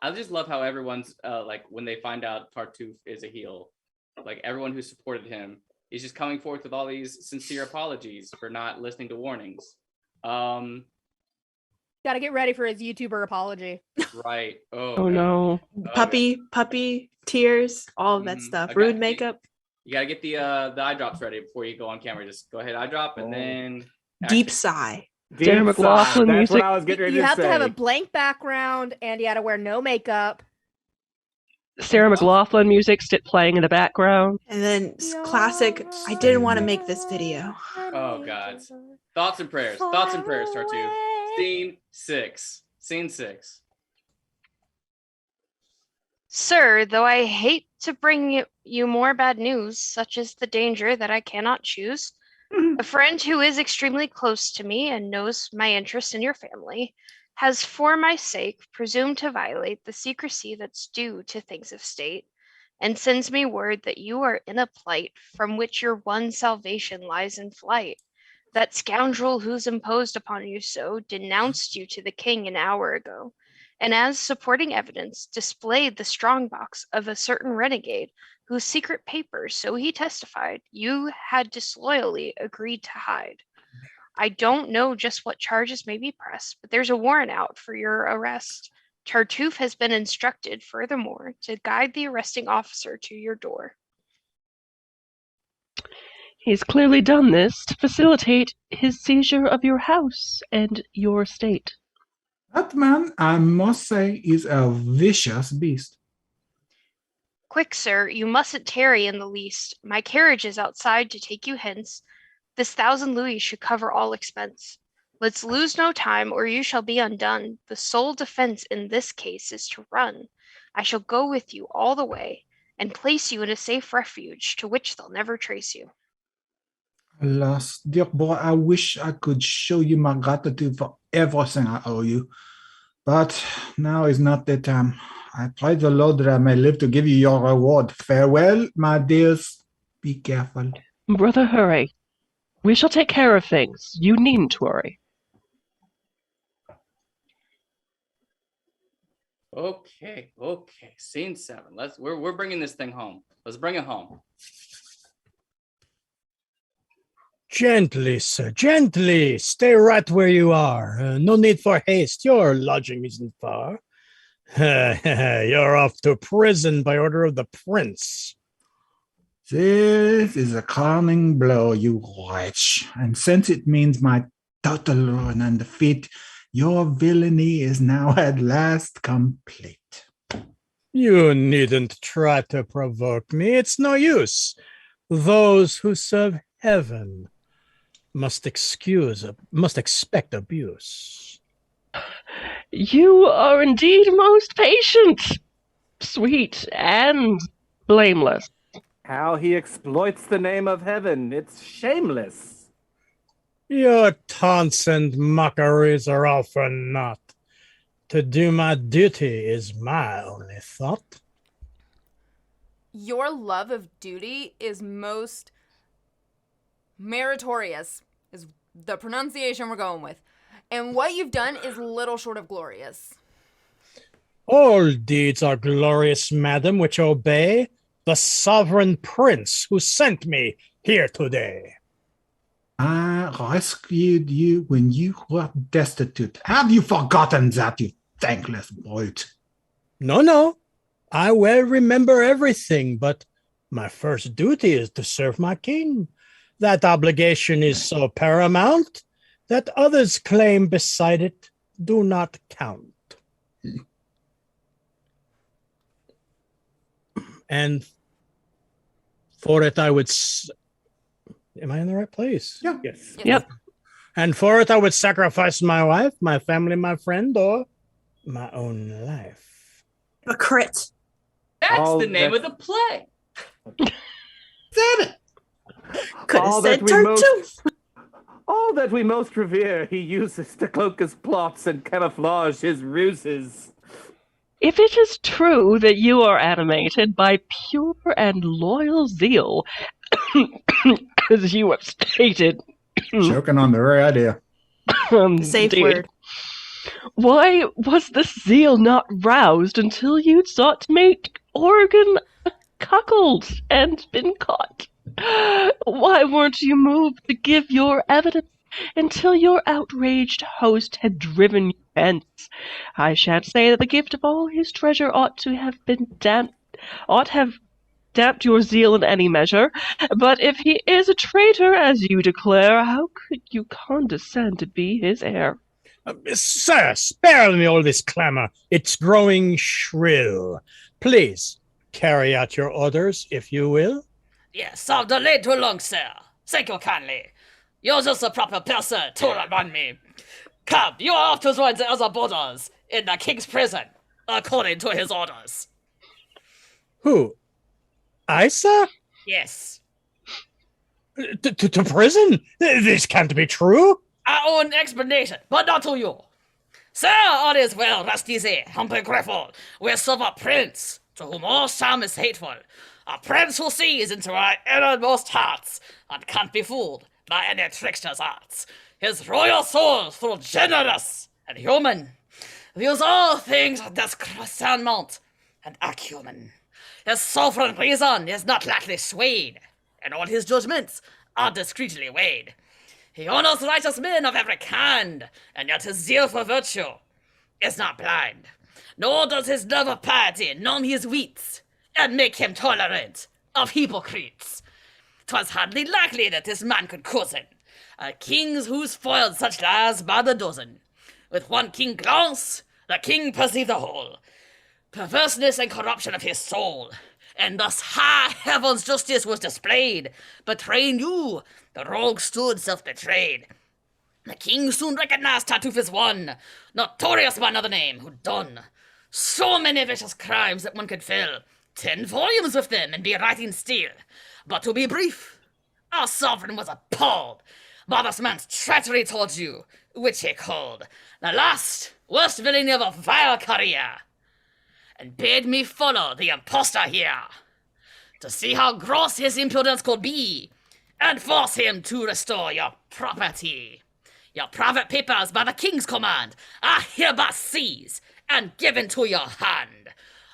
A: I just love how everyone's like when they find out Tartuffe is a heel, like everyone who supported him is just coming forth with all these sincere apologies for not listening to warnings.
B: Got to get ready for his YouTuber apology.
A: Right.
G: Oh no.
F: Puppy tears, all of that stuff. Rude makeup.
A: You gotta get the eye drops ready before you go on camera. Just go ahead, eye drop, and then
F: deep sigh.
G: Sarah McLachlan
D: That's
G: music.
D: what I was getting ready
B: You
D: to
B: have
D: say.
B: to have a blank background, and you got to wear no makeup.
G: Sarah McLachlan music playing in the background.
F: And then classic, I didn't want to make this video.
A: Oh God. Thoughts and prayers. Thoughts and prayers, Tartuffe. Scene 6. Scene 6.
H: Sir, though I hate to bring you more bad news, such as the danger that I cannot choose, a friend who is extremely close to me and knows my interest in your family has, for my sake, presumed to violate the secrecy that's due to things of state, and sends me word that you are in a plight from which your one salvation lies in flight. That scoundrel who's imposed upon you so denounced you to the king an hour ago, and as supporting evidence displayed the strongbox of a certain renegade whose secret papers, so he testified, you had disloyally agreed to hide. I don't know just what charges may be pressed, but there's a warrant out for your arrest. Tartuffe has been instructed, furthermore, to guide the arresting officer to your door.
G: He's clearly done this to facilitate his seizure of your house and your estate.
C: That man, I must say, is a vicious beast.
H: Quick, sir, you mustn't tarry in the least. My carriage is outside to take you hence. This 1,000 louis should cover all expense. Let's lose no time, or you shall be undone. The sole defense in this case is to run. I shall go with you all the way, and place you in a safe refuge to which they'll never trace you.
C: Alas, dear boy, I wish I could show you my gratitude for everything I owe you. But now is not the time. I pray the Lord that I may live to give you your reward. Farewell, my dears. Be careful.
G: Brother, hurry. We shall take care of things. You needn't worry.
A: Okay. Scene 7. We're bringing this thing home. Let's bring it home.
E: Gently, sir, gently. Stay right where you are. No need for haste. Your lodging isn't far. You're off to prison by order of the prince.
C: This is a crowning blow, you wretch. And since it means my total ruin and defeat, your villainy is now at last complete.
E: You needn't try to provoke me. It's no use. Those who serve heaven must expect abuse.
G: You are indeed most patient, sweet, and blameless.
D: How he exploits the name of heaven. It's shameless.
E: Your taunts and mockeries are all for naught. To do my duty is my only thought.
B: Your love of duty is most meritorious, is the pronunciation we're going with. And what you've done is little short of glorious.
E: All deeds are glorious, madam, which obey the sovereign prince who sent me here today.
C: I rescued you when you were destitute. Have you forgotten that, you thankless brute?
E: No. I well remember everything, but my first duty is to serve my king. That obligation is so paramount that others' claim beside it do not count. And for it, I would... Am I in the right place?
C: Yeah.
E: Yes.
G: Yep.
E: And for it, I would sacrifice my wife, my family, my friend, or my own life.
F: A crit.
A: That's
D: Oh,
A: the name
D: that's-
A: of the play.
C: Said it.
F: Could have
D: All
F: said
D: that we most-
F: Tartuffe.
D: All that we most revere, he uses to cloak his plots and camouflage his ruses.
G: If it is true that you are animated by pure and loyal zeal, as you have stated,
C: Choking on the very idea.
F: Safe
G: indeed,
F: word.
G: why was this zeal not roused until you'd sought to make Oregon cuckold and been caught? Why weren't you moved to give your evidence until your outraged host had driven you hence? I shan't say that the gift of all his treasure ought have damped your zeal in any measure, but if he is a traitor, as you declare, how could you condescend to be his heir?
E: Sir, spare me all this clamor. It's growing shrill. Please, carry out your orders, if you will.
M: Yes, I've delayed too long, sir. Thank you kindly. You're just the proper person to remind me. Come, you are off to join the other boarders in the king's prison, according to his orders.
E: Who? I, sir?
M: Yes.
E: To prison? This can't be true.
M: Our own explanation, but not to you. Sir, all is well, rest easy, humble grateful. We serve a prince, to whom all sham is hateful. A prince who sees into our innermost hearts, and can't be fooled by any trickster's arts. His royal soul, through generous and human, views all things with discernment and acumen. His sovereign reason is not lightly swayed, and all his judgments are discreetly weighed. He honors righteous men of every kind, and yet his zeal for virtue is not blind. Nor does his love of piety numb his wits, and make him tolerant of hypocrites. 'Twas hardly likely that this man could cozen a kings who spoiled such lies by the dozen. With one keen glance, the king perceived the whole perverseness and corruption of his soul, and thus high heaven's justice was displayed. Betraying you, the rogue stood self-betrayed. The king soon recognized Tartuffe as one, notorious by another name, who'd done so many vicious crimes that one could fill 10 volumes with them and be writing still. But to be brief, our sovereign was appalled by this man's treachery towards you, which he called the last worst villainy of a vile career, and bade me follow the impostor here, to see how gross his impudence could be, and force him to restore your property. Your private papers by the king's command are hereby seized and given to your hand.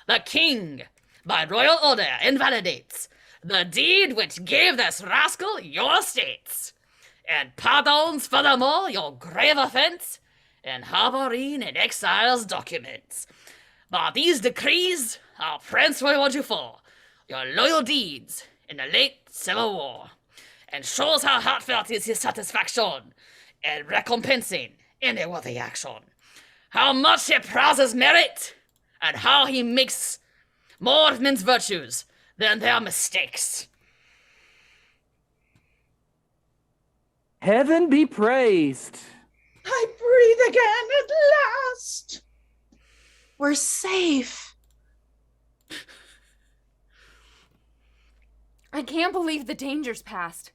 M: The king, by royal order, invalidates the deed which gave this rascal your estates, and pardons furthermore your grave offense in harboring in exile's documents. By these decrees, our prince will reward you for your loyal deeds in the late Civil War, and shows how heartfelt is his satisfaction in recompensing any worthy action, how much he prizes merit, and how he makes more of men's virtues than their mistakes.
D: Heaven be praised.
K: I breathe again at last.
F: We're safe.
B: I can't believe the danger's past.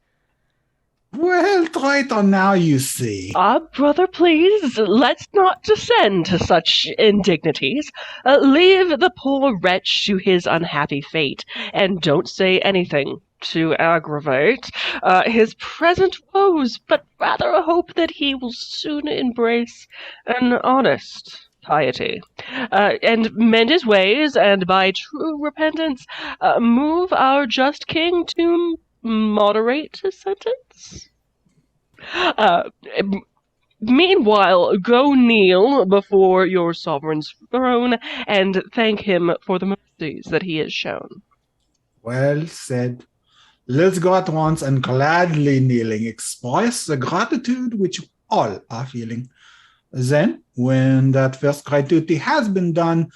C: Well, traitor, now you see.
G: Brother, please, let's not descend to such indignities. Leave the poor wretch to his unhappy fate, and don't say anything to aggravate his present woes, but rather hope that he will soon embrace an honest piety, and mend his ways, and by true repentance move our just king to moderate his sentence. Meanwhile, go kneel before your sovereign's throne and thank him for the mercies that he has shown.
C: Well said. Let's go at once and gladly kneeling express the gratitude which all are feeling. Then, when that first great duty has been done,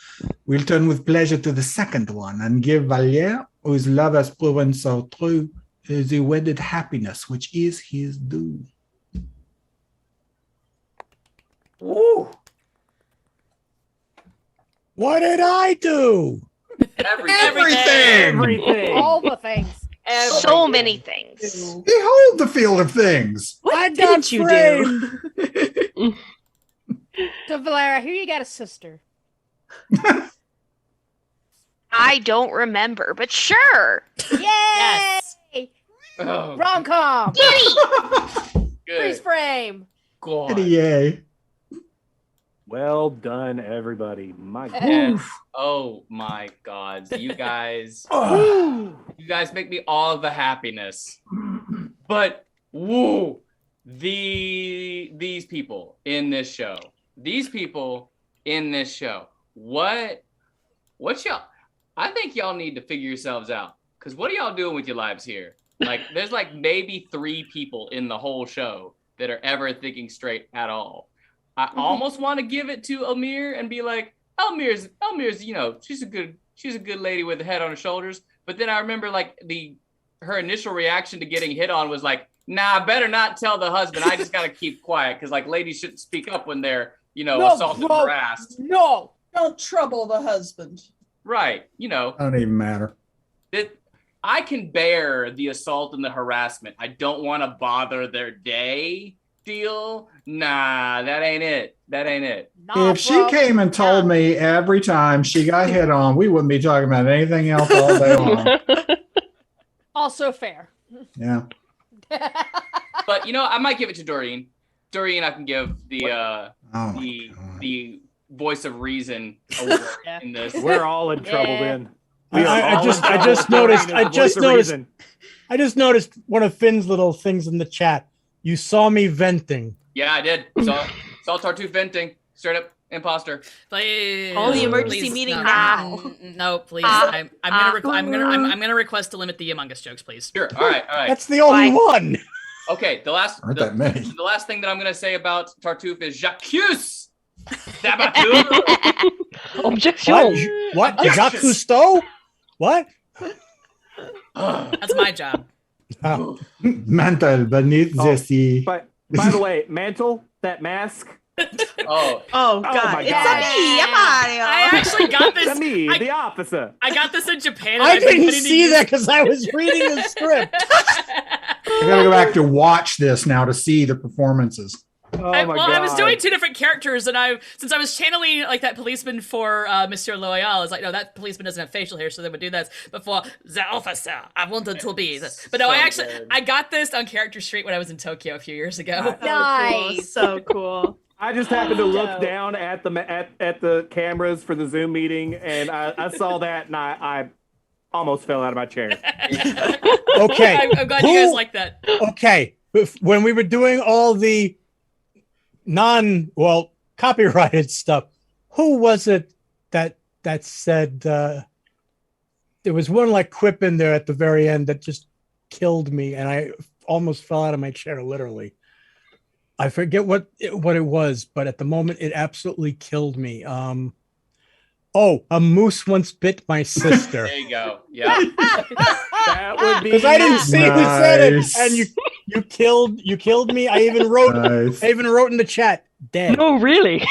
C: we'll turn with pleasure to the second one and give Moliere, whose love has proven so true, the wedded happiness which is his due.
D: Ooh.
E: What did I do?
C: Everything!
D: Everything.
I: All the things.
H: So many things.
C: Behold the field of things.
I: What
F: didn't you do?
I: So, Valera, here you got a sister.
H: I don't remember, but sure.
I: Yay!
J: Yes.
A: Oh,
I: Rom-com. Freeze
A: good.
I: frame.
A: God.
C: Yay.
D: Well done, everybody. My God.
A: Yes. Oh my God. You guys make me all the happiness. But woo, these people in this show. What y'all, I think y'all need to figure yourselves out. Because what are y'all doing with your lives here? Like, there's like maybe 3 people in the whole show that are ever thinking straight at all. I almost want to give it to Elmire and be like, Elmire's, you know, she's a good lady with a head on her shoulders. But then I remember like her initial reaction to getting hit on was like, nah, I better not tell the husband. I just got to keep quiet because like ladies shouldn't speak up when they're, you know, assaulted and harassed.
I: No.
K: Don't trouble the husband.
A: Right. You know,
C: Don't even matter.
A: I can bear the assault and the harassment. I don't want to bother their day deal. Nah, that ain't it.
C: If she came and told me every time she got hit on, we wouldn't be talking about anything else all day long.
I: Also fair.
C: Yeah.
A: But you know, I might give it to Doreen. Doreen, I can give the voice of reason award in this.
D: We're all in trouble then.
E: I just noticed one of Finn's little things in the chat. You saw me venting.
A: Yeah, I did. Saw Tartuffe venting. Straight up imposter.
J: Please.
F: Call the emergency meeting now.
J: No, please. I'm gonna request to limit the Among Us jokes, please.
A: Sure. All right.
E: That's the only one.
A: Okay. The last thing that I'm gonna say about Tartuffe is J'accuse.
E: Objection. What? Jacques Cousteau? What?
J: That's my job.
C: Mantle beneath the sea.
D: But by the way, Mantle, that mask.
A: Oh
F: God!
D: my
F: It's
D: God.
F: a me, Mario.
J: I actually got this.
D: To me, the officer.
J: I got this in Japan. And
E: I
J: I've been
E: didn't
J: wanting to
E: see
J: use-
E: that because I was reading the script.
C: I gotta go back to watch this now to see the performances.
D: Oh my God.
J: I was doing 2 different characters, and since I was channeling like that policeman for Monsieur Loyal, I was like, no, that policeman doesn't have facial hair, so they would do this. But for the officer, I wanted to be this. But no, I got this on Character Street when I was in Tokyo a few years ago.
F: Nice, so cool.
D: I just happened to look down at the cameras for the Zoom meeting, and I saw that, and I almost fell out of my chair.
E: Okay.
J: I'm glad you guys like that.
E: Okay. When we were doing all the copyrighted stuff, who was it that said there was one like quip in there at the very end that just killed me, and I almost fell out of my chair, literally. I forget what it was, but at the moment it absolutely killed me. A moose once bit my sister.
A: there you go. Yeah.
D: That would be
E: Because I didn't see who said it,
C: Nice.
E: and you killed me. I even wrote in the chat, dead.
G: No, really.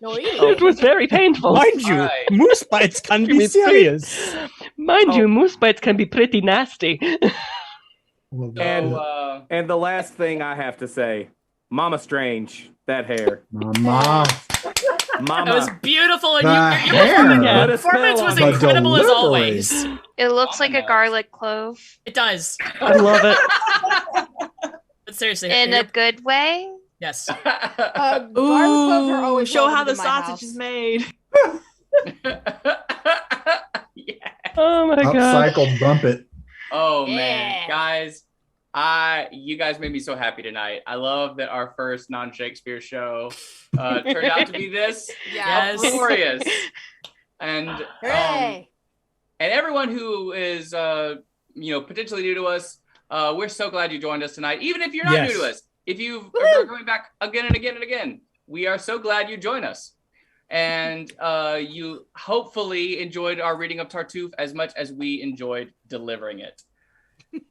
I: No, really.
G: It was very painful.
E: Mind you,
A: Right.
E: moose bites can be serious.
G: Mind you, moose bites can be pretty nasty.
D: And the last thing I have to say, Mama Strange, that hair.
C: Mama.
J: It was beautiful, and
C: The
J: your
C: hair.
J: performance was
C: The
J: incredible as
C: delivery.
J: always.
H: It looks like a garlic clove.
J: It does.
G: I love it.
J: But seriously,
H: In a good way?
J: yes.
F: Ooh, show how the sausage is made.
G: Oh my god.
C: Upcycle, bump it.
A: Oh man, guys, you guys made me so happy tonight. I love that our first non-Shakespeare show turned out to be this
J: Yes.
A: glorious. And
I: Hooray.
A: and everyone who is potentially new to us, we're so glad you joined us tonight. Even if you're not
E: Yes.
A: new to us, if you're going back again and again and again, we are so glad you join us. And you hopefully enjoyed our reading of Tartuffe as much as we enjoyed delivering it.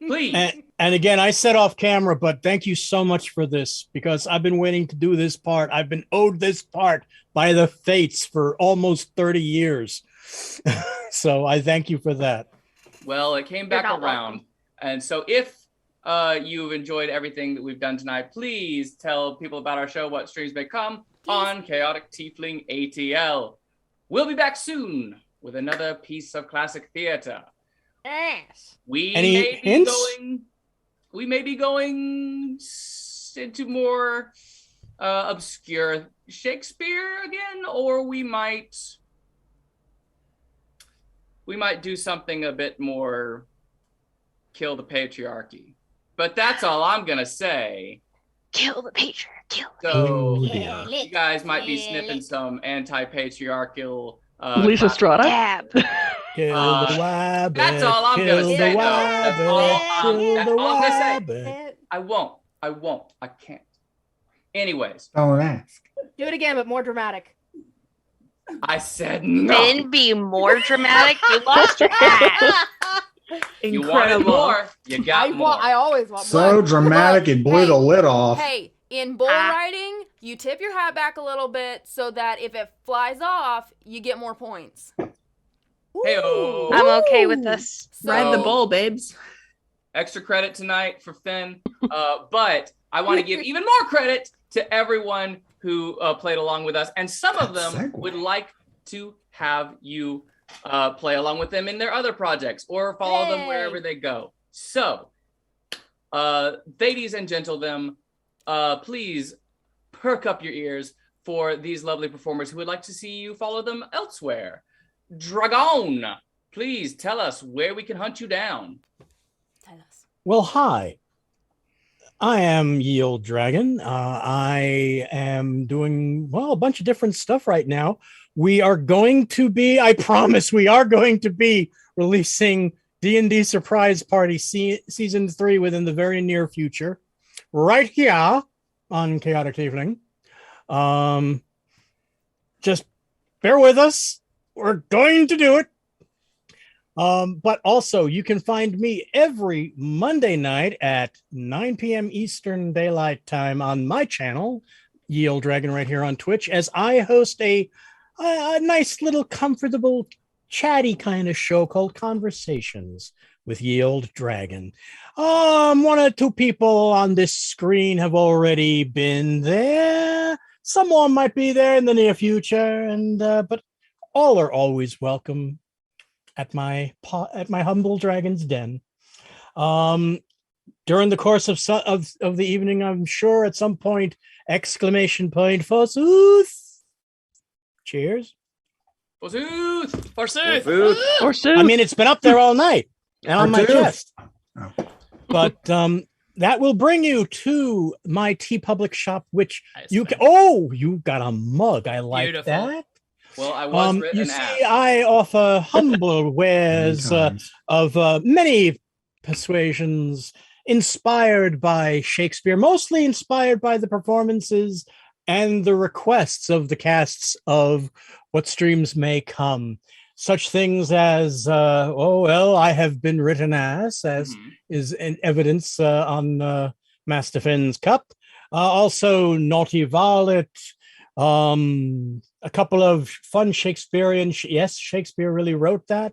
A: Please.
E: And again, I said off camera, but thank you so much for this, because I've been waiting to do this part. I've been owed this part by the fates for almost 30 years. So I thank you for that.
A: Well, it came back
H: not
A: around. And so if you've enjoyed everything that we've done tonight, please tell people about our show, What Streams May Come, on Chaotic Tiefling ATL. We'll be back soon with another piece of classic theater.
I: Yes.
A: We
E: Any
A: may
E: hints?
A: be going into more obscure Shakespeare again, or we might do something a bit more kill the patriarchy. But that's all I'm gonna say.
H: Kill the patriarch. Kill.
A: So
E: dear.
A: you guys might be sniffing some anti-patriarchal.
G: Lisa Strada.
H: Dab.
E: Kill the wabbit.
A: That's all I'm gonna say.
E: Kill the
A: though. That's all
E: wabbit. Kill the
A: I'm gonna say.
E: wabbit.
A: I won't. I can't. Anyways,
C: Don't ask.
B: Do it again, but more dramatic.
A: I said no.
H: Then be more dramatic. You lost your hat.
A: You wanted more. You got more.
B: I always want
C: So
B: more.
C: dramatic, it blew the lid off.
B: Hey, in bull riding, you tip your hat back a little bit so that if it flies off, you get more points.
A: Hey-o.
H: I'm okay with this.
F: Ride the bull, babes.
A: Extra credit tonight for Finn, but I want to give even more credit to everyone who played along with us, and some of them would like to have you play along with them in their other projects or follow them wherever they go. So, ladies and gentlemen, please perk up your ears for these lovely performers who would like to see you follow them elsewhere. Dragon, please tell us where we can hunt you down.
B: Tell us.
E: Well, hi. I am Ye Old Dragon. I am doing, a bunch of different stuff right now. We are going to be, I promise, we are going to be releasing D&D Surprise Party Season 3 within the very near future. Right here on Chaotic Tiefling. Just bear with us. We're going to do it. But also, you can find me every Monday night at 9 p.m. Eastern Daylight Time on my channel, Ye Old Dragon, right here on Twitch, as I host a nice little comfortable, chatty kind of show called Conversations with Ye Old Dragon. One or two people on this screen have already been there. Some more might be there in the near future, and but all are always welcome at my humble dragon's den. During the course of the evening, I'm sure at some point, exclamation point, forsooth. Cheers.
A: Forsooth.
E: I mean, it's been up there all night and on my chest.
C: Oh.
E: But that will bring you to my TeePublic shop, which you can. You got a mug. I like that.
A: Well, I was written
E: you see, I offer humble wares of many persuasions, inspired by Shakespeare, mostly inspired by the performances and the requests of the casts of What Streams May Come. Such things as, I have been written as is in evidence on Master Finn's cup. Also, Naughty Varlet. A couple of fun Shakespearean, yes, Shakespeare really wrote that,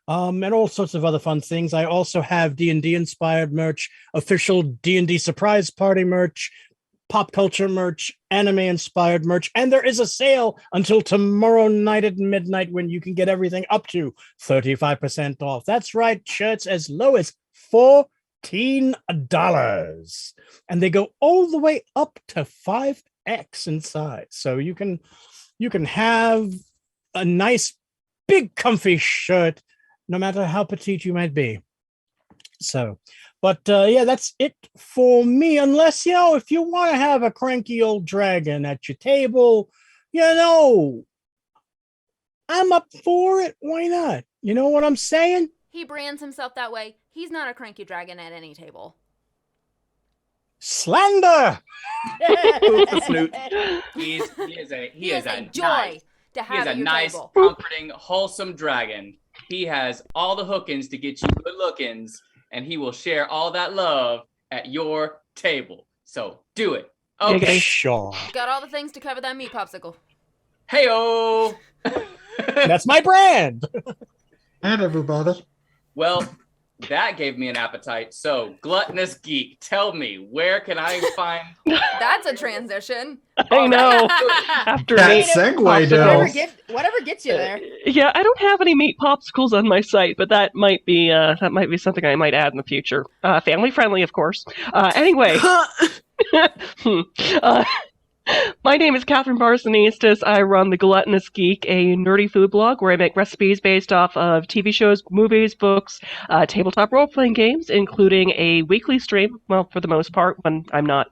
E: and all sorts of other fun things. I also have D&D inspired merch, official D&D surprise party merch, pop culture merch, anime inspired merch, and there is a sale until tomorrow night at midnight when you can get everything up to 35% off. That's right, shirts as low as $14, and they go all the way up to 5X in size, so you can have a nice, big, comfy shirt, no matter how petite you might be. So, but that's it for me. Unless, if you want to have a cranky old dragon at your table, I'm up for it. Why not? You know what I'm saying?
B: He brands himself that way. He's not a cranky dragon at any table.
E: Slander!
A: He is a
B: joy to have at your
A: nice,
B: table.
A: comforting, wholesome dragon. He has all the hookins to get you good lookins, and he will share all that love at your table. So do it. Okay.
E: Sure.
B: Got all the things to cover that meat popsicle.
A: Hey-o!
E: That's my brand.
C: And everybody.
A: Well, that gave me an appetite. So, gluttonous geek, tell me, where can I find?
B: That's a transition.
G: I know. After
C: That
G: meat
C: segue,
G: popsicles.
C: Dill.
B: Whatever gets you there.
G: Yeah, I don't have any meat popsicles on my site, but that might be something I might add in the future. Family friendly, of course. Anyway. My name is Catherine Barsonistis. I run The Gluttonous Geek, a nerdy food blog where I make recipes based off of TV shows, movies, books, tabletop role-playing games, including a weekly stream, well, for the most part, when I'm not,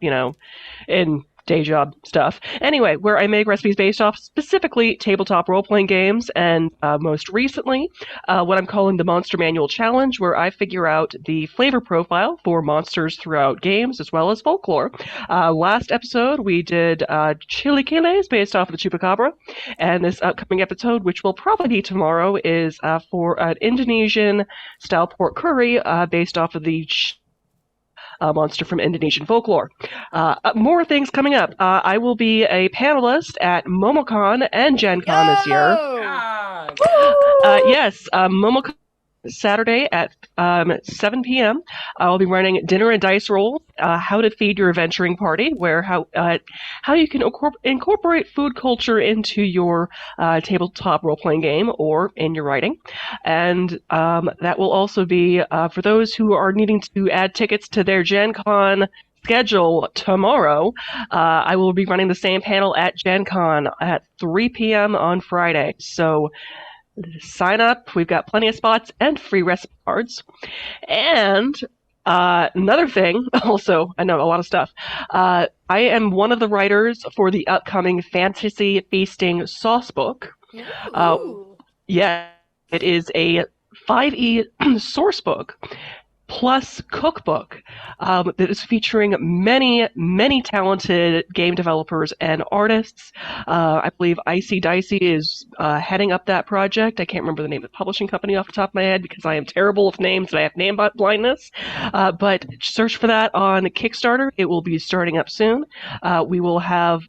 G: in day job stuff. Anyway, where I make recipes based off specifically tabletop role-playing games, and most recently, what I'm calling the Monster Manual Challenge, where I figure out the flavor profile for monsters throughout games as well as folklore. Last episode, we did chilaquiles based off of the chupacabra, and this upcoming episode, which will probably be tomorrow, is for an Indonesian-style pork curry based off of the monster from Indonesian folklore. More things coming up. I will be a panelist at MomoCon and Gen Con this year. Yes, MomoCon Saturday at 7 p.m. I'll be running Dinner and Dice Roll, How to Feed Your Adventuring Party, where how you can incorporate food culture into your tabletop role-playing game or in your writing. And that will also be for those who are needing to add tickets to their Gen Con schedule tomorrow. I will be running the same panel at Gen Con at 3 p.m. on Friday. So sign up. We've got plenty of spots and free recipe cards. And another thing, also, I know a lot of stuff. I am one of the writers for the upcoming Fantasy Feasting Sauce book. Yeah, it is a 5e source book plus cookbook that is featuring many talented game developers and artists. I believe Icy Dicey is heading up that project. I can't remember the name of the publishing company off the top of my head because I am terrible with names and I have name blindness. But search for that on Kickstarter. It will be starting up soon. We will have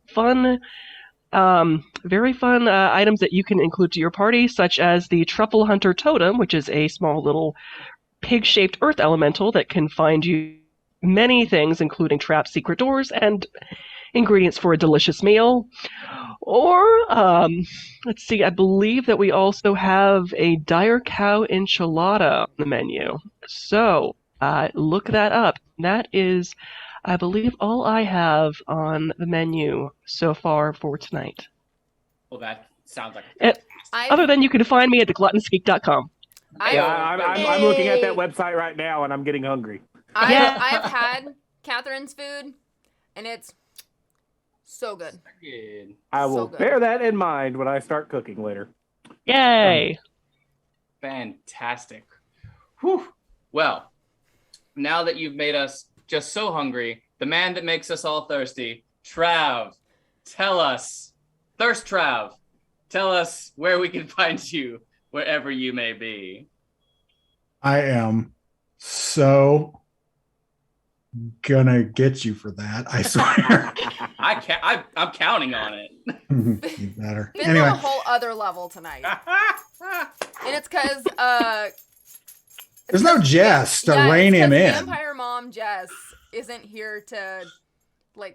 G: very fun items that you can include to your party, such as the Truffle Hunter Totem, which is a small little pig-shaped earth elemental that can find you many things, including trapped secret doors and ingredients for a delicious meal. Or, let's see, I believe that we also have a dire cow enchilada on the menu. So, look that up. That is, I believe, all I have on the menu so far for tonight.
A: Well, that sounds like
G: other than you can find me at thegluttonousgeek.com.
D: I'm looking at that website right now, and I'm getting hungry.
B: I've had Catherine's food, and it's so good.
D: I will bear that in mind when I start cooking later.
G: Yay!
A: Fantastic. Whew. Well, now that you've made us just so hungry, the man that makes us all thirsty, Trav, tell us, Thirst Trav, tell us where we can find you, wherever you may be.
C: I am so gonna get you for that, I swear.
A: I'm counting on it.
C: You better.
B: Been
C: Anyway.
B: on a whole other level tonight. And it's because
C: there's no Jess to rein him in.
B: Vampire Mom Jess isn't here to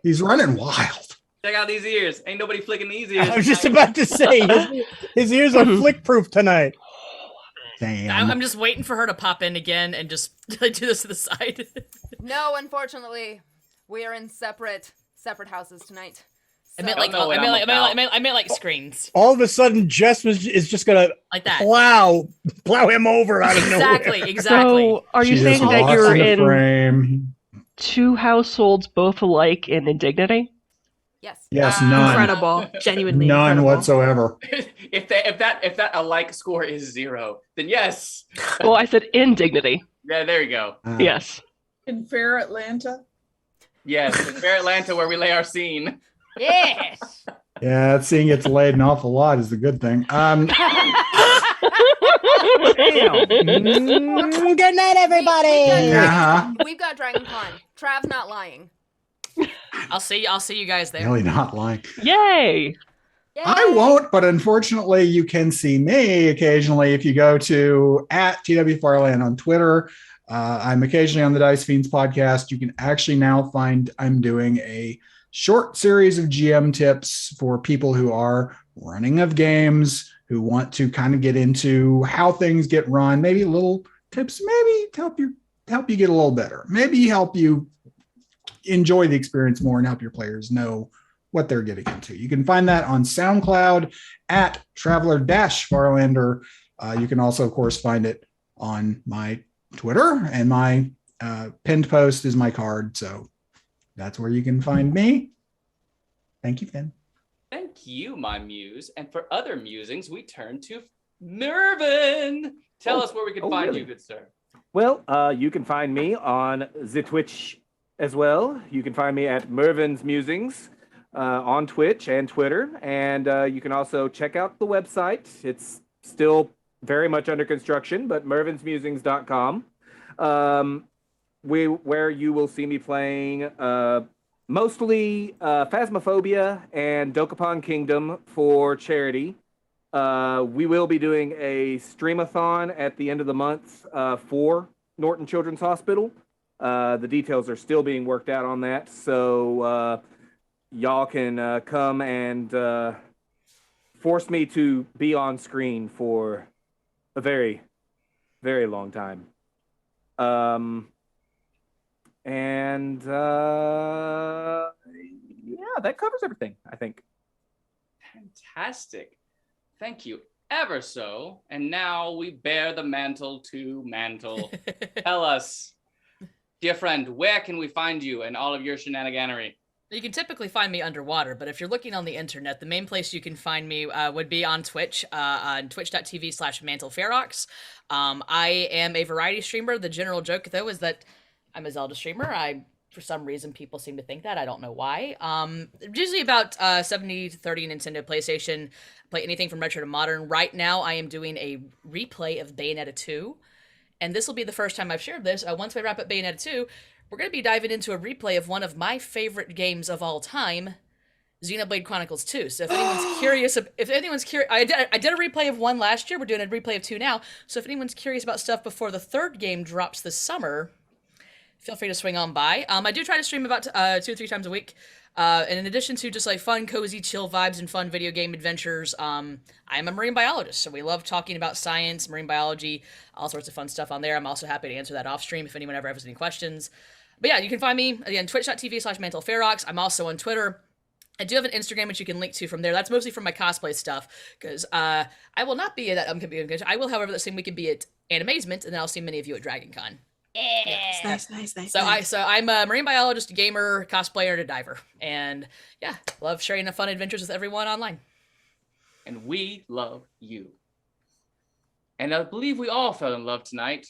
C: He's running wild.
A: Check out these ears. Ain't nobody flicking these ears.
E: I was just about to say, his ears are flick-proof tonight.
C: Damn.
J: I'm just waiting for her to pop in again and just do this to the side.
B: No, unfortunately, we are in separate houses tonight.
J: I meant like screens.
E: All of a sudden, Jess is just gonna
J: like that.
E: Plow him over out of nowhere.
J: Exactly.
G: So, are you saying that you're in
C: frame.
G: two households both alike in indignity?
C: Yes, none.
F: Incredible. Genuinely
C: none
F: incredible.
C: whatsoever.
A: If that alike score is 0, then yes.
G: Well, I said indignity.
A: Yeah, there you go.
G: Yes.
K: In Fair Atlanta?
A: Yes, in Fair Atlanta where we lay our scene.
B: Yes.
C: Yeah, that scene gets laid an awful lot is the good thing.
I: Good night, everybody.
B: We've got Dragon Con. Trav's not lying.
J: I'll see you guys there.
C: Really not lying.
G: Yay!
C: I won't, but unfortunately, you can see me occasionally if you go to @TWFarland on Twitter. I'm occasionally on the Dice Fiends podcast. You can actually now find I'm doing a short series of GM tips for people who are running of games, who want to kind of get into how things get run, maybe little tips, maybe to help you get a little better, maybe help you enjoy the experience more and help your players know what they're getting into. You can find that on SoundCloud @Traveler-Farlander. You can also, of course, find it on my Twitter, and my pinned post is my card. So that's where you can find me. Thank you, Finn.
A: Thank you, my muse. And for other musings, we turn to Mervyn. Tell us where we can find
D: really?
A: you, good sir.
D: Well, you can find me on the Twitch as well. You can find me at Mervyn's Musings on Twitch and Twitter. And you can also check out the website. It's still very much under construction, but mervynsmusings.com, where you will see me playing mostly Phasmophobia and Dokapon Kingdom for charity. We will be doing a streamathon at the end of the month for Norton Children's Hospital. The details are still being worked out on that, so y'all can come and force me to be on screen for a very, very long time. Yeah, that covers everything, I think.
A: Fantastic. Thank you ever so. And now we bear the mantle to Mantle. Tell us, dear friend, where can we find you and all of your shenaniganery?
J: You can typically find me underwater, but if you're looking on the internet, the main place you can find me would be on Twitch, on twitch.tv/MantleFerox. I am a variety streamer. The general joke, though, is that I'm a Zelda streamer. For some reason, people seem to think that. I don't know why. Usually about 70-30 Nintendo, PlayStation. Play anything from retro to modern. Right now, I am doing a replay of Bayonetta 2. And this will be the first time I've shared this. Once we wrap up Bayonetta 2, we're going to be diving into a replay of one of my favorite games of all time, Xenoblade Chronicles 2. So if anyone's curious, I did a replay of 1 last year. We're doing a replay of 2 now. So if anyone's curious about stuff before the 3rd game drops this summer, feel free to swing on by. I do try to stream about 2 or 3 times a week. And in addition to just like fun, cozy, chill vibes and fun video game adventures, I'm a marine biologist. So we love talking about science, marine biology, all sorts of fun stuff on there. I'm also happy to answer that off stream if anyone ever has any questions. But yeah, you can find me, again, twitch.tv/MantleFerox. I'm also on Twitter. I do have an Instagram which you can link to from there. That's mostly for my cosplay stuff, because I will not be at that upcoming convention. I will, however, the same weekend be at Animazement, and then I'll see many of you at Dragon Con.
F: Yeah. Nice.
J: So I'm a marine biologist, a gamer, cosplayer, and a diver. And yeah, love sharing the fun adventures with everyone online.
A: And we love you. And I believe we all fell in love tonight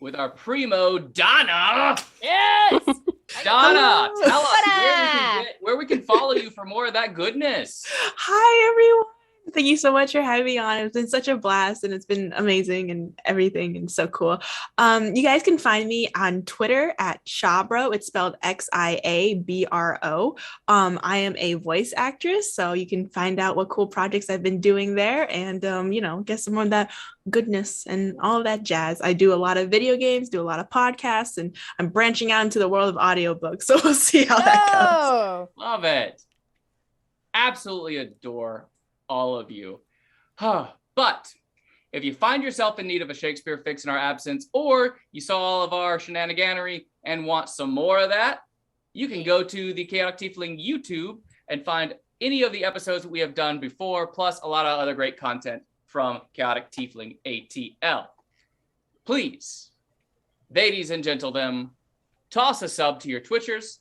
A: with our primo, Donna.
B: Yes!
A: Donna, tell us where we can follow you for more of that goodness.
F: Hi, everyone. Thank you so much for having me on. It's been such a blast, and it's been amazing and everything, and so cool. You guys can find me on Twitter at Shabro. It's spelled XIABRO. I am a voice actress, so you can find out what cool projects I've been doing there, and get some of that goodness and all of that jazz. I do a lot of video games, do a lot of podcasts, and I'm branching out into the world of audiobooks. So we'll see how that goes.
A: Love it. Absolutely adore all of you. But if you find yourself in need of a Shakespeare fix in our absence, or you saw all of our shenaniganery and want some more of that, you can go to the Chaotic Tiefling YouTube and find any of the episodes that we have done before, plus a lot of other great content from Chaotic Tiefling ATL. Please, ladies and gentlemen, toss a sub to your Twitchers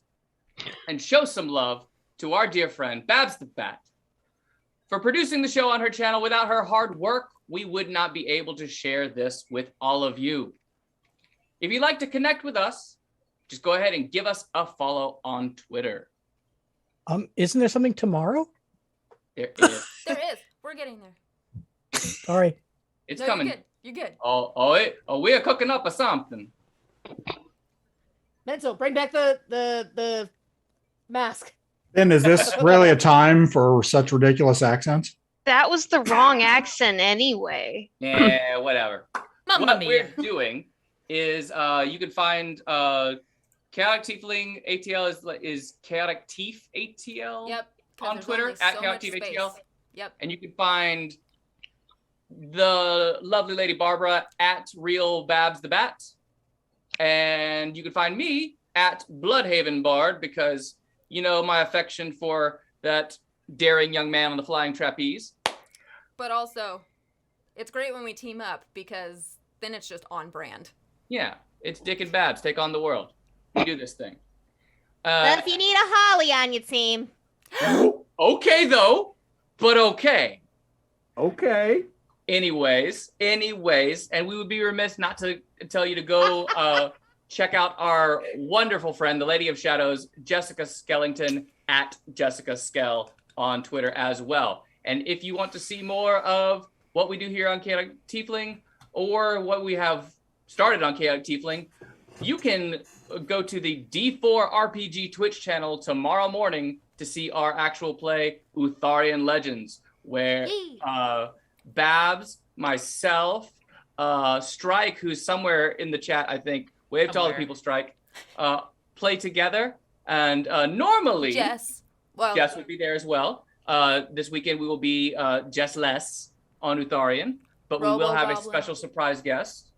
A: and show some love to our dear friend Babs the Bat. For producing the show on her channel, without her hard work, we would not be able to share this with all of you. If you'd like to connect with us, just go ahead and give us a follow on Twitter.
E: Isn't there something tomorrow?
A: There is.
B: There is. We're getting there.
E: Sorry.
A: It's coming.
B: You're good.
A: We are cooking up or something.
I: Mental, bring back the mask.
C: Ben, is this really a time for such ridiculous accents?
H: That was the wrong accent anyway.
A: Yeah, whatever.
M: Mamma
A: What
M: mia.
A: we're doing is you can find Chaotic Tiefling ATL is Chaotic Tief ATL
B: Yep. 'cause
A: on
B: there's
A: Twitter
B: only
A: at
B: so
A: Chaotic
B: much
A: Tief ATL.
B: space. Yep.
A: And you can find the lovely lady Barbara at Real Babs the Bat. And you can find me at Bloodhaven Bard because you know my affection for that daring young man on the flying trapeze.
B: But also, it's great when we team up because then it's just on brand.
A: Yeah, it's Dick and Babs take on the world. We do this thing.
I: Well, if you need a Holly on your team.
A: Okay, though, but okay.
D: Okay.
A: Anyways, and we would be remiss not to tell you to go check out our wonderful friend, the Lady of Shadows, Jessica Skellington, at Jessica Skell on Twitter as well. And if you want to see more of what we do here on Chaotic Tiefling or what we have started on Chaotic Tiefling, you can go to the D4 RPG Twitch channel tomorrow morning to see our actual play, Utharian Legends, where Babs, myself, Strike, who's somewhere in the chat, I think, wave to all the people, Strike, play together. And normally,
B: Jess
A: would be there as well. This weekend we will be Jess Less on Utharian, but we will have a special surprise guest,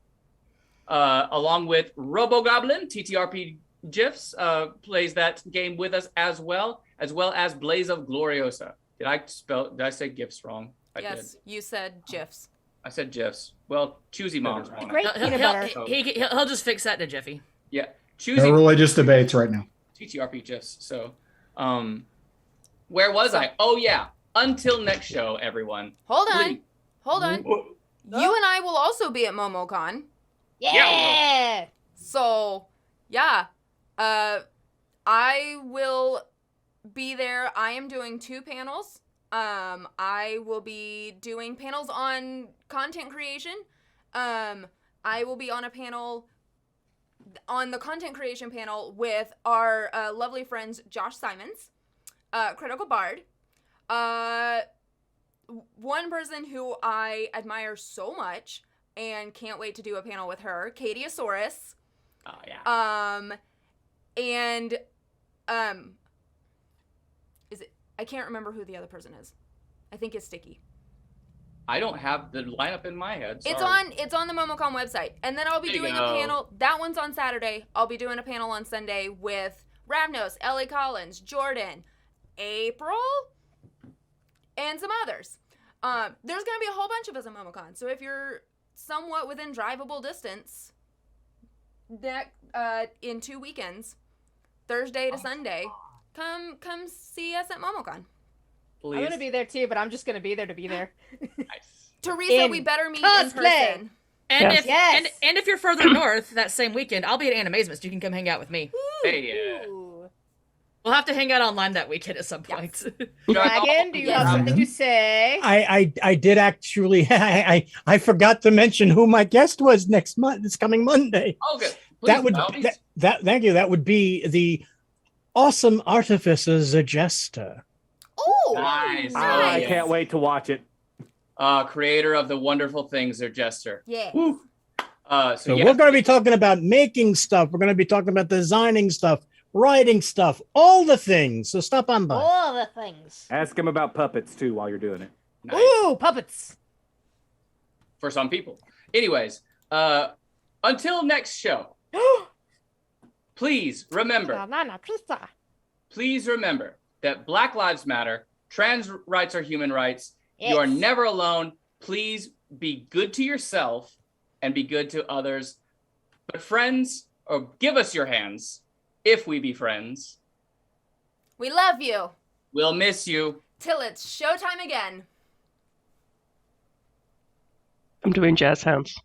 A: along with Robo Goblin, TTRP GIFs, plays that game with us as well as Blaze of Gloriosa. Did I say GIFs wrong? I did.
B: You said GIFs.
A: I said GIFs. Well, Choosy Mom's wrong.
I: Great peanut butter.
M: He'll just fix that in a jiffy.
A: Yeah,
C: No religious debates right now.
A: TTRP GIFs. So, where was I? Oh yeah. Until next show, everyone.
B: Hold on. You and I will also be at MomoCon.
I: Yeah.
B: So, yeah. I will be there. I am doing 2 panels. I will be doing panels on content creation. I will be on a panel, on the content creation panel with our lovely friends Josh Simons, Critical Bard, one person who I admire so much and can't wait to do a panel with her, Katie Asaurus.
A: Oh yeah.
B: And is it? I can't remember who the other person is. I think it's Sticky.
A: I don't have the lineup in my head. Sorry.
B: It's on the MomoCon website. And then I'll be doing a panel. That one's on Saturday. I'll be doing a panel on Sunday with Ravnos, Ellie Collins, Jordan, April, and some others. There's gonna be a whole bunch of us at MomoCon. So if you're somewhat within drivable distance, that in 2 weekends, Thursday to Sunday, come see us at MomoCon.
A: Please.
I: I'm gonna be there too, but I'm just gonna be there to be there.
A: Nice.
B: Teresa, we better meet in person.
M: And if you're further north that same weekend, I'll be at Animazement. You can come hang out with me.
A: Hey,
M: we'll have to hang out online that weekend at some point.
I: Dragon, do you have something to say?
E: I did actually. I forgot to mention who my guest was this coming Monday.
A: Oh, good.
E: Thank you. That would be the awesome artificer Jester.
B: Oh,
A: nice.
D: I can't wait to watch it.
A: Creator of the wonderful things, Jester.
B: Yeah.
E: So we're going to be talking about making stuff. We're going to be talking about designing stuff, writing stuff, all the things. So stop on by.
I: All the things.
D: Ask him about puppets too while you're doing it.
A: Nice.
I: Ooh, puppets.
A: For some people. Anyways, until next show, please remember that Black Lives Matter, trans rights are human rights.
I: Yes.
A: You are never alone. Please be good to yourself and be good to others. But friends, or give us your hands if we be friends.
B: We love you.
A: We'll miss you.
B: Till it's showtime again.
G: I'm doing jazz hands.